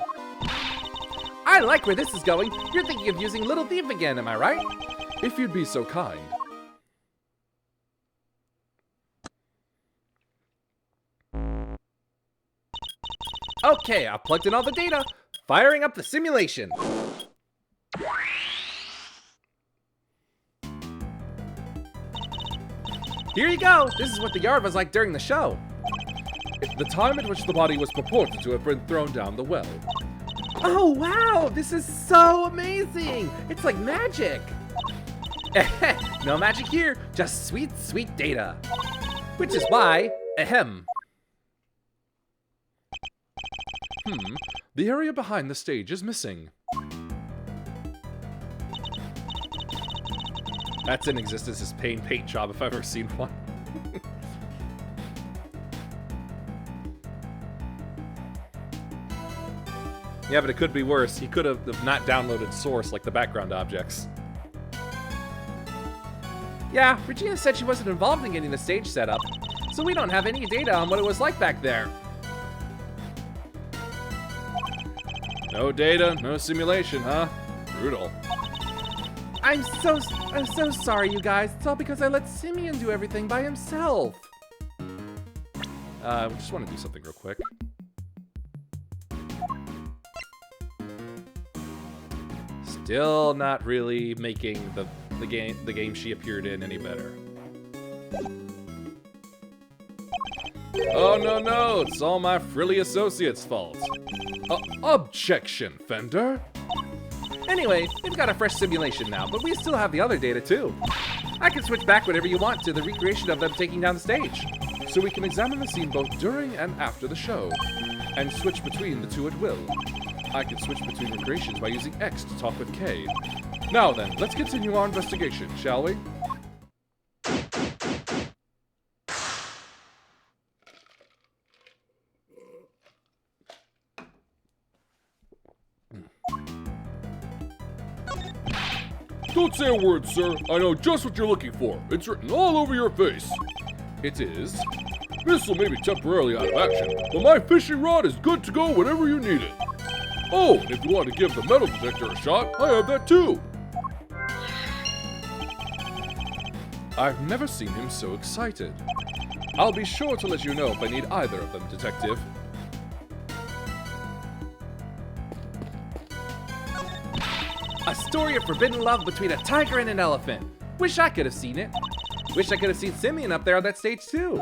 I like where this is going. You're thinking of using Little Thief again, am I right? If you'd be so kind. Okay, I've plugged in all the data. Firing up the simulation. Here you go. This is what the yard was like during the show. The time at which the body was purported to have been thrown down the well. Oh, wow. This is so amazing. It's like magic. No magic here. Just sweet, sweet data. Which is why, ahem. The area behind the stage is missing. That's in existence as paint job if I've ever seen one. Yeah, but it could be worse. He could have not downloaded source like the background objects. Yeah, Regina said she wasn't involved in getting the stage set up, so we don't have any data on what it was like back there. No data, no simulation, huh? Brutal. I'm so sorry, you guys. It's all because I let Simeon do everything by himself. We just want to do something real quick. Still not really making the game she appeared in any better. Oh no, it's all my frilly associates' fault. Objection, Fender. Anyway, we've got a fresh simulation now, but we still have the other data too. I can switch back whenever you want to the recreation of them taking down the stage. So we can examine the scene both during and after the show, and switch between the two at will. I can switch between recreations by using X to talk with K. Now then, let's continue our investigation, shall we? Don't say a word, sir. I know just what you're looking for. It's written all over your face. It is. Missile may be temporarily out of action, but my fishing rod is good to go whenever you need it. Oh, and if you want to give the metal detector a shot, I have that too. I've never seen him so excited. I'll be sure to let you know if I need either of them, Detective. A story of forbidden love between a tiger and an elephant. Wish I could have seen it. Wish I could have seen Simeon up there on that stage too.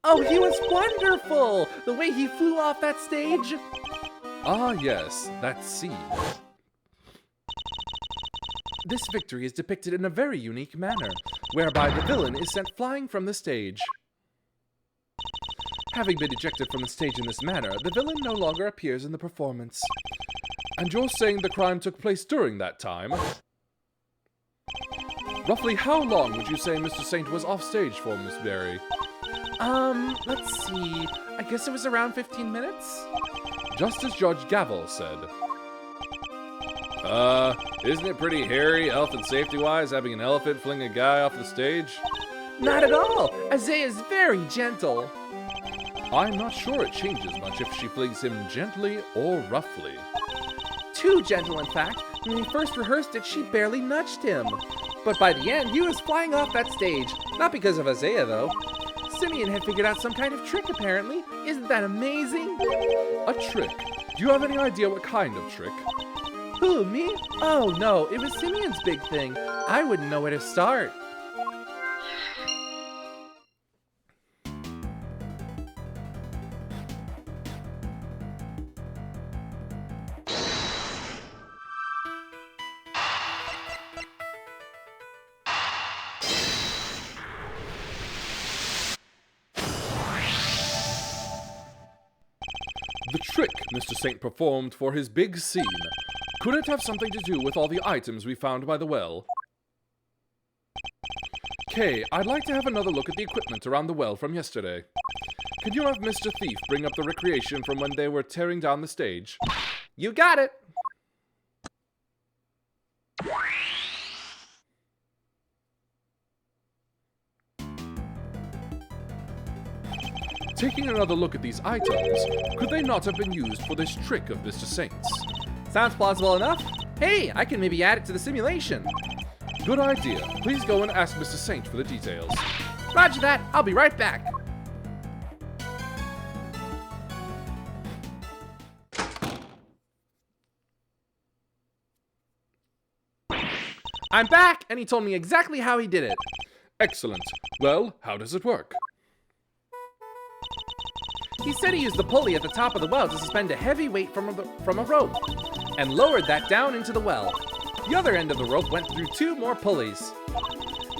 Oh, he was wonderful! The way he flew off that stage. Ah, yes, that scene. This victory is depicted in a very unique manner, whereby the villain is sent flying from the stage. Having been ejected from the stage in this manner, the villain no longer appears in the performance. And you're saying the crime took place during that time? Roughly how long would you say Mr. Saint was off stage for, Miss Berry? Let's see. I guess it was around 15 minutes? Just as Judge Gavel said. Isn't it pretty hairy, health and safety-wise, having an elephant fling a guy off the stage? Not at all! Isaiah's very gentle. I'm not sure it changes much if she flings him gently or roughly. Too gentle, in fact. When we first rehearsed it, she barely nudged him. But by the end, he was flying off that stage. Not because of Isaiah, though. Simeon had figured out some kind of trick, apparently. Isn't that amazing? A trick? Do you have any idea what kind of trick? Who, me? Oh, no, it was Simeon's big thing. I wouldn't know where to start. The trick Mr. Saint performed for his big scene. Could it have something to do with all the items we found by the well? Kay, I'd like to have another look at the equipment around the well from yesterday. Could you have Mr. Thief bring up the recreation from when they were tearing down the stage? You got it! Taking another look at these items, could they not have been used for this trick of Mr. Saint's? Sounds plausible enough. Hey, I can maybe add it to the simulation. Good idea. Please go and ask Mr. Saint for the details. Roger that. I'll be right back. I'm back, and he told me exactly how he did it. Excellent. Well, how does it work? He said he used the pulley at the top of the well to suspend a heavy weight from a rope, and lowered that down into the well. The other end of the rope went through 2 more pulleys,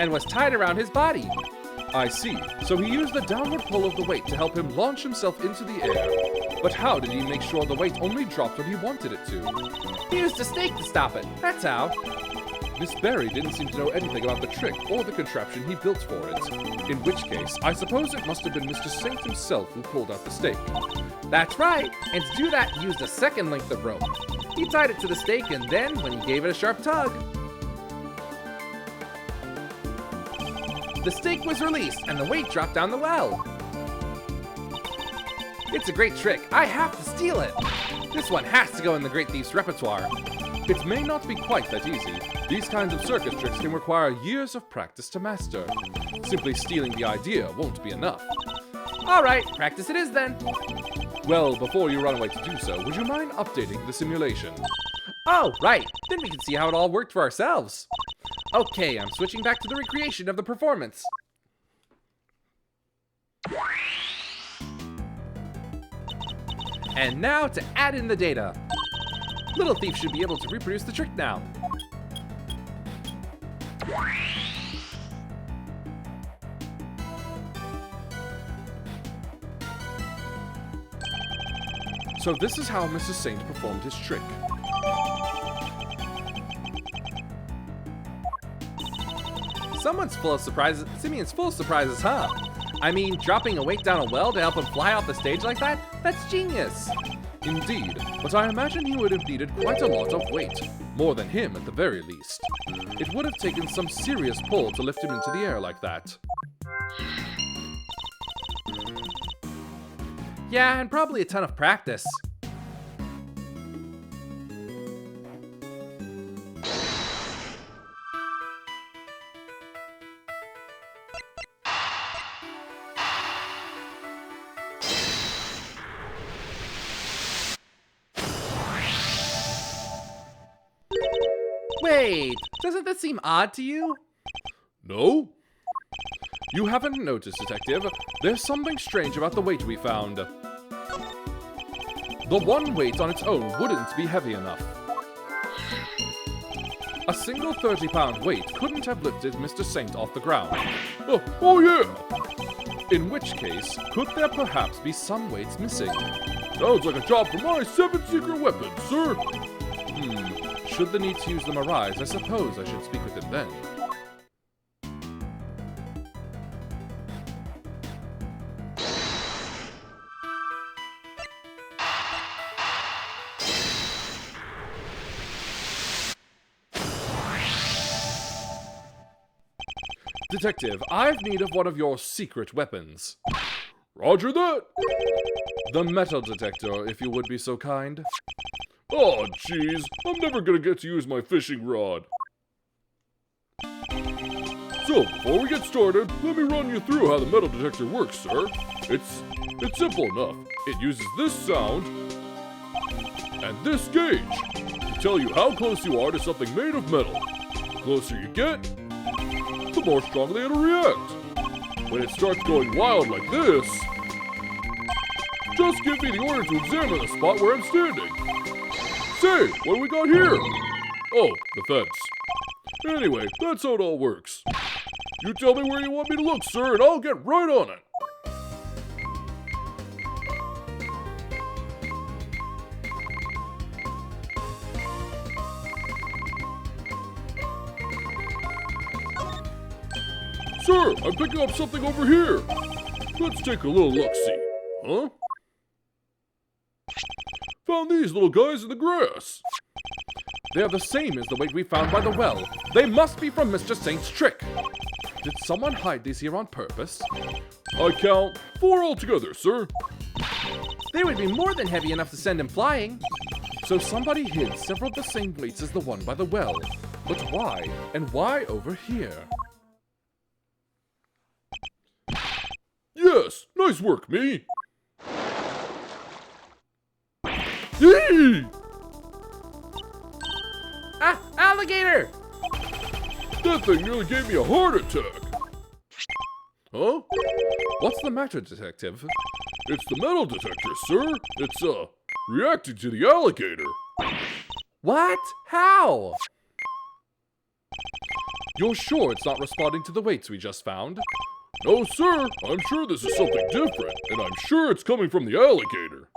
and was tied around his body. I see. So he used the downward pull of the weight to help him launch himself into the air. But how did he make sure the weight only dropped when he wanted it to? He used a stake to stop it. That's how. Miss Berry didn't seem to know anything about the trick or the contraption he built for it. In which case, I suppose it must have been Mr. Saint himself who pulled out the stake. That's right, and to do that, he used a second length of rope. He tied it to the stake, and then, when he gave it a sharp tug, the stake was released, and the weight dropped down the well. It's a great trick. I have to steal it. This one has to go in the Great Thief's repertoire. It may not be quite that easy. These kinds of circus tricks can require years of practice to master. Simply stealing the idea won't be enough. All right, practice it is then. Well, before you run away to do so, would you mind updating the simulation? Oh, right. Then we can see how it all worked for ourselves. Okay, I'm switching back to the recreation of the performance. And now to add in the data. Little Thief should be able to reproduce the trick now. So this is how Mr. Saint performed his trick. Someone's full of surprises. Simeon's full of surprises, huh? I mean, dropping a weight down a well to help him fly off the stage like that? That's genius. Indeed, but I imagine he would have needed quite a lot of weight. More than him, at the very least. It would have taken some serious pull to lift him into the air like that. Yeah, and probably a ton of practice. Wait, doesn't that seem odd to you? No? You haven't noticed, Detective. There's something strange about the weight we found. The one weight on its own wouldn't be heavy enough. A single 30-pound weight couldn't have lifted Mr. Saint off the ground. Oh yeah! In which case, could there perhaps be some weights missing? Sounds like a job for my 7 secret weapons, sir! Should the need to use them arise, I suppose I should speak with him then. Detective, I've need of one of your secret weapons. Roger that! The metal detector, if you would be so kind. Oh, jeez, I'm never gonna get to use my fishing rod. So, before we get started, let me run you through how the metal detector works, sir. It's simple enough. It uses this sound and this gauge to tell you how close you are to something made of metal. The closer you get, the more strongly it'll react. When it starts going wild like this, just give me the order to examine the spot where I'm standing. Say, what do we got here? Oh, the fence. Anyway, that's how it all works. You tell me where you want me to look, sir, and I'll get right on it. Sir, I'm picking up something over here. Let's take a little look-see. Huh? Found these little guys in the grass. They're the same as the weight we found by the well. They must be from Mr. Saint's trick. Did someone hide these here on purpose? I count 4 altogether, sir. They would be more than heavy enough to send him flying. So somebody hid several of the same weights as the one by the well. But why? And why over here? Yes, nice work, me. Yee! Ah, alligator! That thing nearly gave me a heart attack. Huh? What's the matter, detective? It's the metal detector, sir. It's, reacting to the alligator. What? How? You're sure it's not responding to the weights we just found? No, sir. I'm sure this is something different, and I'm sure it's coming from the alligator.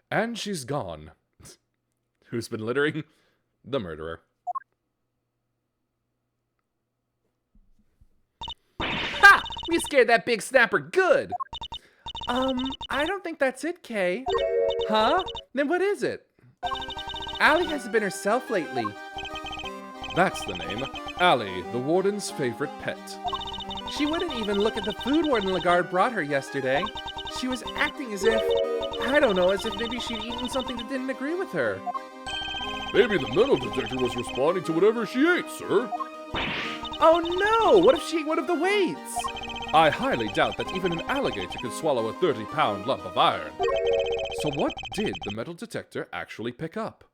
And she's gone. Who's been littering? The murderer. Ha! We scared that big snapper good! I don't think that's it, Kay. Huh? Then what is it? Allie hasn't been herself lately. That's the name. Allie, the warden's favorite pet. She wouldn't even look at the food Warden Lagarde brought her yesterday. She was acting as if, I don't know, as if maybe she'd eaten something that didn't agree with her. Maybe the metal detector was responding to whatever she ate, sir. Oh no! What if she ate one of the weights? I highly doubt that even an alligator could swallow a 30-pound lump of iron. So what did the metal detector actually pick up?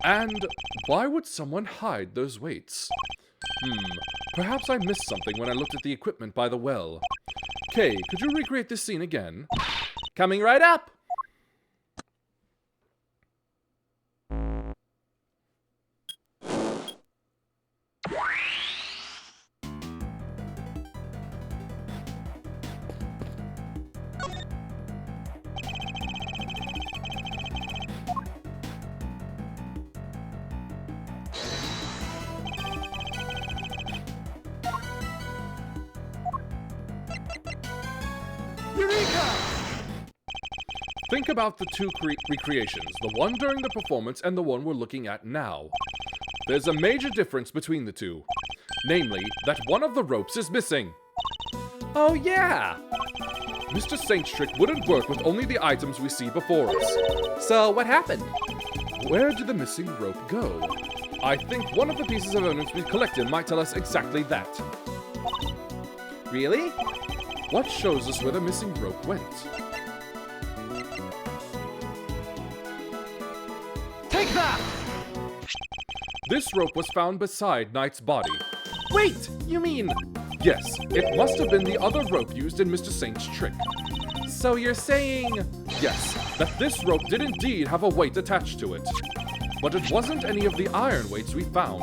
And why would someone hide those weights? Perhaps I missed something when I looked at the equipment by the well. Kay, could you recreate this scene again? Coming right up! Think about the two recreations, the one during the performance and the one we're looking at now. There's a major difference between the two. Namely, that one of the ropes is missing. Oh yeah! Mr. Saint's trick wouldn't work with only the items we see before us. So what happened? Where did the missing rope go? I think one of the pieces of evidence we collected might tell us exactly that. Really? What shows us where the missing rope went? Take that! This rope was found beside Knight's body. Wait, you mean... Yes, it must have been the other rope used in Mr. Saint's trick. So you're saying... Yes, that this rope did indeed have a weight attached to it. But it wasn't any of the iron weights we found.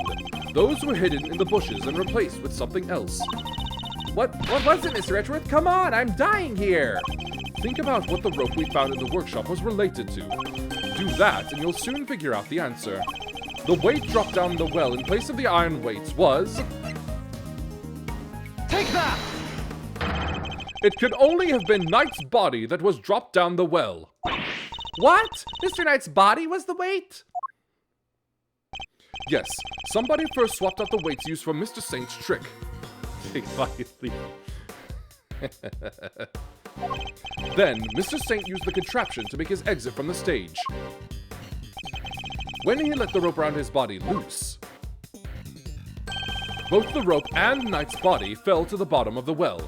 Those were hidden in the bushes and replaced with something else. What was it, Mr. Edgeworth? Come on, I'm dying here! Think about what the rope we found in the workshop was related to. Do that and you'll soon figure out the answer. The weight dropped down the well in place of the iron weights was... Take that! It could only have been Knight's body that was dropped down the well. What? Mr. Knight's body was the weight? Yes, somebody first swapped out the weights used for Mr. Saint's trick. Then, Mr. Saint used the contraption to make his exit from the stage. When he let the rope around his body loose, both the rope and Knight's body fell to the bottom of the well.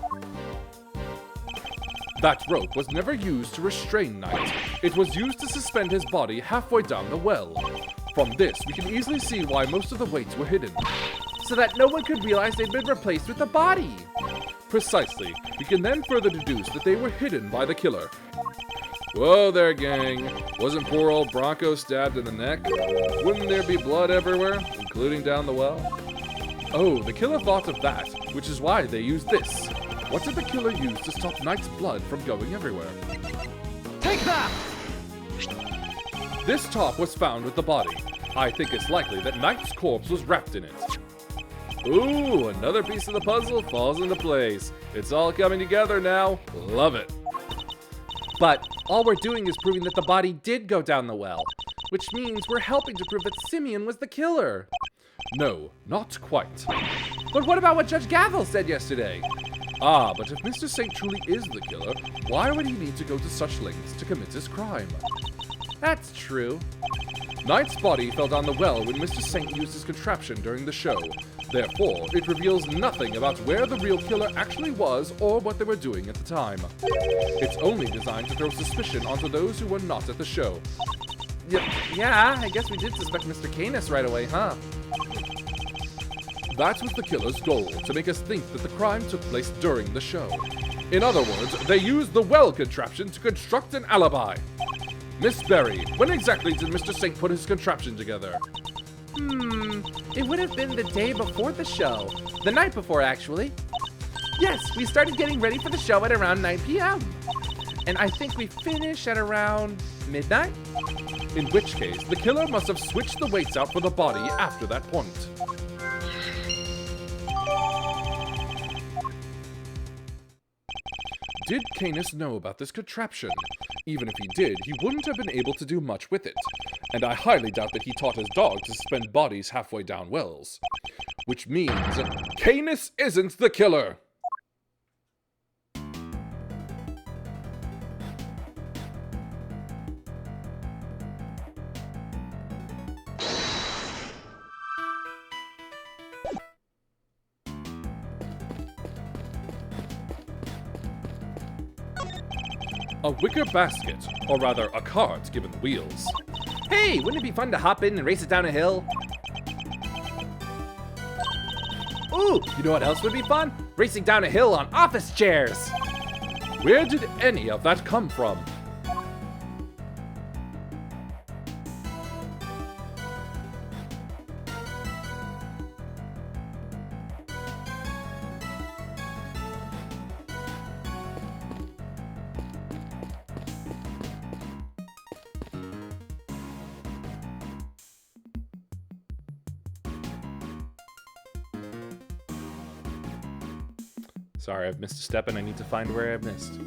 That rope was never used to restrain Knight. It was used to suspend his body halfway down the well. From this, we can easily see why most of the weights were hidden. So that no one could realize they'd been replaced with a body. Precisely. We can then further deduce that they were hidden by the killer. Whoa there, gang. Wasn't poor old Bronco stabbed in the neck? Wouldn't there be blood everywhere, including down the well? Oh, the killer thought of that, which is why they used this. What did the killer use to stop Knight's blood from going everywhere? Take that! This top was found with the body. I think it's likely that Knight's corpse was wrapped in it. Ooh, another piece of the puzzle falls into place. It's all coming together now. Love it. But all we're doing is proving that the body did go down the well, which means we're helping to prove that Simeon was the killer. No, not quite. But what about what Judge Gavel said yesterday? Ah, but if Mr. Saint truly is the killer, why would he need to go to such lengths to commit his crime? That's true. Knight's body fell down the well when Mr. Saint used his contraption during the show. Therefore, it reveals nothing about where the real killer actually was or what they were doing at the time. It's only designed to throw suspicion onto those who were not at the show. Yeah, I guess we did suspect Mr. Canis right away, huh? That was the killer's goal, to make us think that the crime took place during the show. In other words, they used the well contraption to construct an alibi. Miss Berry, when exactly did Mr. Saint put his contraption together? It would have been the day before the show. The night before, actually. Yes, we started getting ready for the show at around 9 p.m. And I think we finished at around midnight? In which case, the killer must have switched the weights out for the body after that point. Did Canis know about this contraption? Even if he did, he wouldn't have been able to do much with it. And I highly doubt that he taught his dog to suspend bodies halfway down wells. Which means, Canis isn't the killer! A wicker basket, or rather a cart given the wheels. Hey, wouldn't it be fun to hop in and race it down a hill? Ooh, you know what else would be fun? Racing down a hill on office chairs! Where did any of that come from? Sorry, I've missed a step and I need to find where I've missed.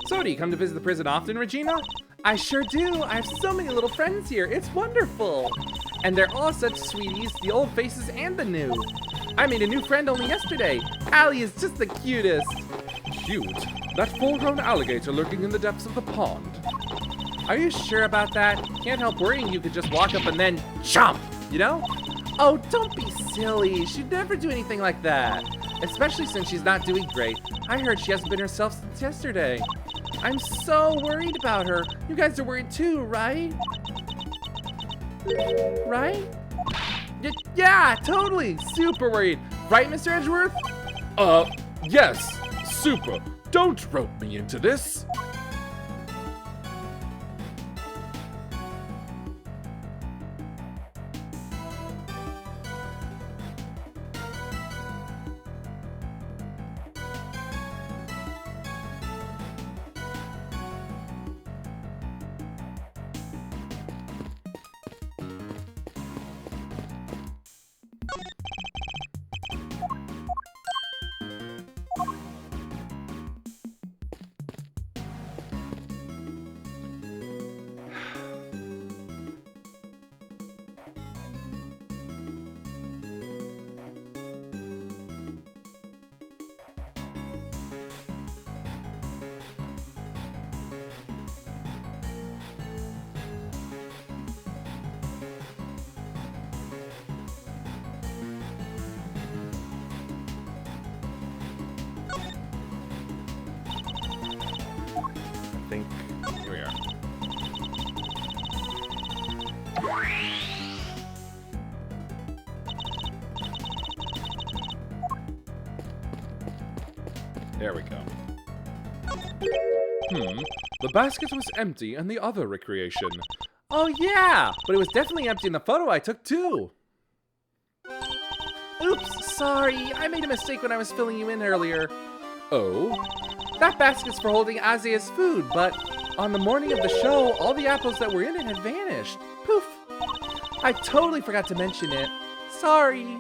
So, do you come to visit the prison often, Regina? I sure do. I have so many little friends here. It's wonderful. And they're all such sweeties, the old faces and the new. I made a new friend only yesterday. Allie is just the cutest. Cute? That full-grown alligator lurking in the depths of the pond. Are you sure about that? Can't help worrying you could just walk up and then chomp, you know? Oh, don't be silly. She'd never do anything like that. Especially since she's not doing great. I heard she hasn't been herself since yesterday. I'm so worried about her. You guys are worried too, right? Right? Yeah, totally. Super worried. Right, Mr. Edgeworth? Yes, super. Don't rope me into this. I think here we are. There we go. The basket was empty in the other recreation. Oh yeah, but it was definitely empty in the photo I took too. Oops, sorry. I made a mistake when I was filling you in earlier. Oh? That basket's for holding Azia's food, but on the morning of the show, all the apples that were in it had vanished. Poof. I totally forgot to mention it. Sorry.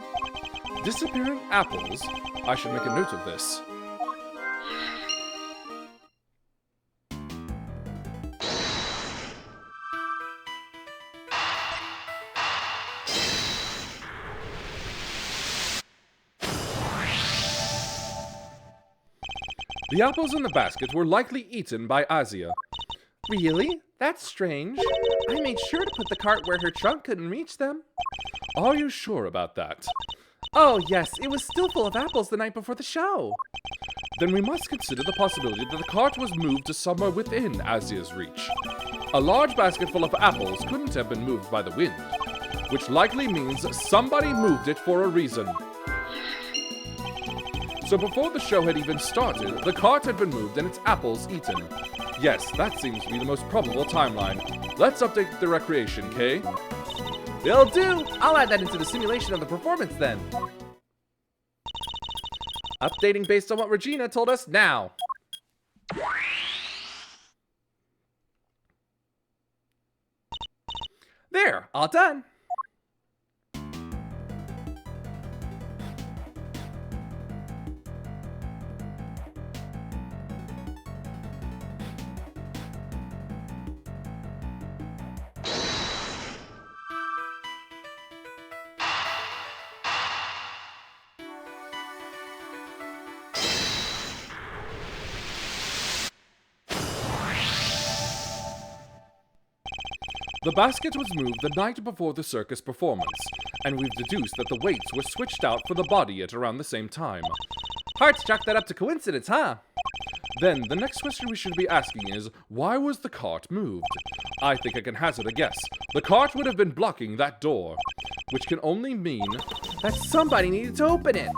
Disappearing apples? I should make a note of this. The apples in the basket were likely eaten by Azia. Really? That's strange. I made sure to put the cart where her trunk couldn't reach them. Are you sure about that? Oh yes, it was still full of apples the night before the show. Then we must consider the possibility that the cart was moved to somewhere within Azia's reach. A large basket full of apples couldn't have been moved by the wind, which likely means somebody moved it for a reason. So before the show had even started, the cart had been moved and its apples eaten. Yes, that seems to be the most probable timeline. Let's update the recreation, Kay. Will do. I'll add that into the simulation of the performance then. Updating based on what Regina told us now. There, all done. The basket was moved the night before the circus performance, and we've deduced that the weights were switched out for the body at around the same time. Hard to chalk that up to coincidence, huh? Then, the next question we should be asking is, why was the cart moved? I think I can hazard a guess. The cart would have been blocking that door, which can only mean that somebody needed to open it.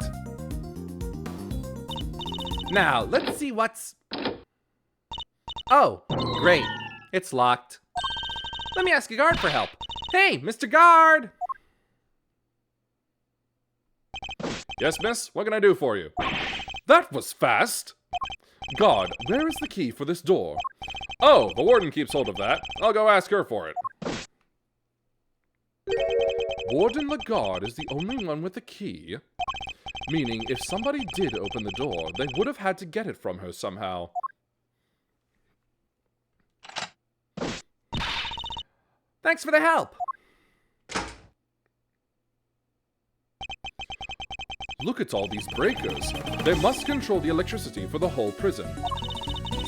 Now, let's see what's... Oh, great. It's locked. Let me ask a guard for help. Hey, Mr. Guard! Yes, miss? What can I do for you? That was fast! Guard, where is the key for this door? Oh, the warden keeps hold of that. I'll go ask her for it. Warden Lagarde is the only one with the key. Meaning, if somebody did open the door, they would have had to get it from her somehow. Thanks for the help. Look at all these breakers. They must control the electricity for the whole prison.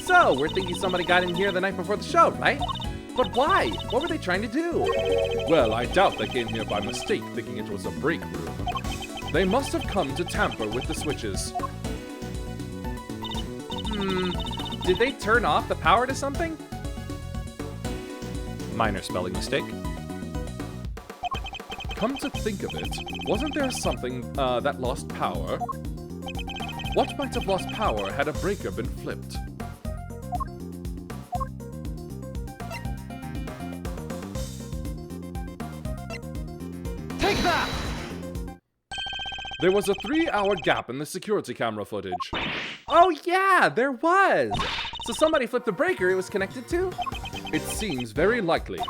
So, we're thinking somebody got in here the night before the show, right? But why? What were they trying to do? Well, I doubt they came here by mistake, thinking it was a break room. They must have come to tamper with the switches. Did they turn off the power to something? Minor spelling mistake. Come to think of it, wasn't there something that lost power? What might have lost power had a breaker been flipped? Take that! There was a 3-hour gap in the security camera footage. Oh yeah, there was! So somebody flipped the breaker it was connected to? It seems very likely.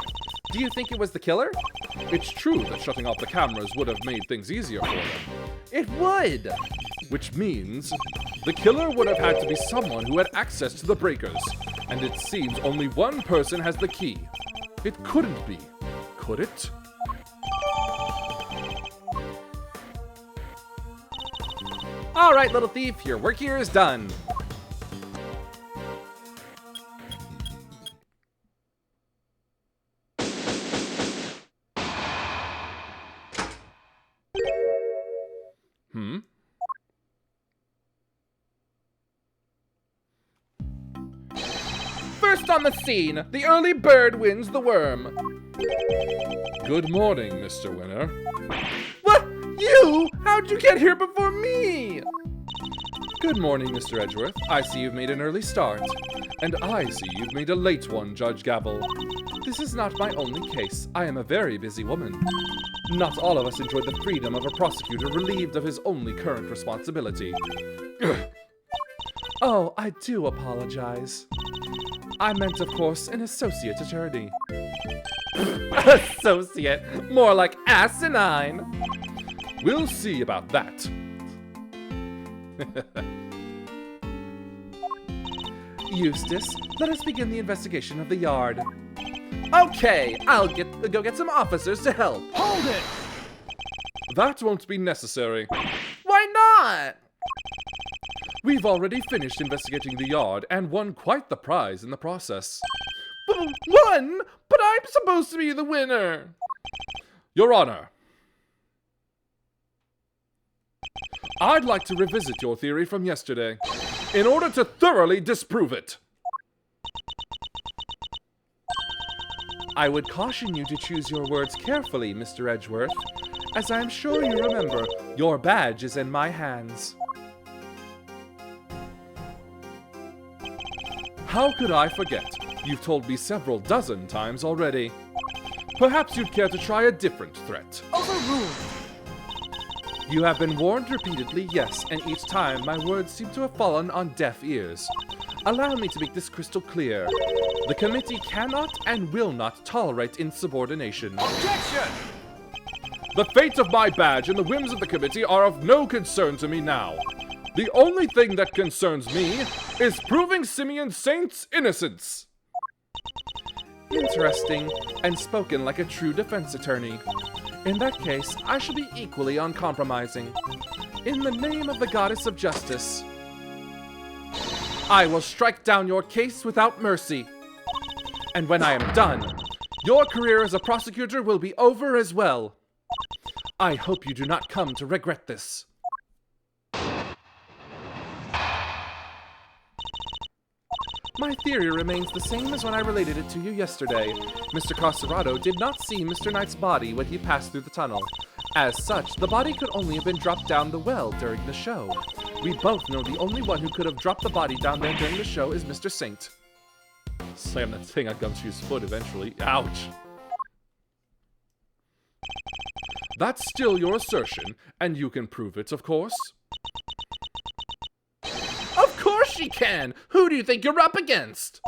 Do you think it was the killer? It's true that shutting off the cameras would have made things easier for them. It would! Which means the killer would have had to be someone who had access to the breakers. And it seems only one person has the key. It couldn't be, could it? All right, little thief, your work here is done. First on the scene, the early bird wins the worm. Good morning, Mr. Winner. What? You? How'd you get here before me? Good morning, Mr. Edgeworth. I see you've made an early start. And I see you've made a late one, Judge Gavel. This is not my only case. I am a very busy woman. Not all of us enjoy the freedom of a prosecutor relieved of his only current responsibility. Oh, I do apologize. I meant, of course, an associate attorney. Associate. More like asinine. We'll see about that. Eustace, let us begin the investigation of the yard. Okay, I'll go get some officers to help. Hold it! That won't be necessary. Why not? We've already finished investigating the yard and won quite the prize in the process. Won? But I'm supposed to be the winner. Your Honor, I'd like to revisit your theory from yesterday in order to thoroughly disprove it. I would caution you to choose your words carefully, Mr. Edgeworth. As I am sure you remember, your badge is in my hands. How could I forget? You've told me several dozen times already. Perhaps you'd care to try a different threat. Overruled. You have been warned repeatedly, yes, and each time my words seem to have fallen on deaf ears. Allow me to make this crystal clear. The committee cannot and will not tolerate insubordination. Objection! The fate of my badge and the whims of the committee are of no concern to me now. The only thing that concerns me is proving Simeon Saint's innocence. Interesting, and spoken like a true defense attorney. In that case, I shall be equally uncompromising. In the name of the goddess of justice, I will strike down your case without mercy. And when I am done, your career as a prosecutor will be over as well. I hope you do not come to regret this. My theory remains the same as when I related it to you yesterday. Mr. Carcerado did not see Mr. Knight's body when he passed through the tunnel. As such, the body could only have been dropped down the well during the show. We both know the only one who could have dropped the body down there during the show is Mr. Saint. Slam that thing on Gumshoe's foot eventually. Ouch. That's still your assertion, and you can prove it, of course. Of course she can! Who do you think you're up against?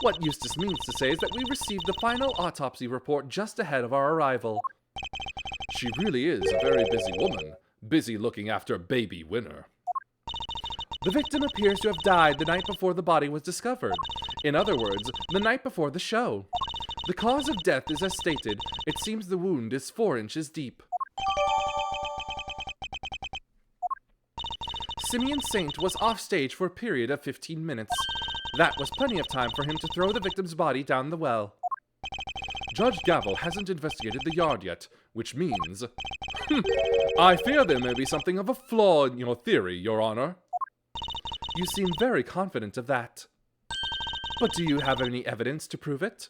What Eustace means to say is that we received the final autopsy report just ahead of our arrival. She really is a very busy woman, busy looking after baby Winner. The victim appears to have died the night before the body was discovered. In other words, the night before the show. The cause of death is as stated. It seems the wound is 4 inches deep. Simeon Saint was off stage for a period of 15 minutes. That was plenty of time for him to throw the victim's body down the well. Judge Gavel hasn't investigated the yard yet, which means... I fear there may be something of a flaw in your theory, Your Honor. You seem very confident of that. But do you have any evidence to prove it?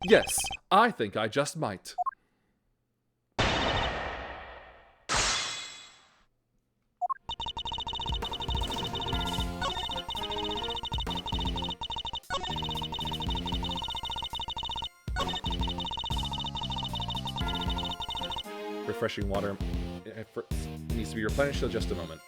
Yes, I think I just might. Refreshing water needs to be replenished in just a moment.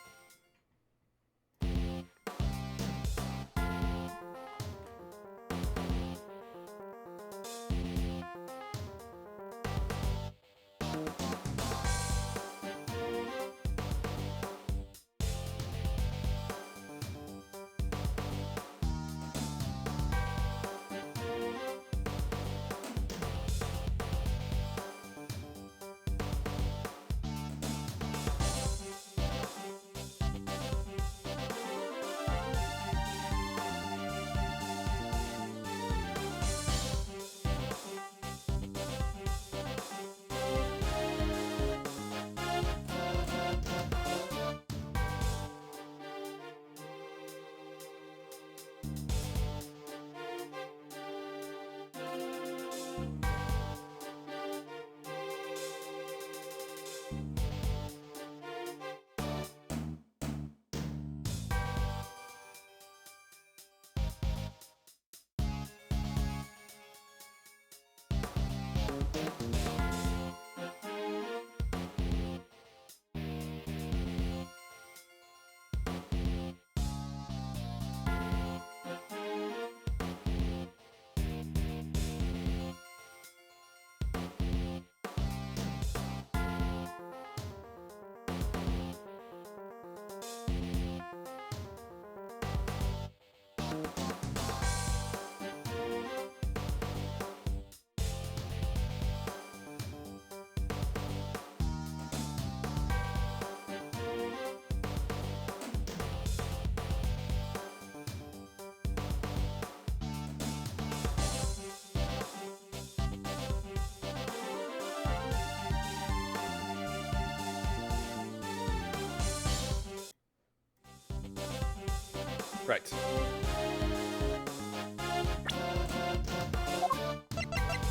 Right.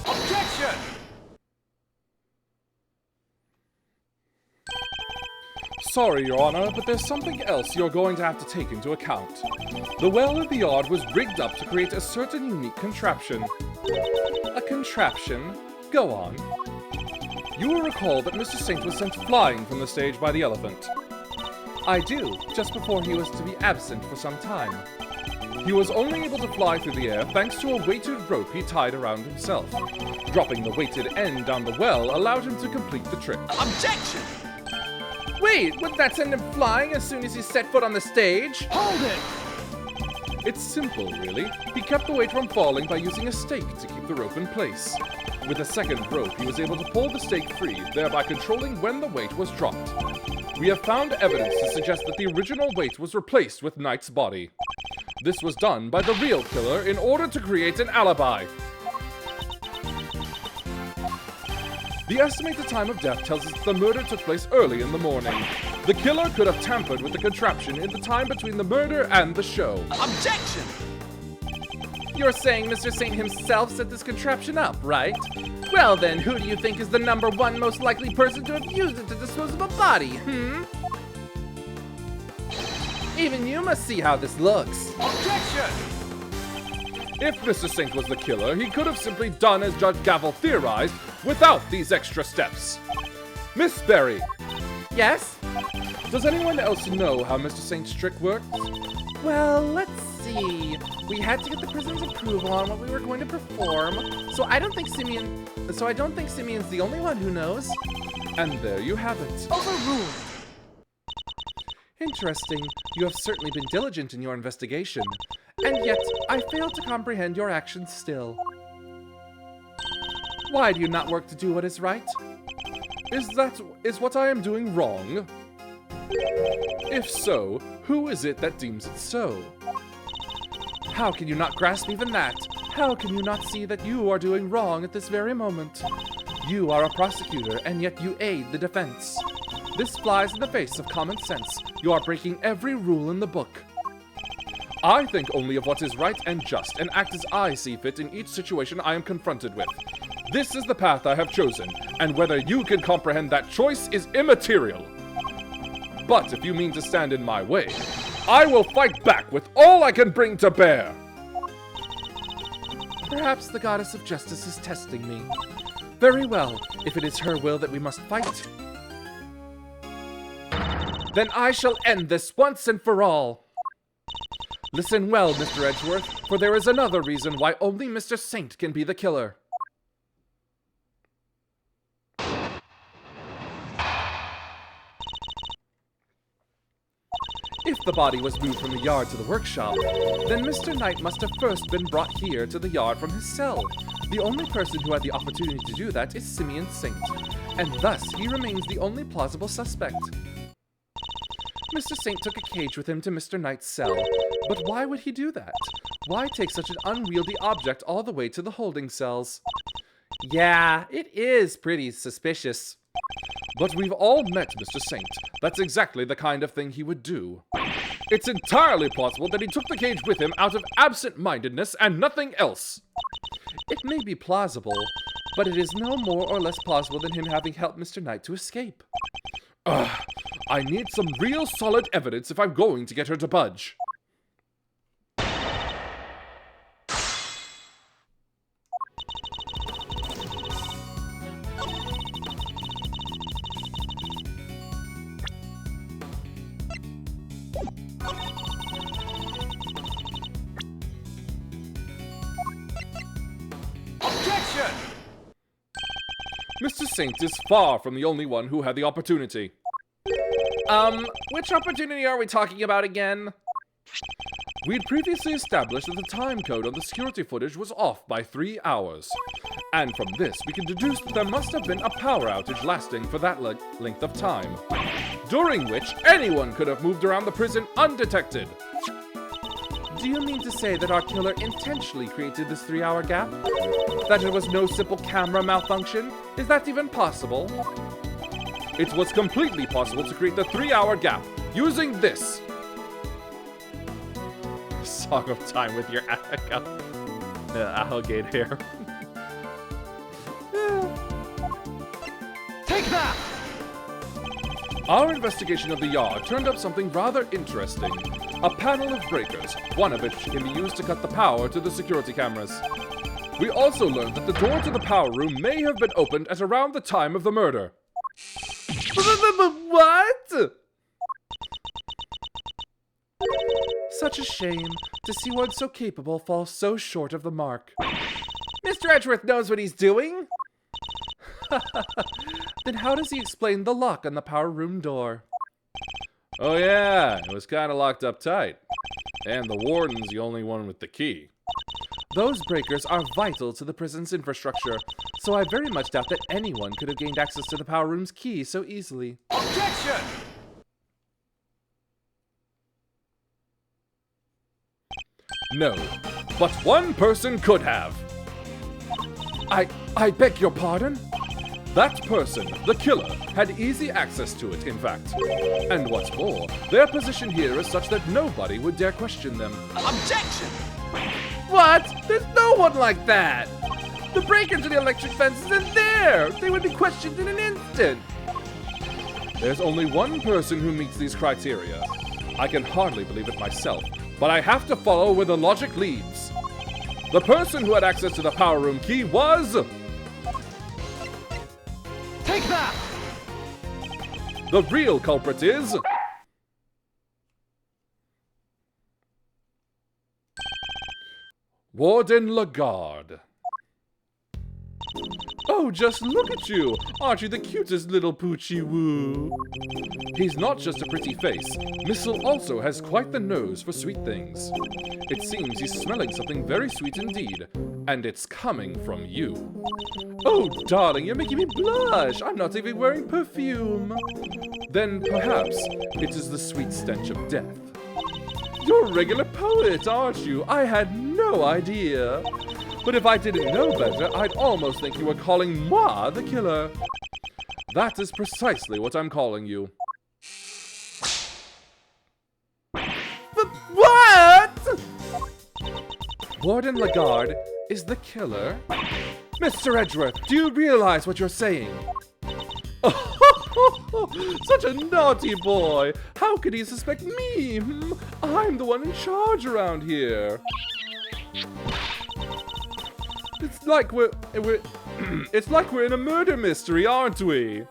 Objection! Sorry, Your Honor, but there's something else you're going to have to take into account. The well in the yard was rigged up to create a certain unique contraption. A contraption? Go on. You will recall that Mr. Saint was sent flying from the stage by the elephant. I do, just before he was to be absent for some time. He was only able to fly through the air thanks to a weighted rope he tied around himself. Dropping the weighted end down the well allowed him to complete the trick. Objection! Wait, wouldn't that send him flying as soon as he set foot on the stage? Hold it! It's simple, really. He kept the weight from falling by using a stake to keep the rope in place. With a second rope, he was able to pull the stake free, thereby controlling when the weight was dropped. We have found evidence to suggest that the original weight was replaced with Knight's body. This was done by the real killer in order to create an alibi. The estimated time of death tells us that the murder took place early in the morning. The killer could have tampered with the contraption in the time between the murder and the show. Objection! You're saying Mr. Saint himself set this contraption up, right? Well then, who do you think is the #1 most likely person to have used it to dispose of a body, Even you must see how this looks. Objection! If Mr. Saint was the killer, he could have simply done as Judge Gavel theorized without these extra steps. Miss Berry, Yes? does anyone else know how Mr. Saint's trick works? Well, let's see. We had to get the prison's approval on what we were going to perform, so I don't think Simeon's the only one who knows. And there you have it. Overruled! Interesting. You have certainly been diligent in your investigation. And yet, I fail to comprehend your actions still. Why do you not work to do what is right? Is what I am doing wrong? If so, who is it that deems it so? How can you not grasp even that? How can you not see that you are doing wrong at this very moment? You are a prosecutor, and yet you aid the defense. This flies in the face of common sense. You are breaking every rule in the book. I think only of what is right and just, and act as I see fit in each situation I am confronted with. This is the path I have chosen, and whether you can comprehend that choice is immaterial. But if you mean to stand in my way, I will fight back with all I can bring to bear. Perhaps the goddess of justice is testing me. Very well, if it is her will that we must fight, then I shall end this once and for all. Listen well, Mr. Edgeworth, for there is another reason why only Mr. Saint can be the killer. If the body was moved from the yard to the workshop, then Mr. Knight must have first been brought here to the yard from his cell. The only person who had the opportunity to do that is Simeon Saint, and thus he remains the only plausible suspect. Mr. Saint took a cage with him to Mr. Knight's cell, but why would he do that? Why take such an unwieldy object all the way to the holding cells? Yeah, it is pretty suspicious. But we've all met Mr. Saint. That's exactly the kind of thing he would do. It's entirely plausible that he took the cage with him out of absent-mindedness and nothing else. It may be plausible, but it is no more or less plausible than him having helped Mr. Knight to escape. I need some real solid evidence if I'm going to get her to budge. Mr. Saint is far from the only one who had the opportunity. Which opportunity are we talking about again? We'd previously established that the time code on the security footage was off by 3 hours. And from this, we can deduce that there must have been a power outage lasting for that length of time, during which anyone could have moved around the prison undetected. Do you mean to say that our killer intentionally created this 3-hour gap? That it was no simple camera malfunction? Is that even possible? It was completely possible to create the 3-hour gap using this. Song of Time with your alligator. Take that! Our investigation of the yard turned up something rather interesting. A panel of breakers, one of which can be used to cut the power to the security cameras. We also learned that the door to the power room may have been opened at around the time of the murder. What? Such a shame to see one so capable fall so short of the mark. Mr. Edgeworth knows what he's doing. Then how does he explain the lock on the power room door? Oh yeah, it was kind of locked up tight. And the warden's the only one with the key. Those breakers are vital to the prison's infrastructure, so I very much doubt that anyone could have gained access to the power room's key so easily. Objection! No, but one person could have. I beg your pardon? That person, the killer, had easy access to it, in fact. And what's more, their position here is such that nobody would dare question them. Objection! What? There's no one like that! The breaker to the electric fence isn't there! They would be questioned in an instant! There's only one person who meets these criteria. I can hardly believe it myself, but I have to follow where the logic leads. The person who had access to the power room key was... Take that! The real culprit is... Warden Lagarde. Oh, just look at you! Aren't you the cutest little poochie woo? He's not just a pretty face. Missile also has quite the nose for sweet things. It seems he's smelling something very sweet indeed. And it's coming from you. Oh, darling, you're making me blush. I'm not even wearing perfume. Then perhaps it is the sweet stench of death. You're a regular poet, aren't you? I had no idea. But if I didn't know better, I'd almost think you were calling moi the killer. That is precisely what I'm calling you. But what? Warden Lagarde is the killer? Mr. Edgeworth, do you realize what you're saying? Such a naughty boy! How could he suspect me? I'm the one in charge around here. It's like we're it's like we're in a murder mystery, aren't we?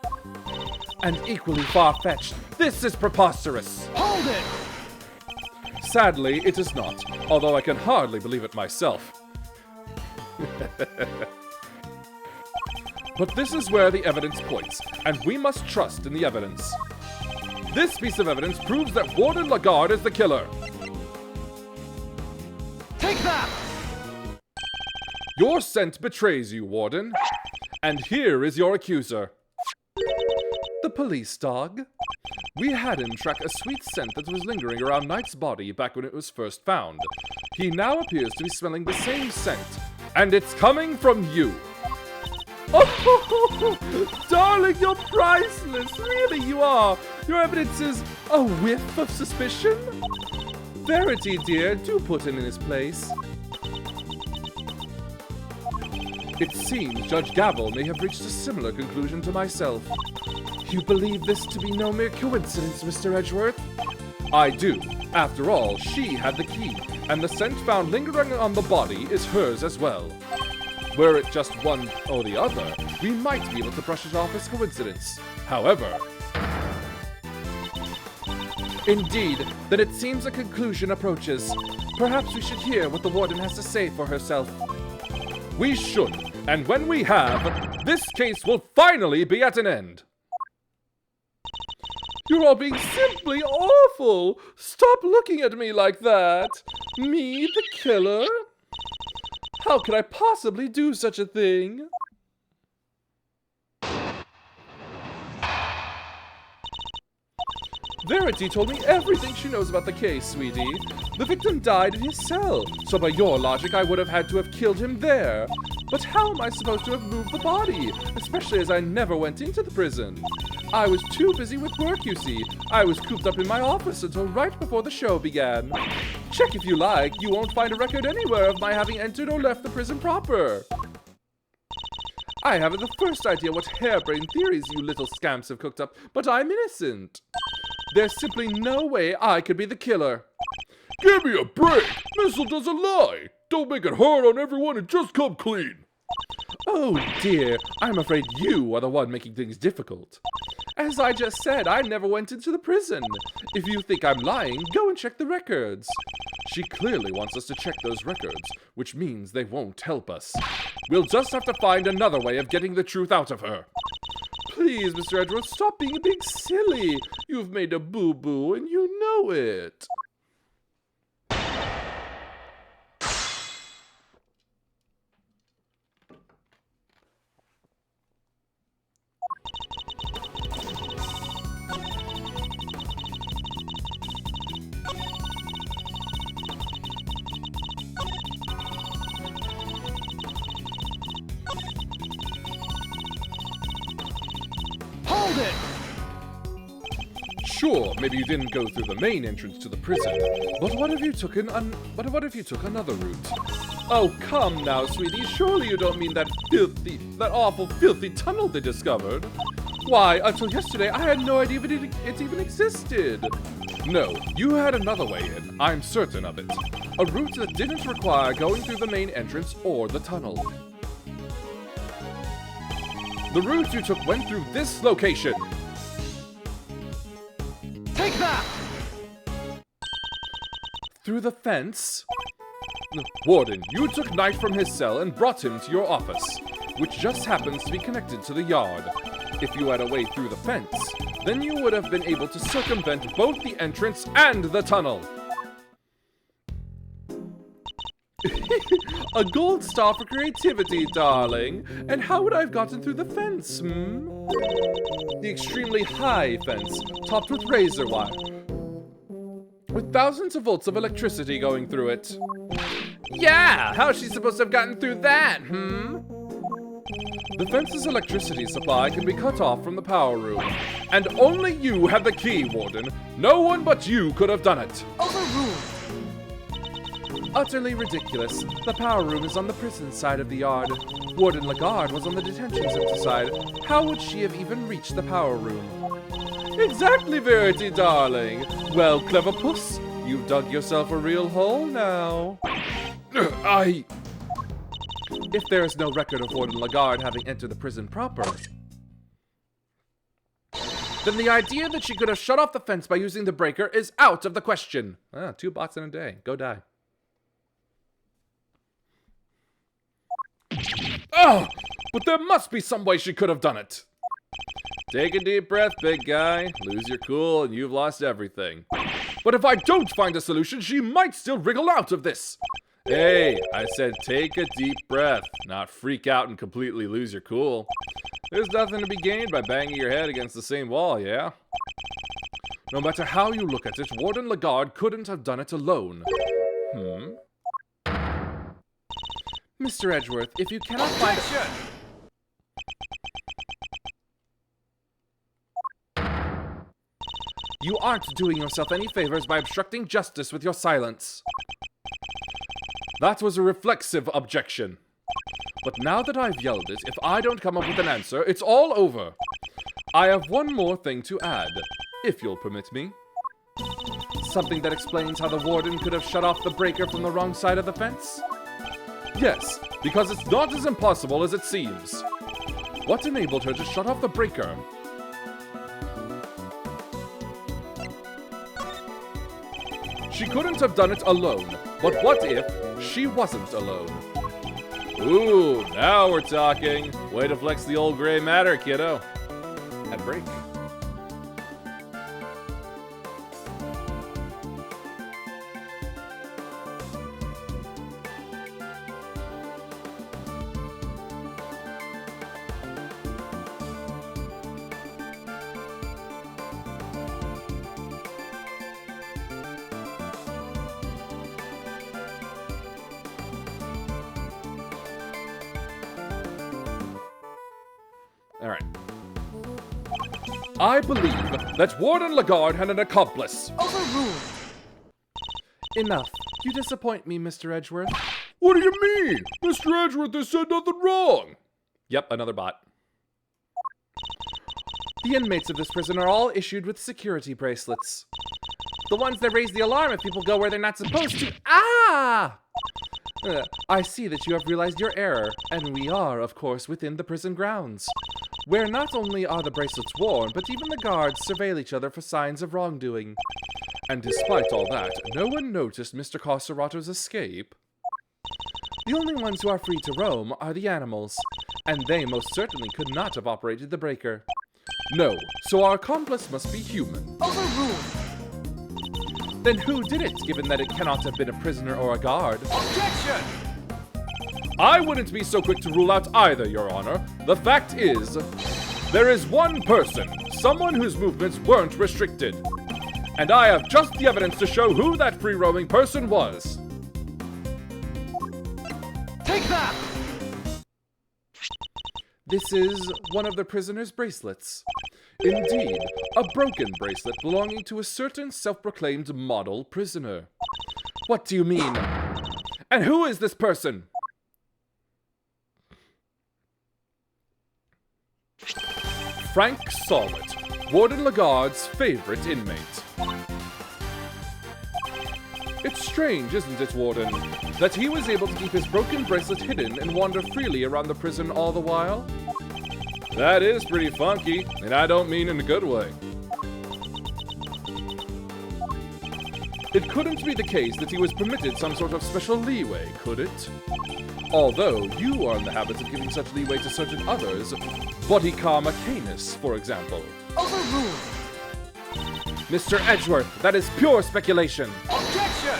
And equally far-fetched. This is preposterous. Hold it! Sadly, it is not, although I can hardly believe it myself. But this is where the evidence points, and we must trust in the evidence. This piece of evidence proves that Warden Lagarde is the killer. Take that! Your scent betrays you, Warden. And here is your accuser. The police dog. We had him track a sweet scent that was lingering around Knight's body back when it was first found. He now appears to be smelling the same scent, and it's coming from you. Oh, darling, you're priceless. Really, you are. Your evidence is a whiff of suspicion. Verity, dear, do put him in his place. It seems Judge Gavel may have reached a similar conclusion to myself. You believe this to be no mere coincidence, Mr. Edgeworth? I do. After all, she had the key, and the scent found lingering on the body is hers as well. Were it just one or the other, we might be able to brush it off as coincidence. However... Indeed, then it seems a conclusion approaches. Perhaps we should hear what the warden has to say for herself. We should, and when we have, this case will finally be at an end. You're all being simply awful. Stop looking at me like that. Me, the killer? How could I possibly do such a thing? Verity told me everything she knows about the case, sweetie. The victim died in his cell, so by your logic I would have had to have killed him there. But how am I supposed to have moved the body, especially as I never went into the prison? I was too busy with work, you see. I was cooped up in my office until right before the show began. Check if you like, you won't find a record anywhere of my having entered or left the prison proper. I haven't the first idea what harebrained theories you little scamps have cooked up, but I'm innocent. There's simply no way I could be the killer. Give me a break! Missile doesn't lie! Don't make it hard on everyone and just come clean! Oh dear, I'm afraid you are the one making things difficult. As I just said, I never went into the prison. If you think I'm lying, go and check the records. She clearly wants us to check those records, which means they won't help us. We'll just have to find another way of getting the truth out of her. Please, Mr. Edgeworth, stop being a big silly. You've made a boo-boo and you know it. Hold it! Sure, maybe you didn't go through the main entrance to the prison, but what if you took another route? Oh, come now, sweetie. Surely you don't mean that awful, filthy tunnel they discovered. Why, until yesterday, I had no idea it even existed. No, you had another way in. I'm certain of it. A route that didn't require going through the main entrance or the tunnel. The route you took went through this location. Take that! Through the fence? Warden, you took Knight from his cell and brought him to your office, which just happens to be connected to the yard. If you had a way through the fence, then you would have been able to circumvent both the entrance and the tunnel. A gold star for creativity, darling. And how would I have gotten through the fence, The extremely high fence, topped with razor wire, with thousands of volts of electricity going through it. Yeah, how's she supposed to have gotten through that, The fence's electricity supply can be cut off from the power room. And only you have the key, Warden. No one but you could have done it. Utterly ridiculous. The power room is on the prison side of the yard. Warden Lagarde was on the detention center side. How would she have even reached the power room? Exactly, Verity, darling. Well, clever puss, you've dug yourself a real hole now. If there is no record of Warden Lagarde having entered the prison proper, then the idea that she could have shut off the fence by using the breaker is out of the question. 2 bots in a day. Go die. Oh, but there must be some way she could have done it. Take a deep breath, big guy. Lose your cool and you've lost everything. But if I don't find a solution, she might still wriggle out of this. Hey, I said take a deep breath, not freak out and completely lose your cool. There's nothing to be gained by banging your head against the same wall, yeah? No matter how you look at it, Warden Lagarde couldn't have done it alone. Mr. Edgeworth, if you cannot find you aren't doing yourself any favors by obstructing justice with your silence. That was a reflexive objection. But now that I've yelled it, if I don't come up with an answer, it's all over. I have one more thing to add, if you'll permit me. Something that explains how the warden could have shut off the breaker from the wrong side of the fence? Yes, because it's not as impossible as it seems. What enabled her to shut off the breaker? She couldn't have done it alone, but what if she wasn't alone? Ooh, now we're talking. Way to flex the old gray matter, kiddo. At break. Alright. I believe that Warden Lagarde had an accomplice. Overruled. Enough. You disappoint me, Mr. Edgeworth. What do you mean? Mr. Edgeworth has said nothing wrong. Yep, another bot. The inmates of this prison are all issued with security bracelets. The ones that raise the alarm if people go where they're not supposed to. Ah! I see that you have realized your error, and we are, of course, within the prison grounds, where not only are the bracelets worn, but even the guards surveil each other for signs of wrongdoing. And despite all that, no one noticed Mr. Carcerato's escape. The only ones who are free to roam are the animals, and they most certainly could not have operated the breaker. No, so our accomplice must be human. Overruled. Then who did it, given that it cannot have been a prisoner or a guard? Objection! I wouldn't be so quick to rule out either, Your Honor. The fact is, there is one person, someone whose movements weren't restricted. And I have just the evidence to show who that free-roaming person was. Take that! This is one of the prisoner's bracelets. Indeed, a broken bracelet belonging to a certain self-proclaimed model prisoner. What do you mean? And who is this person? Frank Solid, Warden Lagarde's favorite inmate. It's strange, isn't it, Warden, that he was able to keep his broken bracelet hidden and wander freely around the prison all the while? That is pretty funky, and I don't mean in a good way. It couldn't be the case that he was permitted some sort of special leeway, could it? Although you are in the habit of giving such leeway to certain others, Bodykarma Canis, for example. Overruled. Mr. Edgeworth, that is pure speculation. Objection!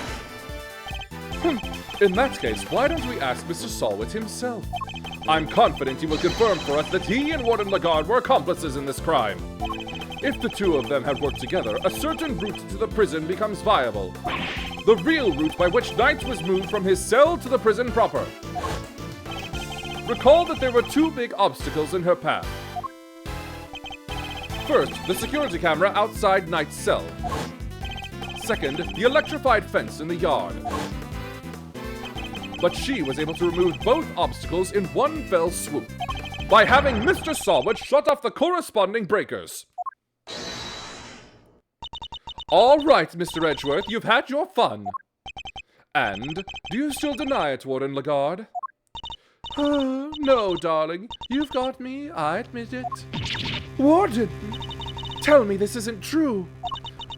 In that case, why don't we ask Mr. Salwit himself? I'm confident he will confirm for us that he and Warden Lagarde were accomplices in this crime. If the two of them had worked together, a certain route to the prison becomes viable. The real route by which Knight was moved from his cell to the prison proper. Recall that there were two big obstacles in her path. First, the security camera outside Knight's cell. Second, the electrified fence in the yard. But she was able to remove both obstacles in one fell swoop by having Mr. Salwit shut off the corresponding breakers. All right, Mr. Edgeworth, you've had your fun. And do you still deny it, Warden Lagarde? No, darling. You've got me. I admit it. Warden! Tell me this isn't true.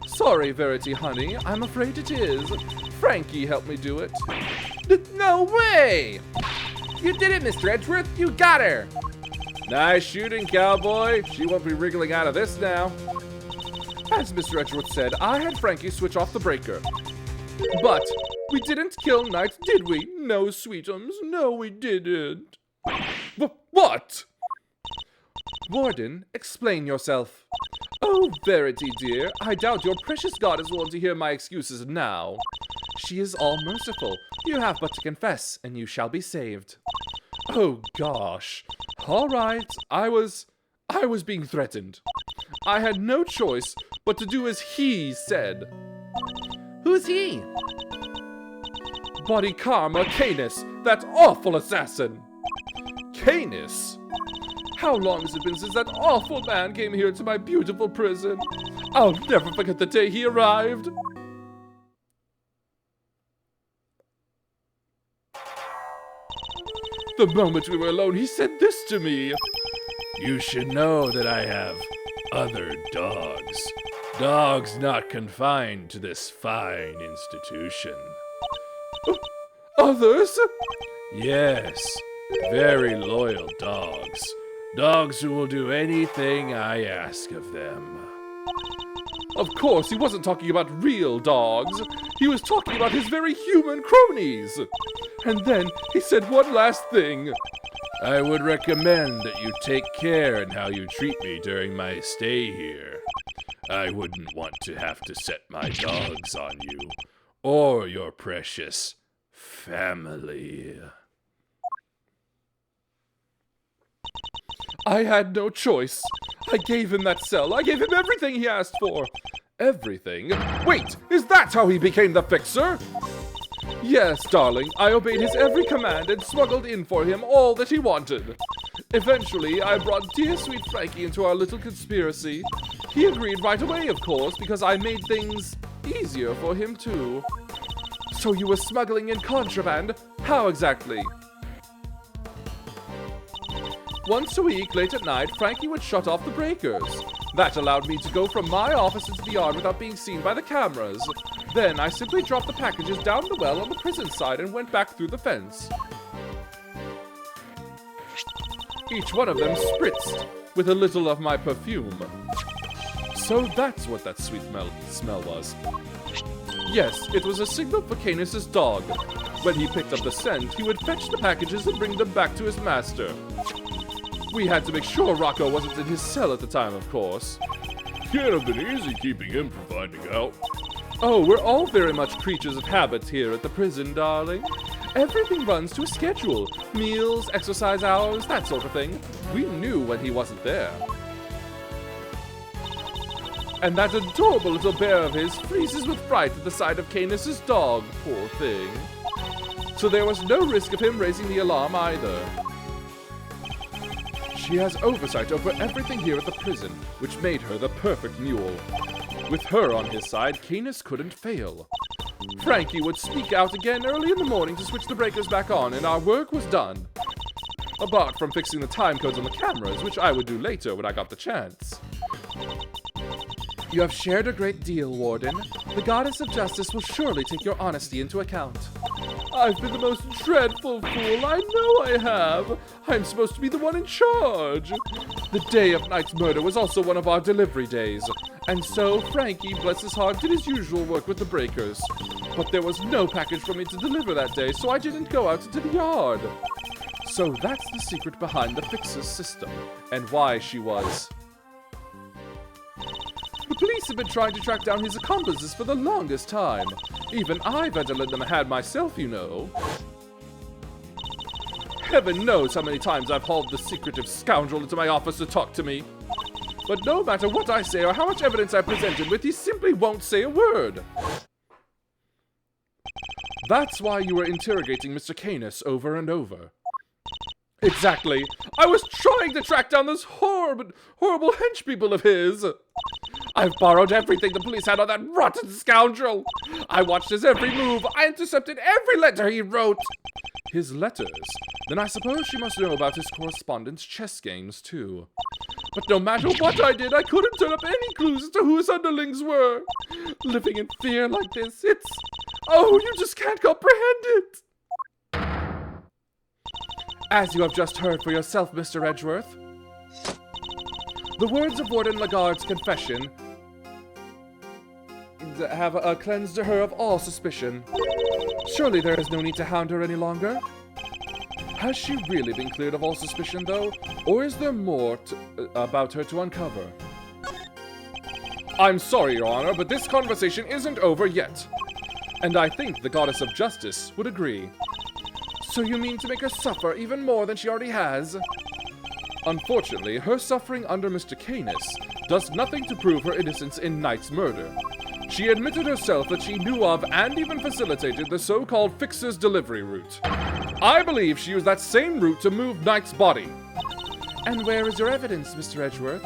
Sorry, Verity, honey. I'm afraid it is. Frankie helped me do it. No way! You did it, Mr. Edgeworth. You got her. Nice shooting, cowboy. She won't be wriggling out of this now. As Mr. Edgeworth said, I had Frankie switch off the breaker. But we didn't kill Knight, did we? No, sweetums. No, we didn't. What? Warden, explain yourself. Oh, Verity, dear, I doubt your precious goddess will want to hear my excuses now. She is all merciful. You have but to confess, and you shall be saved. Oh, gosh. All right, I was being threatened. I had no choice but to do as he said. Who's he? Body Karma Canis, that awful assassin. Canis? How long has it been since that awful man came here to my beautiful prison? I'll never forget the day he arrived. The moment we were alone, he said this to me. You should know that I have other dogs. Dogs not confined to this fine institution. Others? Yes, very loyal dogs. Dogs who will do anything I ask of them. Of course, he wasn't talking about real dogs. He was talking about his very human cronies. And then he said one last thing. I would recommend that you take care in how you treat me during my stay here. I wouldn't want to have to set my dogs on you, or your precious family. I had no choice. I gave him that cell. I gave him everything he asked for. Everything? Wait, is that how he became the fixer? Yes, darling, I obeyed his every command and smuggled in for him all that he wanted. Eventually, I brought dear sweet Frankie into our little conspiracy. He agreed right away, of course, because I made things easier for him too. So you were smuggling in contraband? How exactly? Once a week, late at night, Frankie would shut off the breakers. That allowed me to go from my office into the yard without being seen by the cameras. Then I simply dropped the packages down the well on the prison side and went back through the fence. Each one of them spritzed with a little of my perfume. So that's what that sweet smell was. Yes, it was a signal for Canis' dog. When he picked up the scent, he would fetch the packages and bring them back to his master. We had to make sure Rocco wasn't in his cell at the time, of course. Can't have been easy keeping him from finding out. Oh, we're all very much creatures of habit here at the prison, darling. Everything runs to a schedule. Meals, exercise hours, that sort of thing. We knew when he wasn't there. And that adorable little bear of his freezes with fright at the sight of Canis' dog, poor thing. So there was no risk of him raising the alarm either. She has oversight over everything here at the prison, which made her the perfect mule. With her on his side, Canis couldn't fail. Frankie would sneak out again early in the morning to switch the breakers back on, and our work was done. Apart from fixing the time codes on the cameras, which I would do later when I got the chance. You have shared a great deal, Warden. The Goddess of Justice will surely take your honesty into account. I've been the most dreadful fool. I know I have. I'm supposed to be the one in charge. The day of Knight's murder was also one of our delivery days. And so Frankie, bless his heart, did his usual work with the breakers. But there was no package for me to deliver that day, so I didn't go out into the yard. So that's the secret behind the Fix's system, and why she was... The police have been trying to track down his accomplices for the longest time. Even I've had to lend them a hand myself, you know. Heaven knows how many times I've hauled the secretive scoundrel into my office to talk to me. But no matter what I say or how much evidence I present him with, he simply won't say a word. That's why you were interrogating Mr. Canis over and over. Exactly. I was trying to track down those horrible henchpeople of his. I've borrowed everything the police had on that rotten scoundrel. I watched his every move. I intercepted every letter he wrote. His letters? Then I suppose she must know about his correspondence chess games, too. But no matter what I did, I couldn't turn up any clues as to who his underlings were. Living in fear like this, it's... Oh, you just can't comprehend it. As you have just heard for yourself, Mr. Edgeworth, the words of Warden Lagarde's confession have cleansed her of all suspicion. Surely there is no need to hound her any longer. Has she really been cleared of all suspicion, though? Or is there more about her to uncover? I'm sorry, Your Honor, but this conversation isn't over yet. And I think the Goddess of Justice would agree. So you mean to make her suffer even more than she already has? Unfortunately, her suffering under Mr. Canis does nothing to prove her innocence in Knight's murder. She admitted herself that she knew of and even facilitated the so-called Fixer's delivery route. I believe she used that same route to move Knight's body. And where is your evidence, Mr. Edgeworth?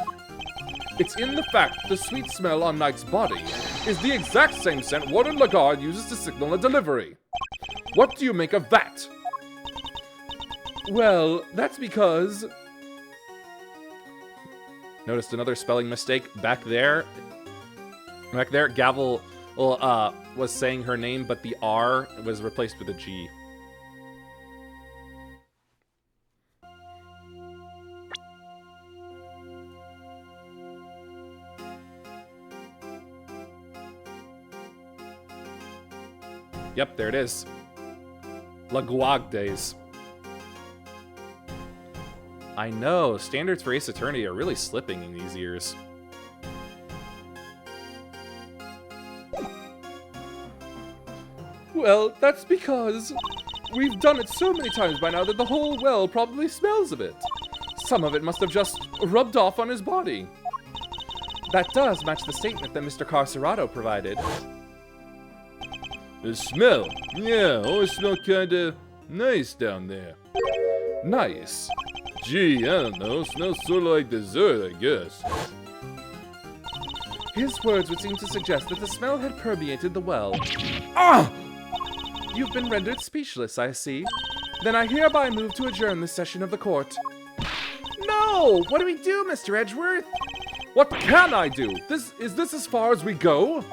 It's in the fact the sweet smell on Knight's body is the exact same scent Warden Lagarde uses to signal a delivery. What do you make of that? Well, that's because... Noticed another spelling mistake back there. Back there, Gavel was saying her name, but the R was replaced with a G. Yep, there it is. Laguagdes. I know, standards for Ace Attorney are really slipping in these years. Well, that's because we've done it so many times by now that the whole well probably smells of it. Some of it must have just rubbed off on his body. That does match the statement that Mr. Carcerado provided. The smell? Yeah, always smell kinda nice down there. Nice. Gee, I don't know, smells sorta like dessert, I guess. His words would seem to suggest that the smell had permeated the well. Ah! You've been rendered speechless, I see. Then I hereby move to adjourn this session of the court. No! What do we do, Mr. Edgeworth? What can I do? Is this as far as we go?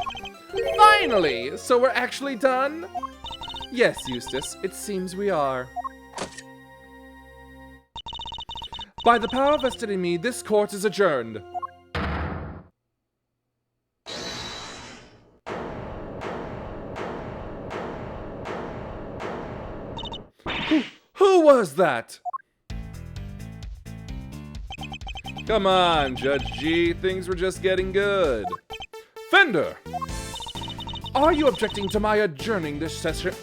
Finally! So we're actually done? Yes, Eustace, it seems we are. By the power vested in me, this court is adjourned. Who was that? Come on, Judge G. Things were just getting good. Fender! Are you objecting to my adjourning this session?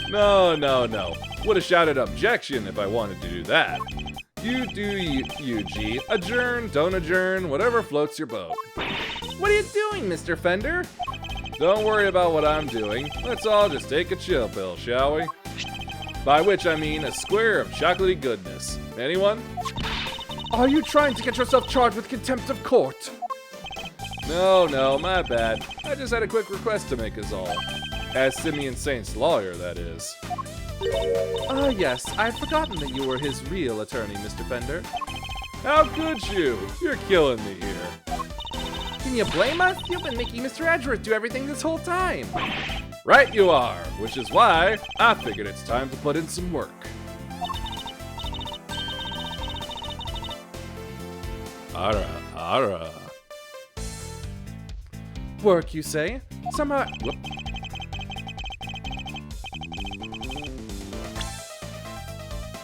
No. Would have shouted objection if I wanted to do that. You do you, G. Adjourn, don't adjourn, whatever floats your boat. What are you doing, Mr. Fender? Don't worry about what I'm doing. Let's all just take a chill pill, shall we? By which I mean a square of chocolatey goodness. Anyone? Are you trying to get yourself charged with contempt of court? No, my bad. I just had a quick request to make us all. As Simeon Saint's lawyer, that is. Ah, yes, I'd forgotten that you were his real attorney, Mr. Fender. How could you? You're killing me here. Can you blame us? You've been making Mr. Edgeworth do everything this whole time. Right you are, which is why I figured it's time to put in some work. Ara. Work, you say? Somehow... Whoop.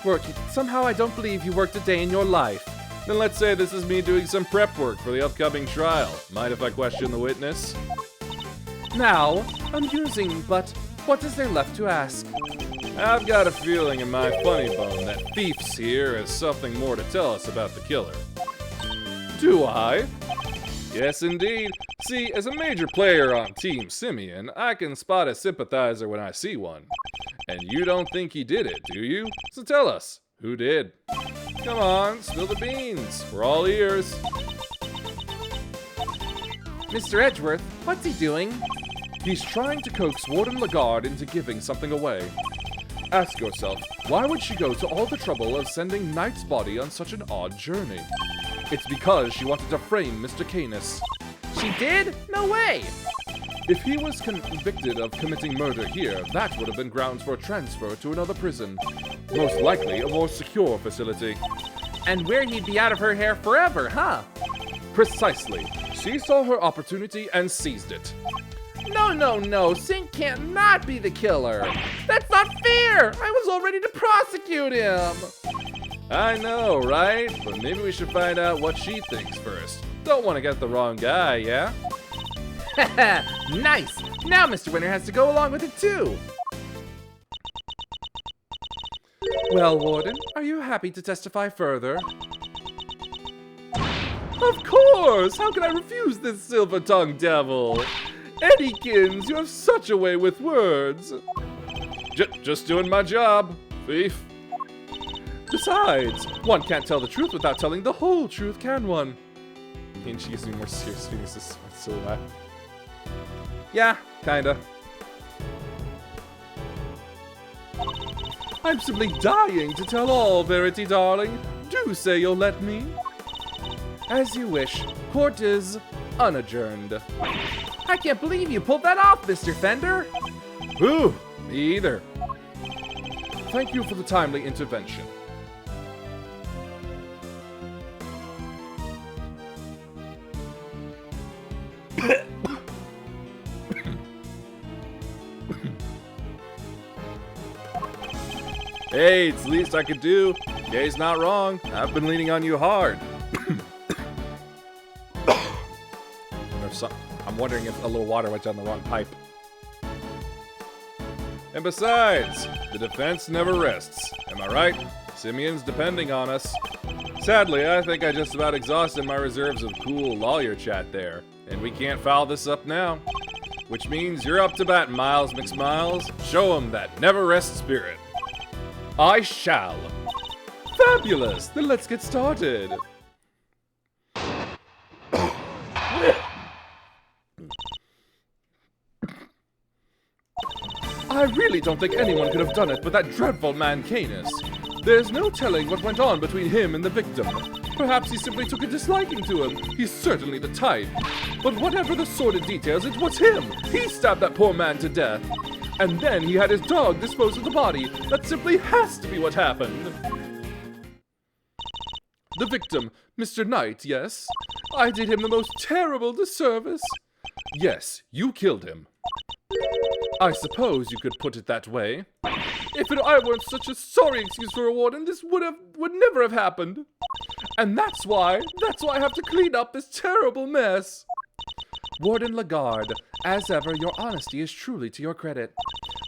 Work. Somehow I don't believe you worked a day in your life. Then let's say this is me doing some prep work for the upcoming trial. Mind if I question the witness? Now, amusing, but what is there left to ask? I've got a feeling in my funny bone that Thief's here has something more to tell us about the killer. Do I? Yes, indeed. See, as a major player on Team Simeon, I can spot a sympathizer when I see one. And you don't think he did it, do you? So tell us, who did? Come on, spill the beans. We're all ears. Mr. Edgeworth, what's he doing? He's trying to coax Warden Lagarde into giving something away. Ask yourself, why would she go to all the trouble of sending Knight's body on such an odd journey? It's because she wanted to frame Mr. Canis. She did? No way! If he was convicted of committing murder here, that would have been grounds for a transfer to another prison. Most likely a more secure facility. And where he'd be out of her hair forever, huh? Precisely. She saw her opportunity and seized it. No, Sink can't not be the killer. That's not fair! I was all ready to prosecute him! I know, right? But maybe we should find out what she thinks first. Don't want to get the wrong guy, yeah? Nice! Now Mr. Winter has to go along with it too! Well, Warden, are you happy to testify further? Of course! How can I refuse this silver-tongued devil? Eddykins, you have such a way with words. Just doing my job, thief. Besides, one can't tell the truth without telling the whole truth, can one? I mean, she gives me more serious feelings this so loud. Yeah, kinda. I'm simply dying to tell all, Verity darling. Do say you'll let me. As you wish. Court is unadjourned. I can't believe you pulled that off, Mr. Fender. Ooh, me either. Thank you for the timely intervention. Hey, it's the least I could do. Jay's not wrong. I've been leaning on you hard. I'm wondering if a little water went down the wrong pipe. And besides, the defense never rests. Am I right? Simeon's depending on us. Sadly, I think I just about exhausted my reserves of cool lawyer chat there. And we can't foul this up now. Which means you're up to bat, Miles McSmiles. Show 'em that never rest spirit. I shall. Fabulous! Then let's get started. I really don't think anyone could have done it but that dreadful man Canis. There's no telling what went on between him and the victim. Perhaps he simply took a disliking to him. He's certainly the type. But whatever the sordid details, it was him. He stabbed that poor man to death. And then he had his dog dispose of the body. That simply has to be what happened. The victim, Mr. Knight, yes? I did him the most terrible disservice. Yes, you killed him. I suppose you could put it that way. If I weren't such a sorry excuse for a warden, this would never have happened. And that's why I have to clean up this terrible mess. Warden Lagarde, as ever, your honesty is truly to your credit.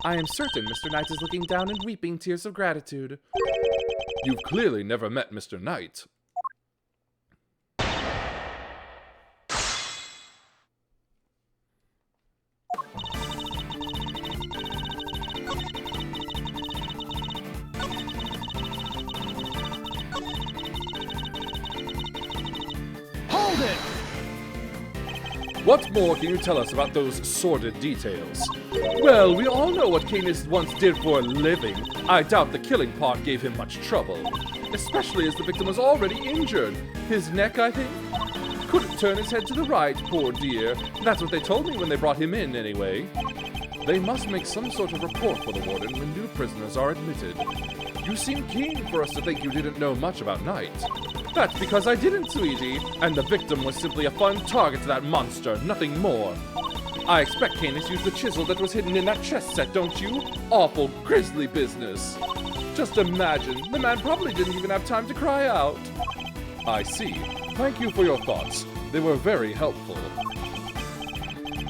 I am certain Mr. Knight is looking down and weeping tears of gratitude. You've clearly never met Mr. Knight. Hold it! What more can you tell us about those sordid details? Well, we all know what Canis once did for a living. I doubt the killing part gave him much trouble. Especially as the victim was already injured. His neck, I think? Couldn't turn his head to the right, poor dear. That's what they told me when they brought him in, anyway. They must make some sort of report for the warden when new prisoners are admitted. You seem keen for us to think you didn't know much about Knight. That's because I didn't, sweetie. And the victim was simply a fun target to that monster, nothing more. I expect Canis used the chisel that was hidden in that chess set, don't you? Awful grisly business. Just imagine, the man probably didn't even have time to cry out. I see. Thank you for your thoughts. They were very helpful.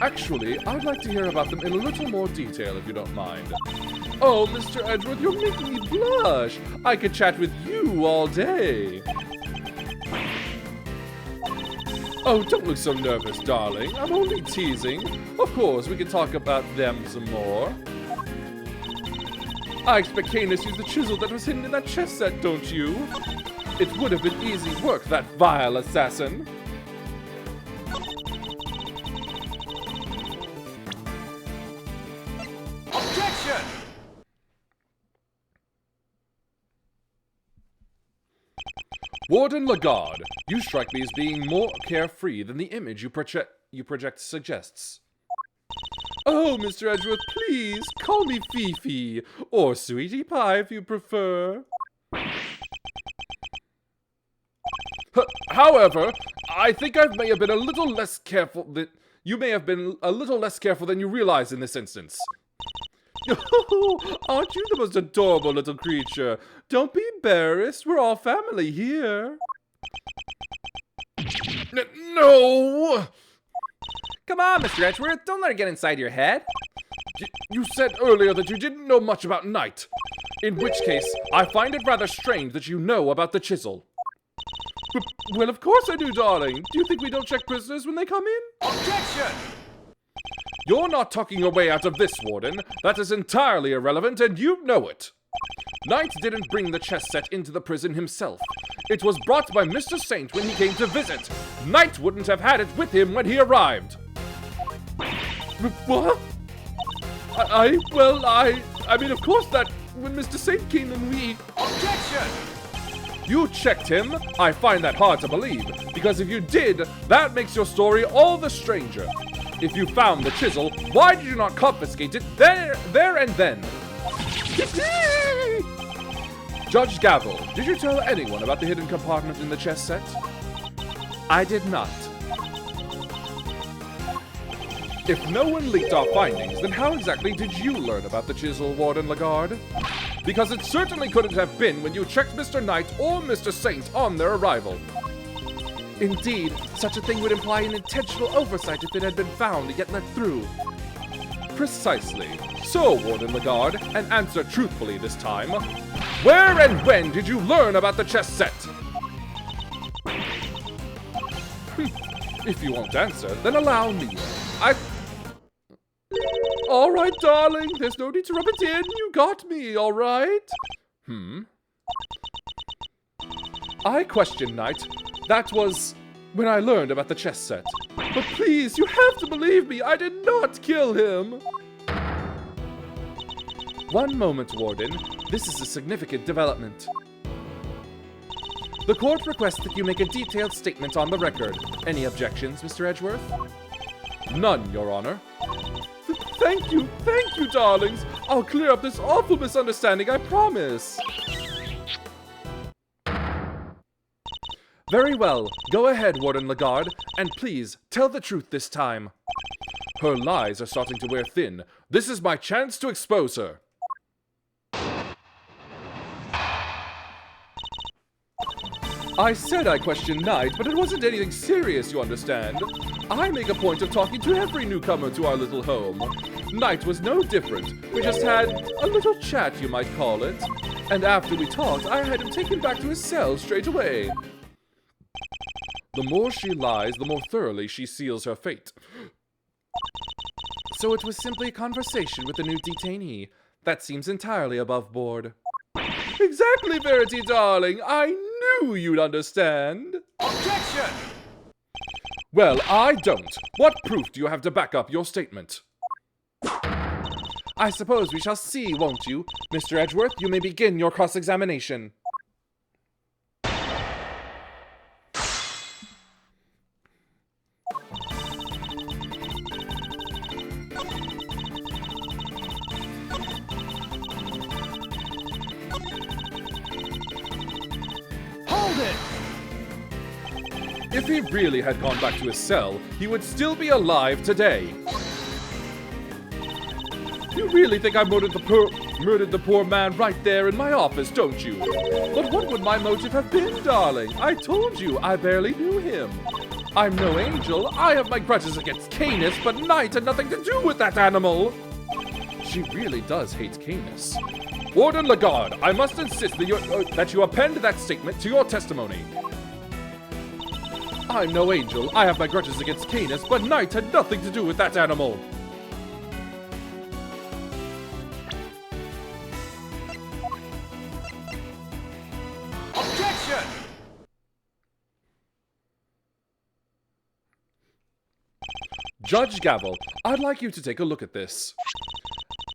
Actually, I'd like to hear about them in a little more detail, if you don't mind. Oh, Mr. Edgeworth, you're making me blush. I could chat with you all day. Oh, don't look so nervous, darling. I'm only teasing. Of course, we can talk about them some more. I expect Canis used the chisel that was hidden in that chess set, don't you? It would have been easy work, that vile assassin. Objection! Warden Lagarde, you strike me as being more carefree than the image you project suggests. Oh, Mr. Edgeworth, please, call me Fifi, or Sweetie Pie if you prefer. However, I think I may have been a little less careful than... You may have been a little less careful than you realize in this instance. Oh, aren't you the most adorable little creature? Don't be embarrassed. We're all family here. No! Come on, Mr. Edgeworth, don't let her get inside your head. You said earlier that you didn't know much about Knight. In which case, I find it rather strange that you know about the chisel. Well, of course I do, darling. Do you think we don't check prisoners when they come in? Objection! You're not talking your way out of this, Warden. That is entirely irrelevant, and you know it. Knight didn't bring the chess set into the prison himself. It was brought by Mr. Saint when he came to visit. Knight wouldn't have had it with him when he arrived. What? I mean, of course that when Mr. Saint came and we... Objection! You checked him? I find that hard to believe, because if you did, that makes your story all the stranger. If you found the chisel, why did you not confiscate it there and then? Judge Gavel, did you tell anyone about the hidden compartment in the chess set? I did not. If no one leaked our findings, then how exactly did you learn about the chisel, Warden Lagarde? Because it certainly couldn't have been when you checked Mr. Knight or Mr. Saint on their arrival. Indeed, such a thing would imply an intentional oversight if it had been found yet let through. Precisely. So, Warden Lagarde, and answer truthfully this time, where and when did you learn about the chess set? If you won't answer, then allow me. All right, darling. There's no need to rub it in. You got me, all right? I question Knight. That was when I learned about the chess set. But please, you have to believe me. I did not kill him. One moment, Warden. This is a significant development. The court requests that you make a detailed statement on the record. Any objections, Mr. Edgeworth? None, Your Honor. Thank you, darlings. I'll clear up this awful misunderstanding, I promise. Very well. Go ahead, Warden Lagarde, and please, tell the truth this time. Her lies are starting to wear thin. This is my chance to expose her. I said I questioned Knight, but it wasn't anything serious, you understand. I make a point of talking to every newcomer to our little home. Knight was no different. We just had a little chat, you might call it. And after we talked, I had him taken back to his cell straight away. The more she lies, the more thoroughly she seals her fate. So it was simply a conversation with the new detainee. That seems entirely above board. Exactly, Verity, darling. I knew you'd understand. Objection! Well, I don't. What proof do you have to back up your statement? I suppose we shall see, won't you? Mr. Edgeworth, you may begin your cross-examination. Hold it! If he really had gone back to his cell, he would still be alive today. You really think I murdered the poor man right there in my office, don't you? But what would my motive have been, darling? I told you I barely knew him. I'm no angel. I have my grudges against Canis, but Knight had nothing to do with that animal. She really does hate Canis. Warden Lagarde, I must insist that you append that statement to your testimony. I'm no angel. I have my grudges against Canis, but Knight had nothing to do with that animal. Objection! Judge Gavel, I'd like you to take a look at this.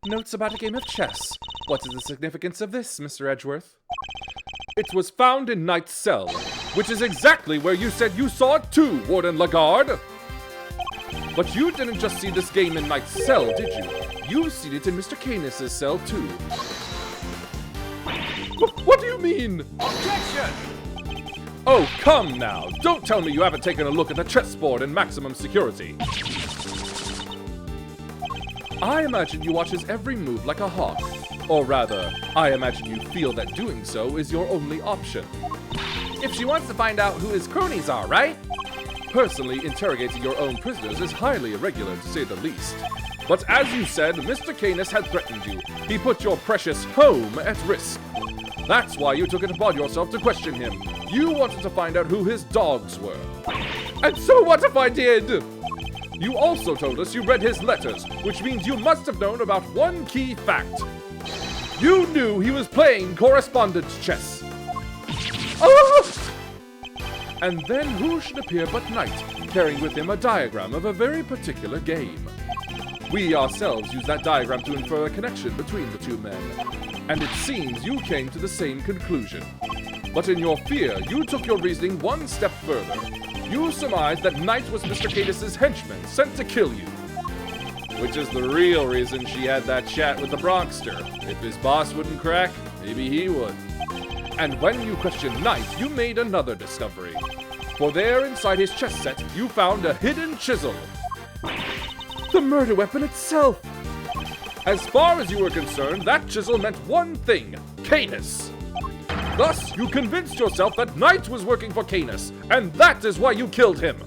Notes about a game of chess. What is the significance of this, Mr. Edgeworth? It was found in Knight's cell, which is exactly where you said you saw it too, Warden Lagarde. But you didn't just see this game in Knight's cell, did you? You've seen it in Mr. Canis' cell too. What do you mean? Objection! Oh, come now. Don't tell me you haven't taken a look at the chessboard in maximum security. I imagine you watch his every move like a hawk. Or rather, I imagine you feel that doing so is your only option. If she wants to find out who his cronies are, right? Personally, interrogating your own prisoners is highly irregular, to say the least. But as you said, Mr. Canis had threatened you. He put your precious home at risk. That's why you took it upon yourself to question him. You wanted to find out who his dogs were. And so what if I did? You also told us you read his letters, which means you must have known about one key fact. You knew he was playing correspondence chess. Oh! And then who should appear but Knight, carrying with him a diagram of a very particular game. We ourselves used that diagram to infer a connection between the two men, and it seems you came to the same conclusion. But in your fear, you took your reasoning one step further. You surmised that Knight was Mr. Canis' henchman, sent to kill you. Which is the real reason she had that chat with the Bronxster. If his boss wouldn't crack, maybe he would. And when you questioned Knight, you made another discovery. For there inside his chess set, you found a hidden chisel. The murder weapon itself! As far as you were concerned, that chisel meant one thing, Canis. Thus, you convinced yourself that Knight was working for Canis, and that is why you killed him.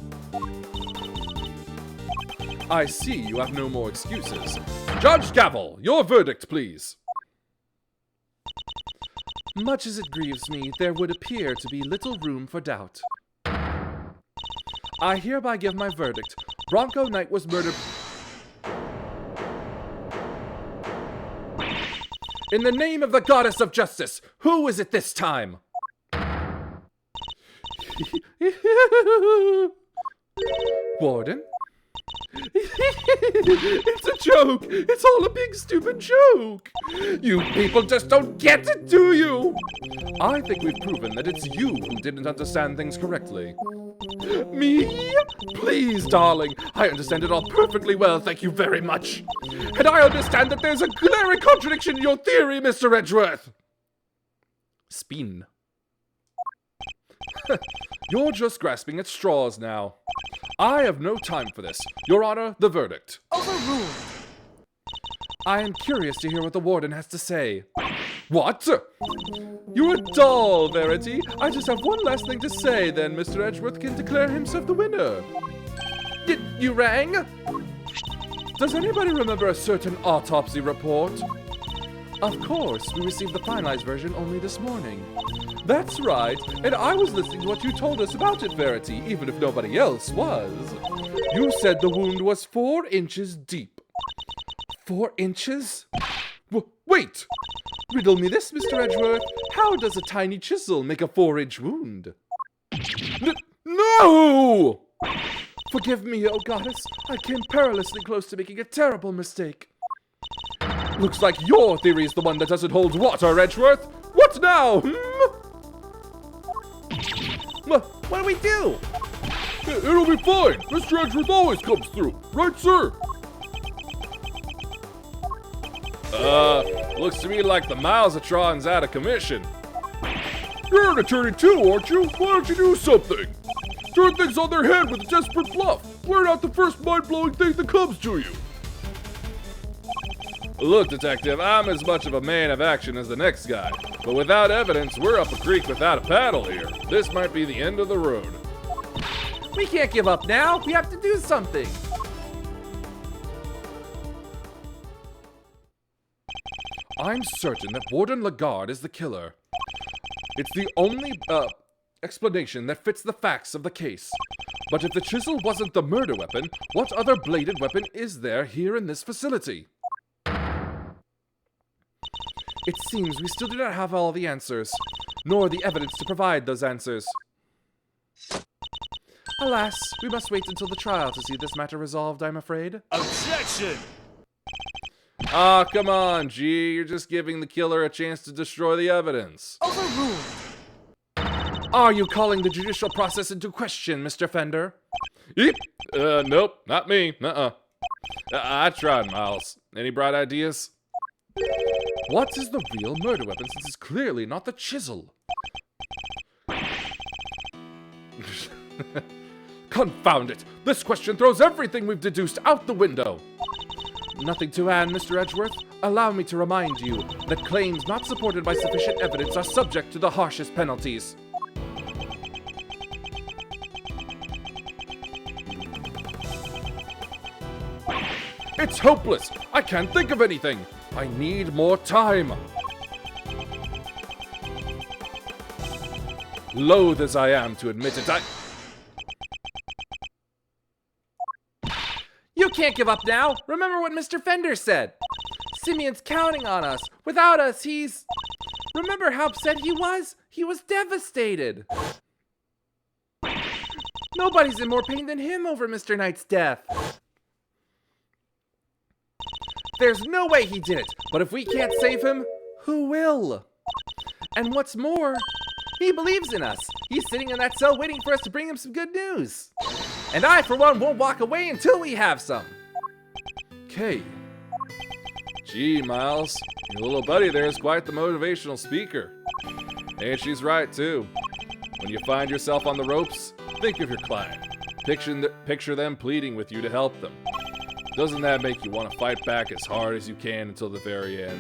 I see you have no more excuses. Judge Gavel, your verdict, please. Much as it grieves me, there would appear to be little room for doubt. I hereby give my verdict. Bronco Knight was murdered in the name of the goddess of justice. Who is it this time? Warden? It's a joke! It's all a big stupid joke! You people just don't get it, do you? I think we've proven that it's you who didn't understand things correctly. Me? Please, darling. I understand it all perfectly well, thank you very much. And I understand that there's a glaring contradiction in your theory, Mr. Edgeworth. Spin. You're just grasping at straws now. I have no time for this. Your Honor, the verdict. Overruled. I am curious to hear what the warden has to say. What? You're a doll, Verity. I just have one last thing to say, then Mr. Edgeworth can declare himself the winner. You rang? Does anybody remember a certain autopsy report? Of course, we received the finalized version only this morning. That's right, and I was listening to what you told us about it, Verity, even if nobody else was. You said the wound was 4 inches deep. 4 inches? Wait! Riddle me this, Mr. Edgeworth. How does a tiny chisel make a 4-inch wound? No! Forgive me, oh goddess. I came perilously close to making a terrible mistake. Looks like your theory is the one that doesn't hold water, Edgeworth. What now? What do we do? It'll be fine. Mr. Edgeworth always comes through. Right, sir? Looks to me like the Milesatron's out of commission. You're an attorney too, aren't you? Why don't you do something? Turn things on their head with a desperate bluff. Blurt out the first mind-blowing thing that comes to you. Look, Detective, I'm as much of a man of action as the next guy. But without evidence, we're up a creek without a paddle here. This might be the end of the road. We can't give up now. We have to do something. I'm certain that Warden Lagarde is the killer. It's the only, explanation that fits the facts of the case. But if the chisel wasn't the murder weapon, what other bladed weapon is there here in this facility? It seems we still do not have all the answers, nor the evidence to provide those answers. Alas, we must wait until the trial to see this matter resolved, I'm afraid. Objection! Ah, come on, G. You're just giving the killer a chance to destroy the evidence. Overruled! Are you calling the judicial process into question, Mr. Fender? Yep. Nope, not me. I tried, Miles. Any bright ideas? What is the real murder weapon, since it's clearly not the chisel? Confound it! This question throws everything we've deduced out the window! Nothing to add, Mr. Edgeworth. Allow me to remind you that claims not supported by sufficient evidence are subject to the harshest penalties. It's hopeless! I can't think of anything! I need more time! Loath as I am to admit it, You can't give up now. Remember what Mr. Fender said. Simeon's counting on us. Without us, he's... Remember how upset he was? He was devastated. Nobody's in more pain than him over Mr. Knight's death. There's no way he did it, but if we can't save him, who will? And what's more, he believes in us. He's sitting in that cell waiting for us to bring him some good news. And I, for one, won't walk away until we have some. Okay. Gee, Miles, your little buddy there is quite the motivational speaker. And she's right, too. When you find yourself on the ropes, think of your client. Picture them pleading with you to help them. Doesn't that make you want to fight back as hard as you can until the very end?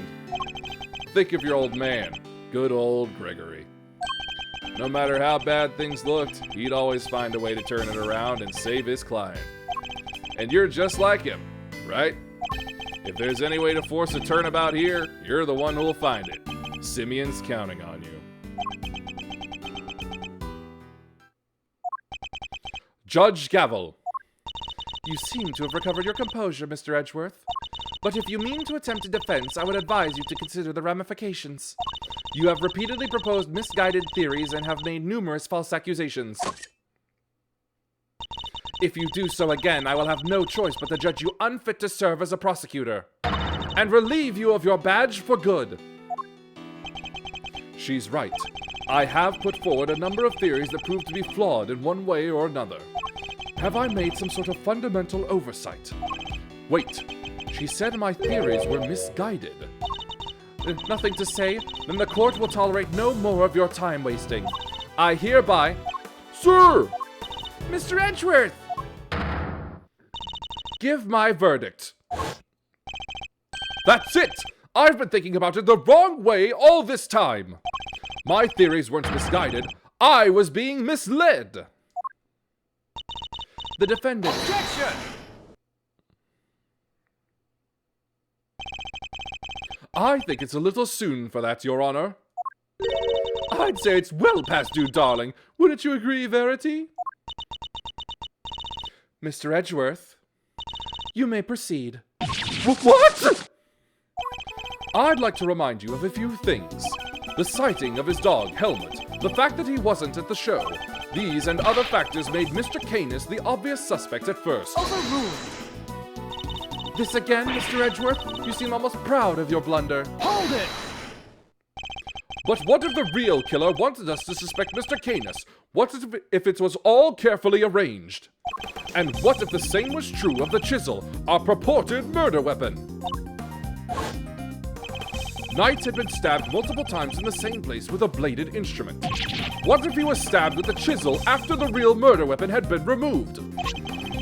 Think of your old man, good old Gregory. No matter how bad things looked, he'd always find a way to turn it around and save his client. And you're just like him, right? If there's any way to force a turnabout here, you're the one who'll find it. Simeon's counting on you. Judge Gavel. You seem to have recovered your composure, Mr. Edgeworth. But if you mean to attempt a defense, I would advise you to consider the ramifications. You have repeatedly proposed misguided theories and have made numerous false accusations. If you do so again, I will have no choice but to judge you unfit to serve as a prosecutor, and relieve you of your badge for good. She's right. I have put forward a number of theories that prove to be flawed in one way or another. Have I made some sort of fundamental oversight? Wait, she said my theories were misguided. Nothing to say? Then the court will tolerate no more of your time wasting. I hereby... Sir! Mr. Edgeworth! Give my verdict. That's it! I've been thinking about it the wrong way all this time. My theories weren't misguided. I was being misled. The defendant... Objection! I think it's a little soon for that, Your Honor. I'd say it's well past due, darling. Wouldn't you agree, Verity? Mr. Edgeworth, you may proceed. What? I'd like to remind you of a few things. The sighting of his dog, Helmut, the fact that he wasn't at the show. These and other factors made Mr. Canis the obvious suspect at first. Overruled! This again, Mr. Edgeworth? You seem almost proud of your blunder. Hold it! But what if the real killer wanted us to suspect Mr. Canis? What if it was all carefully arranged? And what if the same was true of the chisel, our purported murder weapon? Knight had been stabbed multiple times in the same place with a bladed instrument. What if he was stabbed with the chisel after the real murder weapon had been removed?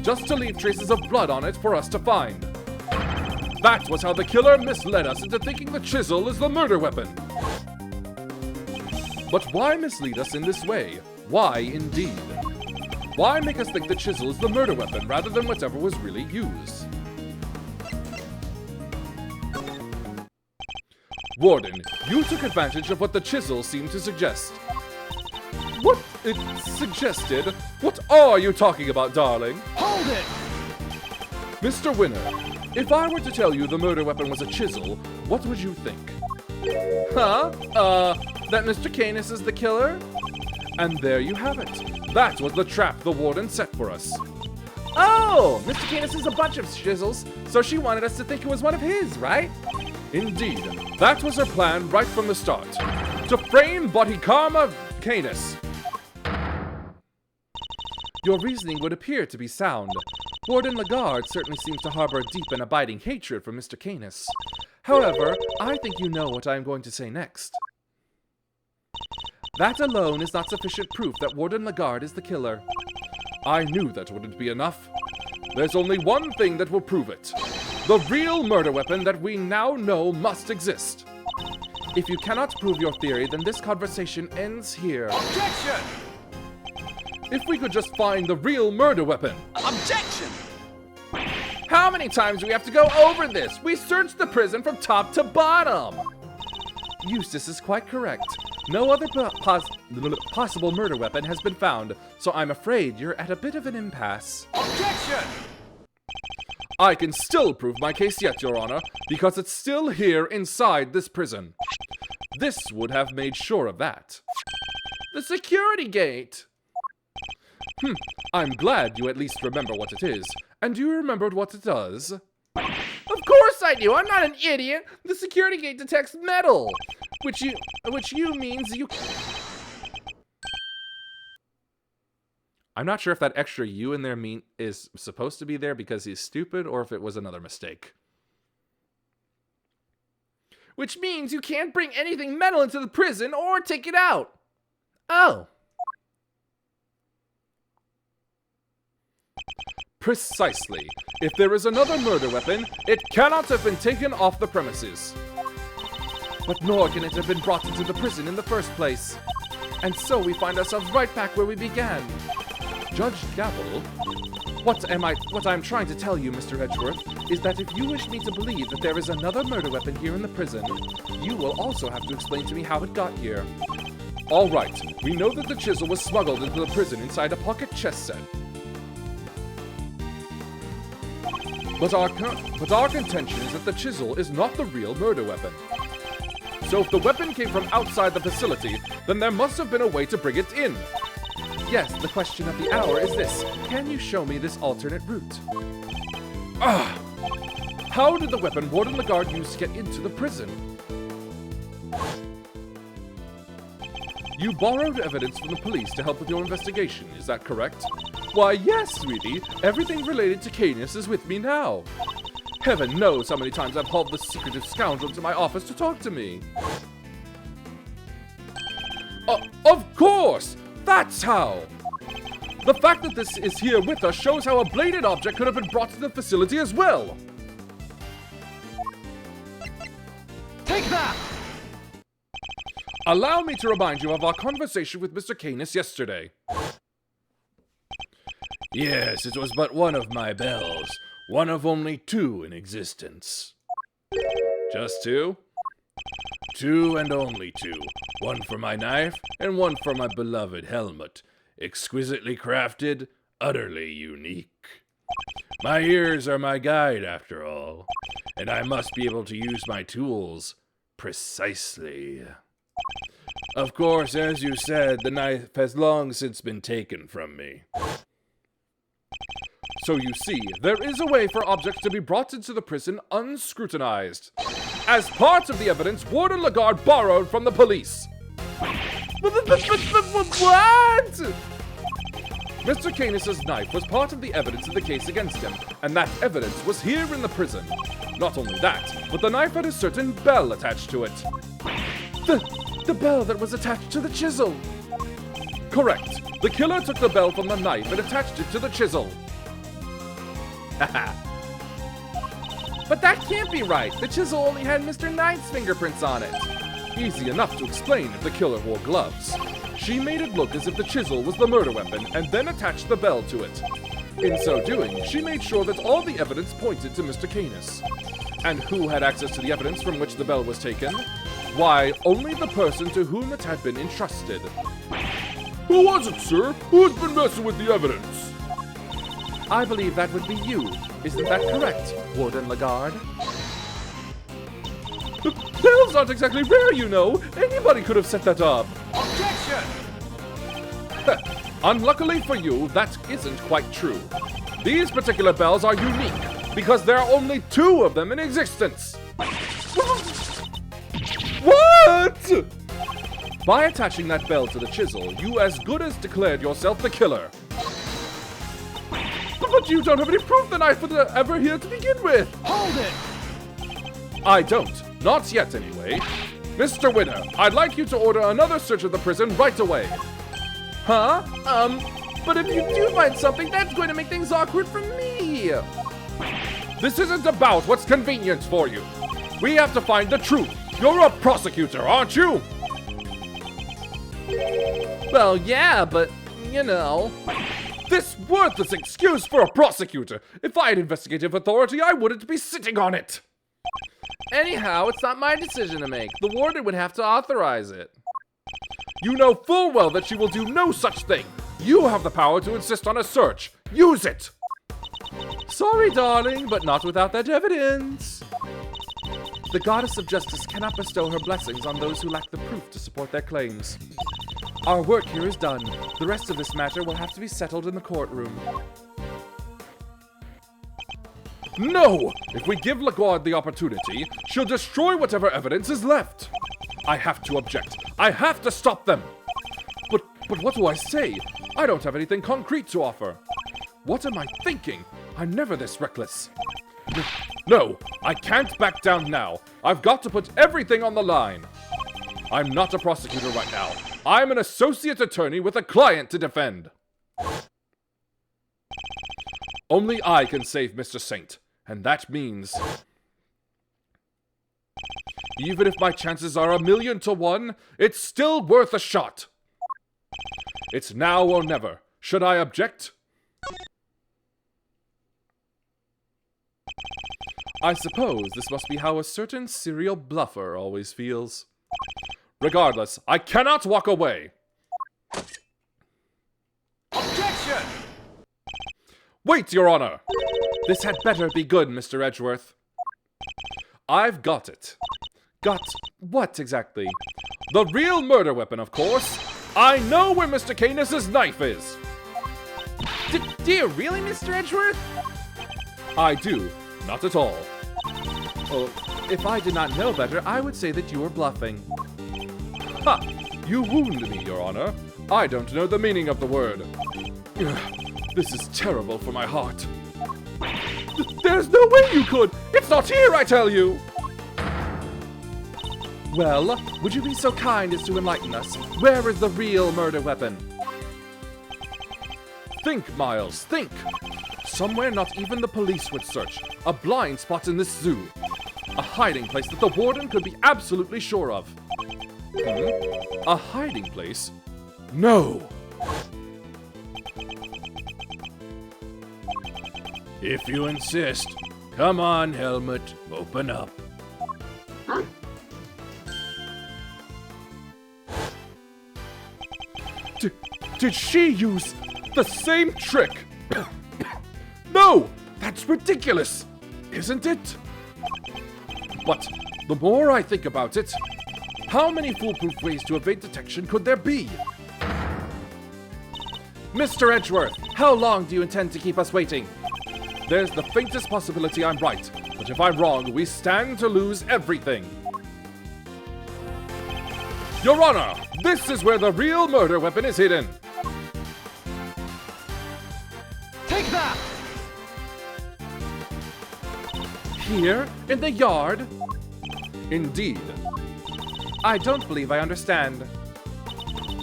Just to leave traces of blood on it for us to find. That was how the killer misled us into thinking the chisel is the murder weapon. But why mislead us in this way? Why indeed? Why make us think the chisel is the murder weapon rather than whatever was really used? Warden, you took advantage of what the chisel seemed to suggest. What it suggested? What are you talking about, darling? Hold it! Mr. Winner, if I were to tell you the murder weapon was a chisel, what would you think? Huh? That Mr. Canis is the killer? And there you have it. That was the trap the warden set for us. Oh! Mr. Canis is a bunch of chisels, so she wanted us to think it was one of his, right? Indeed, that was her plan right from the start. To frame Bodhikama Canis. Your reasoning would appear to be sound. Warden Lagarde certainly seems to harbor a deep and abiding hatred for Mr. Canis. However, I think you know what I am going to say next. That alone is not sufficient proof that Warden Lagarde is the killer. I knew that wouldn't be enough. There's only one thing that will prove it. The real murder weapon that we now know must exist. If you cannot prove your theory, then this conversation ends here. Objection! If we could just find the real murder weapon. Objection! How many times do we have to go over this? We searched the prison from top to bottom. Eustace is quite correct. No other possible murder weapon has been found, so I'm afraid you're at a bit of an impasse. Objection! I can still prove my case yet, Your Honor, because it's still here inside this prison. This would have made sure of that. The security gate! I'm glad you at least remember what it is. And do you remember what it does? Of course I do! I'm not an idiot! The security gate detects metal! Which means you... I'm not sure if that extra "you" in there is supposed to be there because he's stupid, or if it was another mistake. Which means you can't bring anything metal into the prison or take it out. Oh. Precisely. If there is another murder weapon, it cannot have been taken off the premises. But nor can it have been brought into the prison in the first place. And so we find ourselves right back where we began. Judge Gavel, What I'm trying to tell you, Mr. Edgeworth, is that if you wish me to believe that there is another murder weapon here in the prison, you will also have to explain to me how it got here. all right, we know that the chisel was smuggled into the prison inside a pocket chess set. But our contention is that the chisel is not the real murder weapon. So if the weapon came from outside the facility, then there must have been a way to bring it in. Yes, the question of the hour is this. Can you show me this alternate route? How did the weapon Warden Lagarde used to get into the prison? You borrowed evidence from the police to help with your investigation, is that correct? Why, yes, sweetie. Everything related to Canis is with me now. Heaven knows how many times I've hauled the secretive scoundrel to my office to talk to me. Of course! That's how! The fact that this is here with us shows how a bladed object could have been brought to the facility as well! Take that! Allow me to remind you of our conversation with Mr. Canis yesterday. Yes, it was but one of my bells. One of only two in existence. Just two? Two and only two. One for my knife, and one for my beloved helmet. Exquisitely crafted, utterly unique. My ears are my guide, after all, and I must be able to use my tools precisely. Of course, as you said, the knife has long since been taken from me. So you see, there is a way for objects to be brought into the prison unscrutinized. As part of the evidence Warden Lagarde borrowed from the police. What? Mr. Canis' knife was part of the evidence in the case against him, and that evidence was here in the prison. Not only that, but the knife had a certain bell attached to it. The bell that was attached to the chisel. Correct. The killer took the bell from the knife and attached it to the chisel. Haha. But that can't be right. The chisel only had Mr. Knight's fingerprints on it. Easy enough to explain if the killer wore gloves. She made it look as if the chisel was the murder weapon and then attached the bell to it. In so doing, she made sure that all the evidence pointed to Mr. Canis. And who had access to the evidence from which the bell was taken? Why, only the person to whom it had been entrusted. Who was it, sir? Who's been messing with the evidence? I believe that would be you. Isn't that correct, Warden Lagarde? The bell's not exactly rare, you know. Anybody could have set that up. Objection! Unluckily for you, that isn't quite true. These particular bells are unique because there are only 2 of them in existence. What? By attaching that bell to the chisel, you as good as declared yourself the killer. But you don't have any proof the knife was ever here to begin with. Hold it! I don't. Not yet, anyway. Mr. Winner, I'd like you to order another search of the prison right away. Huh? But if you do find something, that's going to make things awkward for me. This isn't about what's convenient for you. We have to find the truth. You're a prosecutor, aren't you? Well, yeah, but, you know. This worthless excuse for a prosecutor. If I had investigative authority, I wouldn't be sitting on it. Anyhow, it's not my decision to make. The warden would have to authorize it. You know full well that she will do no such thing. You have the power to insist on a search. Use it. Sorry, darling, but not without that evidence. The goddess of justice cannot bestow her blessings on those who lack the proof to support their claims. Our work here is done. The rest of this matter will have to be settled in the courtroom. No! If we give Lagarde the opportunity, she'll destroy whatever evidence is left. I have to object. I have to stop them. But what do I say? I don't have anything concrete to offer. What am I thinking? I'm never this reckless. No, I can't back down now. I've got to put everything on the line. I'm not a prosecutor right now. I'm an associate attorney with a client to defend. Only I can save Mr. Saint, and that means... even if my chances are 1,000,000 to 1, it's still worth a shot. It's now or never. Should I object? I suppose this must be how a certain serial bluffer always feels. Regardless, I cannot walk away. Objection! Wait, Your Honor! This had better be good, Mr. Edgeworth. I've got it. Got what exactly? The real murder weapon, of course. I know where Mr. Canis's knife is. Do you really, Mr. Edgeworth? I do. Not at all. Oh, if I did not know better, I would say that you were bluffing. Ha! You wound me, Your Honor. I don't know the meaning of the word. This is terrible for my heart. There's no way you could! It's not here, I tell you! Well, would you be so kind as to enlighten us? Where is the real murder weapon? Think, Miles, think! Somewhere not even the police would search. A blind spot in this zoo. A hiding place that the warden could be absolutely sure of. A hiding place? No! If you insist. Come on, Helmut. Open up. Did she use the same trick? No! That's ridiculous! Isn't it? But the more I think about it, how many foolproof ways to evade detection could there be? Mr. Edgeworth, how long do you intend to keep us waiting? There's the faintest possibility I'm right, but if I'm wrong, we stand to lose everything. Your Honor, this is where the real murder weapon is hidden. Take that! Here? In the yard? Indeed. I don't believe I understand.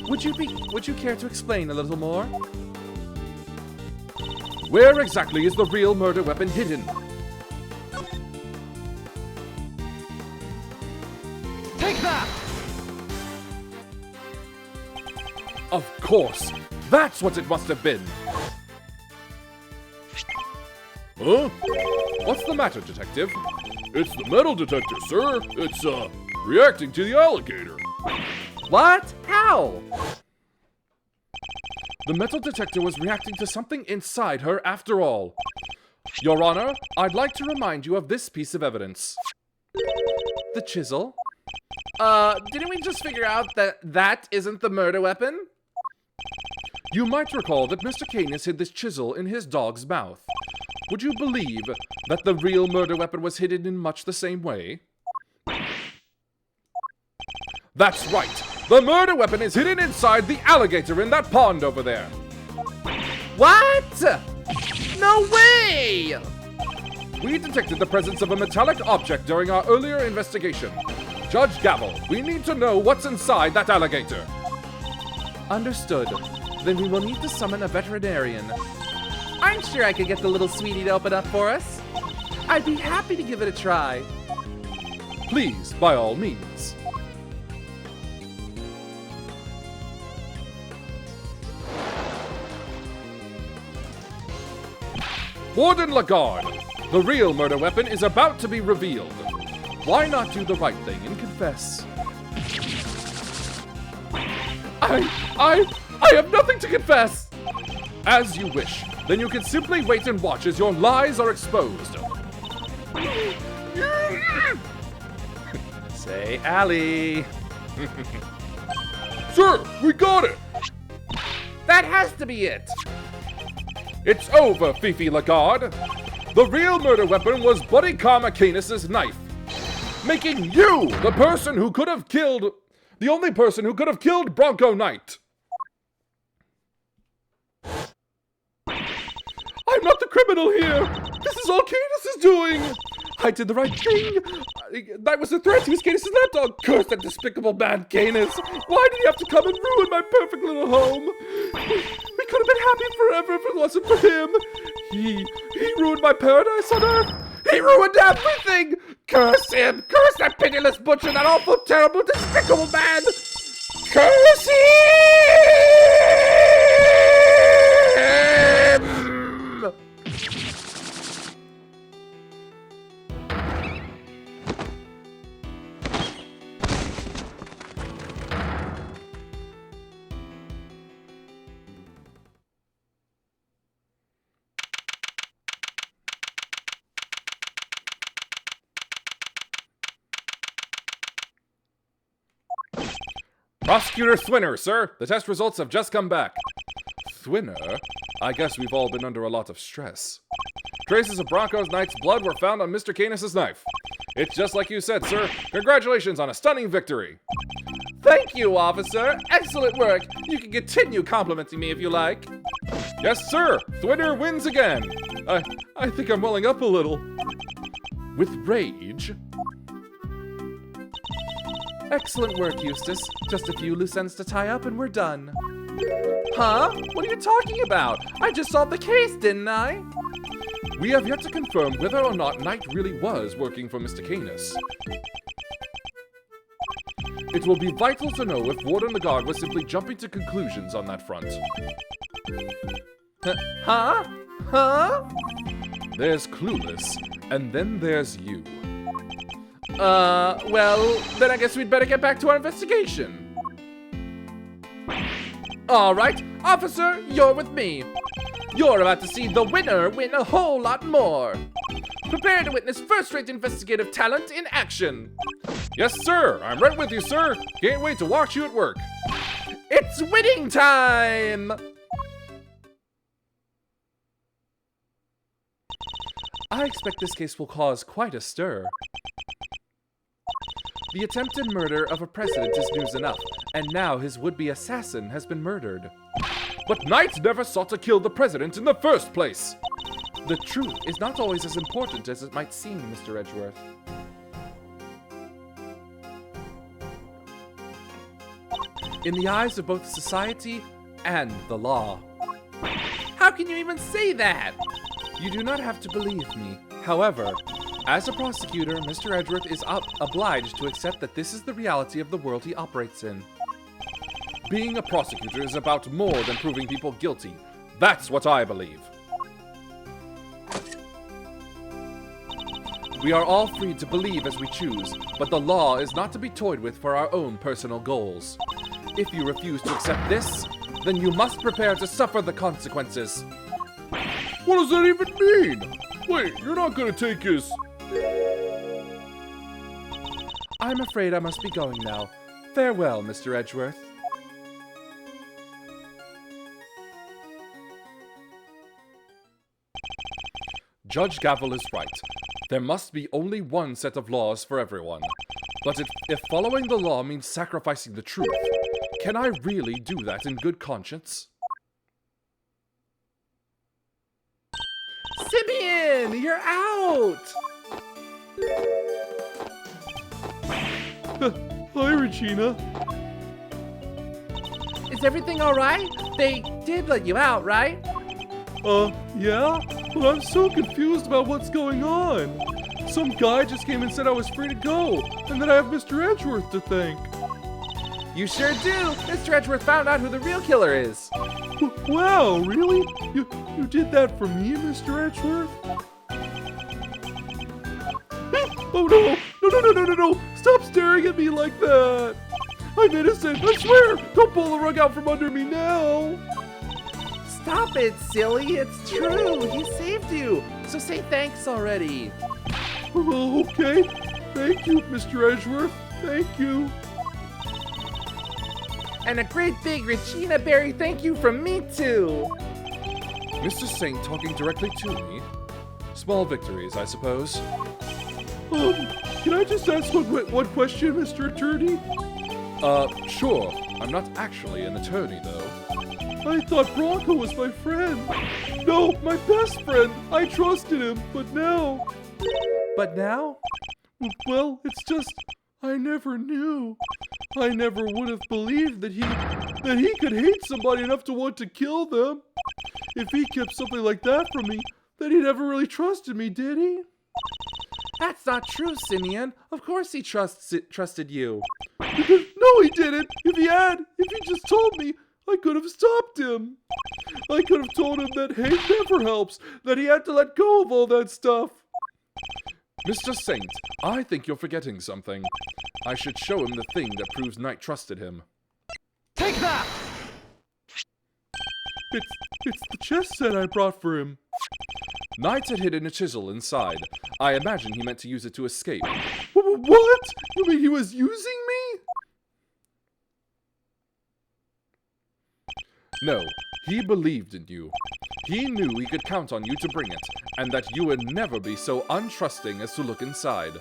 Would you care to explain a little more? Where exactly is the real murder weapon hidden? Take that! Of course! That's what it must have been! Huh? What's the matter, detective? It's the metal detector, sir. It's, reacting to the alligator. What? How? The metal detector was reacting to something inside her after all. Your Honor, I'd like to remind you of this piece of evidence. The chisel? Didn't we just figure out that that isn't the murder weapon? You might recall that Mr. Canis hid this chisel in his dog's mouth. Would you believe that the real murder weapon was hidden in much the same way? That's right! The murder weapon is hidden inside the alligator in that pond over there! What? No way! We detected the presence of a metallic object during our earlier investigation. Judge Gavel, we need to know what's inside that alligator. Understood. Then we will need to summon a veterinarian. I'm sure I could get the little sweetie to open up for us. I'd be happy to give it a try. Please, by all means. Warden Lagarde, the real murder weapon is about to be revealed. Why not do the right thing and confess? I have nothing to confess! As you wish. Then you can simply wait and watch as your lies are exposed. Say, Allie. Sir, we got it! That has to be it. It's over, Fifi Lagarde. The real murder weapon was Buddy Karma Canis' knife, making you the person who could have killed, the only person who could have killed Bronco Knight. I'm not the criminal here! This is all Canis is doing! I did the right thing! That was a threat to his Canis' lapdog! Curse that despicable man, Canis! Why did he have to come and ruin my perfect little home? We could have been happy forever if it wasn't for him! He ruined my paradise on Earth! He ruined everything! Curse him! Curse that pitiless butcher, that awful, terrible, despicable man! Curse him! Prosecutor Thwinner, sir. The test results have just come back. Thwinner? I guess we've all been under a lot of stress. Traces of Bronco Knight's blood were found on Mr. Canis' knife. It's just like you said, sir. Congratulations on a stunning victory. Thank you, officer. Excellent work. You can continue complimenting me if you like. Yes, sir. Thwinner wins again. I think I'm welling up a little. With rage? Excellent work, Eustace. Just a few loose ends to tie up and we're done. Huh? What are you talking about? I just solved the case, didn't I? We have yet to confirm whether or not Knight really was working for Mr. Canis. It will be vital to know if Warden Lagarde was simply jumping to conclusions on that front. Huh? Huh? There's Clueless, and then there's you. Well, then I guess we'd better get back to our investigation. All right, officer, you're with me. You're about to see the winner win a whole lot more. Prepare to witness first-rate investigative talent in action. Yes, sir. I'm right with you, sir. Can't wait to watch you at work. It's winning time! I expect this case will cause quite a stir. The attempted murder of a president is news enough, and now his would-be assassin has been murdered. But Knight never sought to kill the president in the first place. The truth is not always as important as it might seem, Mr. Edgeworth. in the eyes of both society and the law. How can you even say that? You do not have to believe me. However, as a prosecutor, Mr. Edgeworth is obliged to accept that this is the reality of the world he operates in. Being a prosecutor is about more than proving people guilty. That's what I believe. We are all free to believe as we choose, but the law is not to be toyed with for our own personal goals. If you refuse to accept this, then you must prepare to suffer the consequences. What does that even mean? Wait, you're not gonna take his... I'm afraid I must be going now. Farewell, Mr. Edgeworth. Judge Gavel is right. There must be only one set of laws for everyone. But if following the law means sacrificing the truth, can I really do that in good conscience? Simeon, you're out! Hi, Regina. Is everything alright? They did let you out, right? Yeah? But I'm so confused about what's going on. Some guy just came and said I was free to go, and then I have Mr. Edgeworth to thank. You sure do! Mr. Edgeworth found out who the real killer is! Wow, really? You did that for me, Mr. Edgeworth? Oh no! No! Stop staring at me like that! I'm innocent, I swear! Don't pull the rug out from under me now! Stop it, silly! It's true! He saved you! So say thanks already! Oh, okay. Thank you, Mr. Edgeworth. Thank you. And a great big Regina Berry thank you from me too! Mr. Saint talking directly to me? Small victories, I suppose. Can I just ask one question, Mr. Attorney? Sure. I'm not actually an attorney, though. I thought Bronco was my friend. No, my best friend. I trusted him, but now... But now? Well, it's just... I never knew. I never would have believed that he could hate somebody enough to want to kill them. If he kept something like that from me, then he never really trusted me, did he? That's not true, Simeon. Of course he trusted you. No, he didn't. If he just told me, I could have stopped him. I could have told him that hate never helps, that he had to let go of all that stuff. Mr. Saint, I think you're forgetting something. I should show him the thing that proves Knight trusted him. Take that! It's the chess set I brought for him. Knight had hidden a chisel inside. I imagine he meant to use it to escape. What? You mean he was using me? No, he believed in you. He knew he could count on you to bring it, and that you would never be so untrusting as to look inside.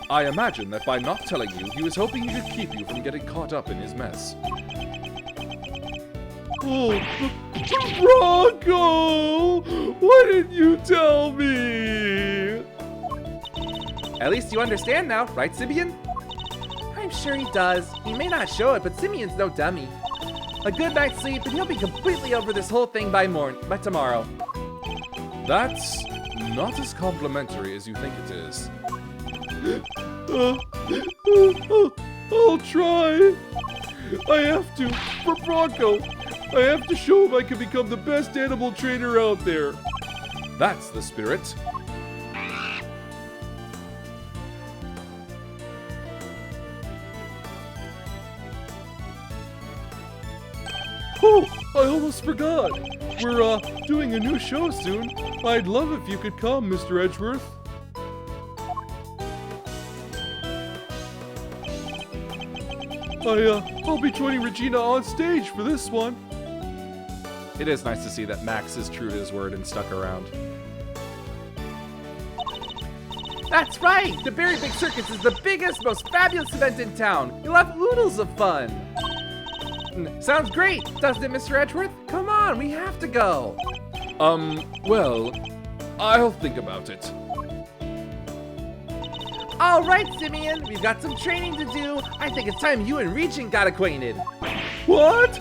I imagine that by not telling you, he was hoping he could keep you from getting caught up in his mess. Oh, Bronco! Why didn't you tell me? At least you understand now, right, Simeon? I'm sure he does. He may not show it, but Simeon's no dummy. A good night's sleep, and he'll be completely over this whole thing by tomorrow. That's not as complimentary as you think it is. I'll try. I have to. For Bronco, I have to show him I can become the best animal trainer out there. That's the spirit. Oh, I almost forgot. We're doing a new show soon. I'd love if you could come, Mr. Edgeworth. I'll be joining Regina on stage for this one. It is nice to see that Max is true to his word and stuck around. That's right! The Berry Big Circus is the biggest, most fabulous event in town. You'll have oodles of fun. Sounds great, doesn't it, Mr. Edgeworth? Come on, we have to go. Well, I'll think about it. All right, Simeon, we've got some training to do. I think it's time you and Regent got acquainted. What?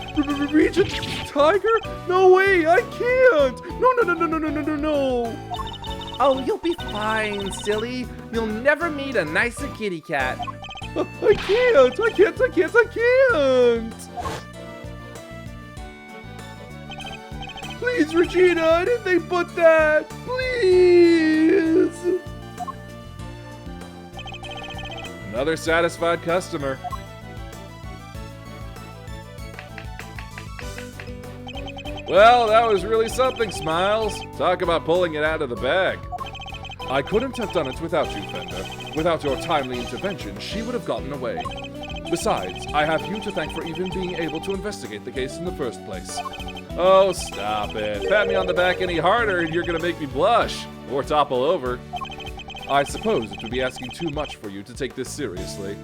Regent Tiger? No way, I can't! No. Oh, you'll be fine, silly. You'll never meet a nicer kitty cat. I can't! Please, Regina, I didn't think but that! Please! Another satisfied customer. Well, that was really something, Smiles. Talk about pulling it out of the bag. I couldn't have done it without you, Fender. Without your timely intervention, she would have gotten away. Besides, I have you to thank for even being able to investigate the case in the first place. Oh, stop it. Pat me on the back any harder and you're gonna make me blush. Or topple over. I suppose it would be asking too much for you to take this seriously.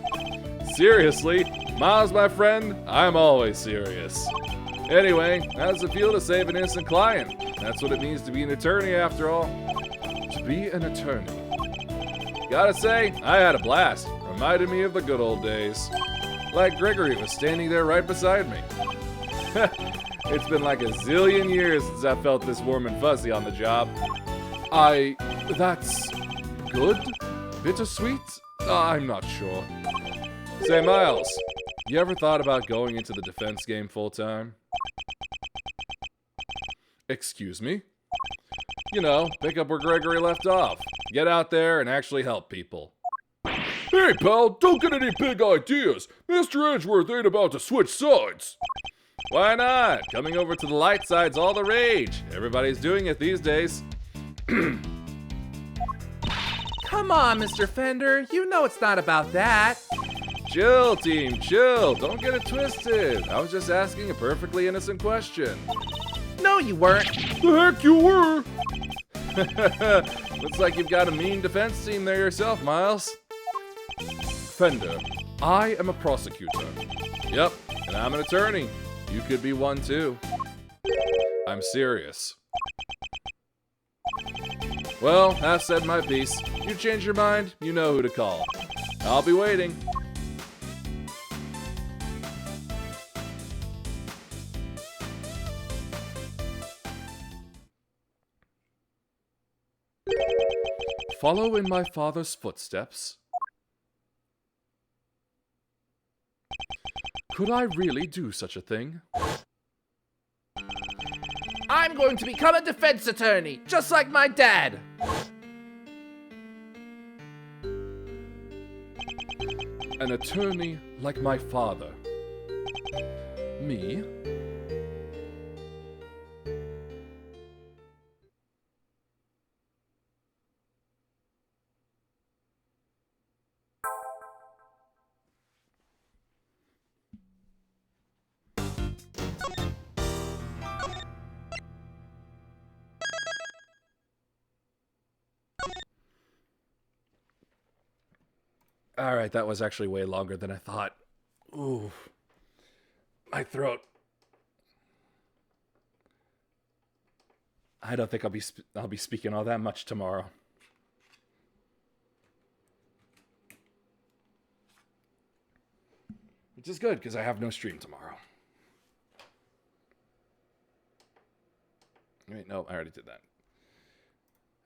Seriously? Miles, my friend, I'm always serious. Anyway, how does it feel to save an innocent client? That's what it means to be an attorney, after all. To be an attorney. Gotta say, I had a blast. Reminded me of the good old days. Like Gregory was standing there right beside me. It's been like a zillion years since I felt this warm and fuzzy on the job. That's good? Bittersweet? I'm not sure. Say, Miles, you ever thought about going into the defense game full time? Excuse me? You know, pick up where Gregory left off. Get out there and actually help people. Hey, pal, don't get any big ideas. Mr. Edgeworth ain't about to switch sides. Why not? Coming over to the light side's all the rage. Everybody's doing it these days. Come on, Mr. Fender. You know it's not about that. Chill, team, chill. Don't get it twisted. I was just asking a perfectly innocent question. No, you weren't. The heck you were! Looks like you've got a mean defense team there yourself, Miles. Fender, I am a prosecutor. Yep, and I'm an attorney. You could be one too. I'm serious. Well, I've said my piece. You change your mind, you know who to call. I'll be waiting. Follow in my father's footsteps. Could I really do such a thing? I'm going to become a defense attorney, just like my dad. An attorney like my father. Me? Alright, that was actually way longer than I thought. Ooh. My throat. I don't think I'll be speaking all that much tomorrow. Which is good, because I have no stream tomorrow. Wait, no, I already did that.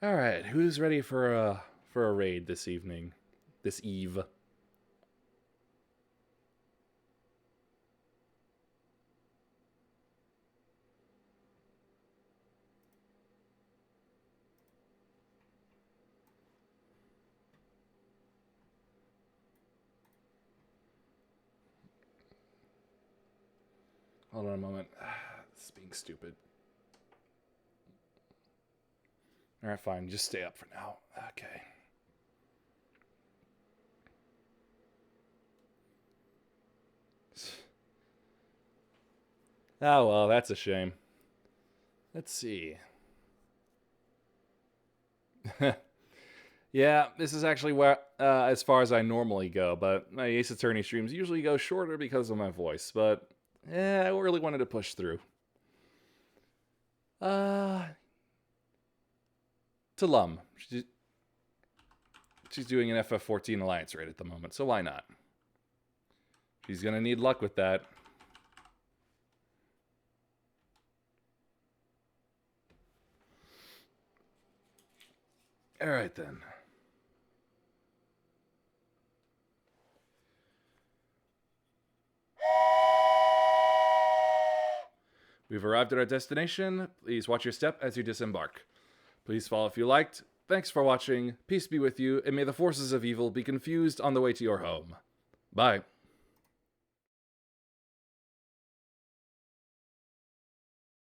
Alright, who's ready for a raid this evening? This eve? Hold on a moment. This is being stupid. Alright, fine. Just stay up for now. Okay. Oh, well, that's a shame. Let's see. Yeah, this is actually where, as far as I normally go, but my Ace Attorney streams usually go shorter because of my voice, but I really wanted to push through. To Lum. She's doing an FF14 Alliance raid at the moment, so why not? She's gonna need luck with that. Alright then. We've arrived at our destination. Please watch your step as you disembark. Please follow if you liked. Thanks for watching. Peace be with you, and may the forces of evil be confused on the way to your home. Bye.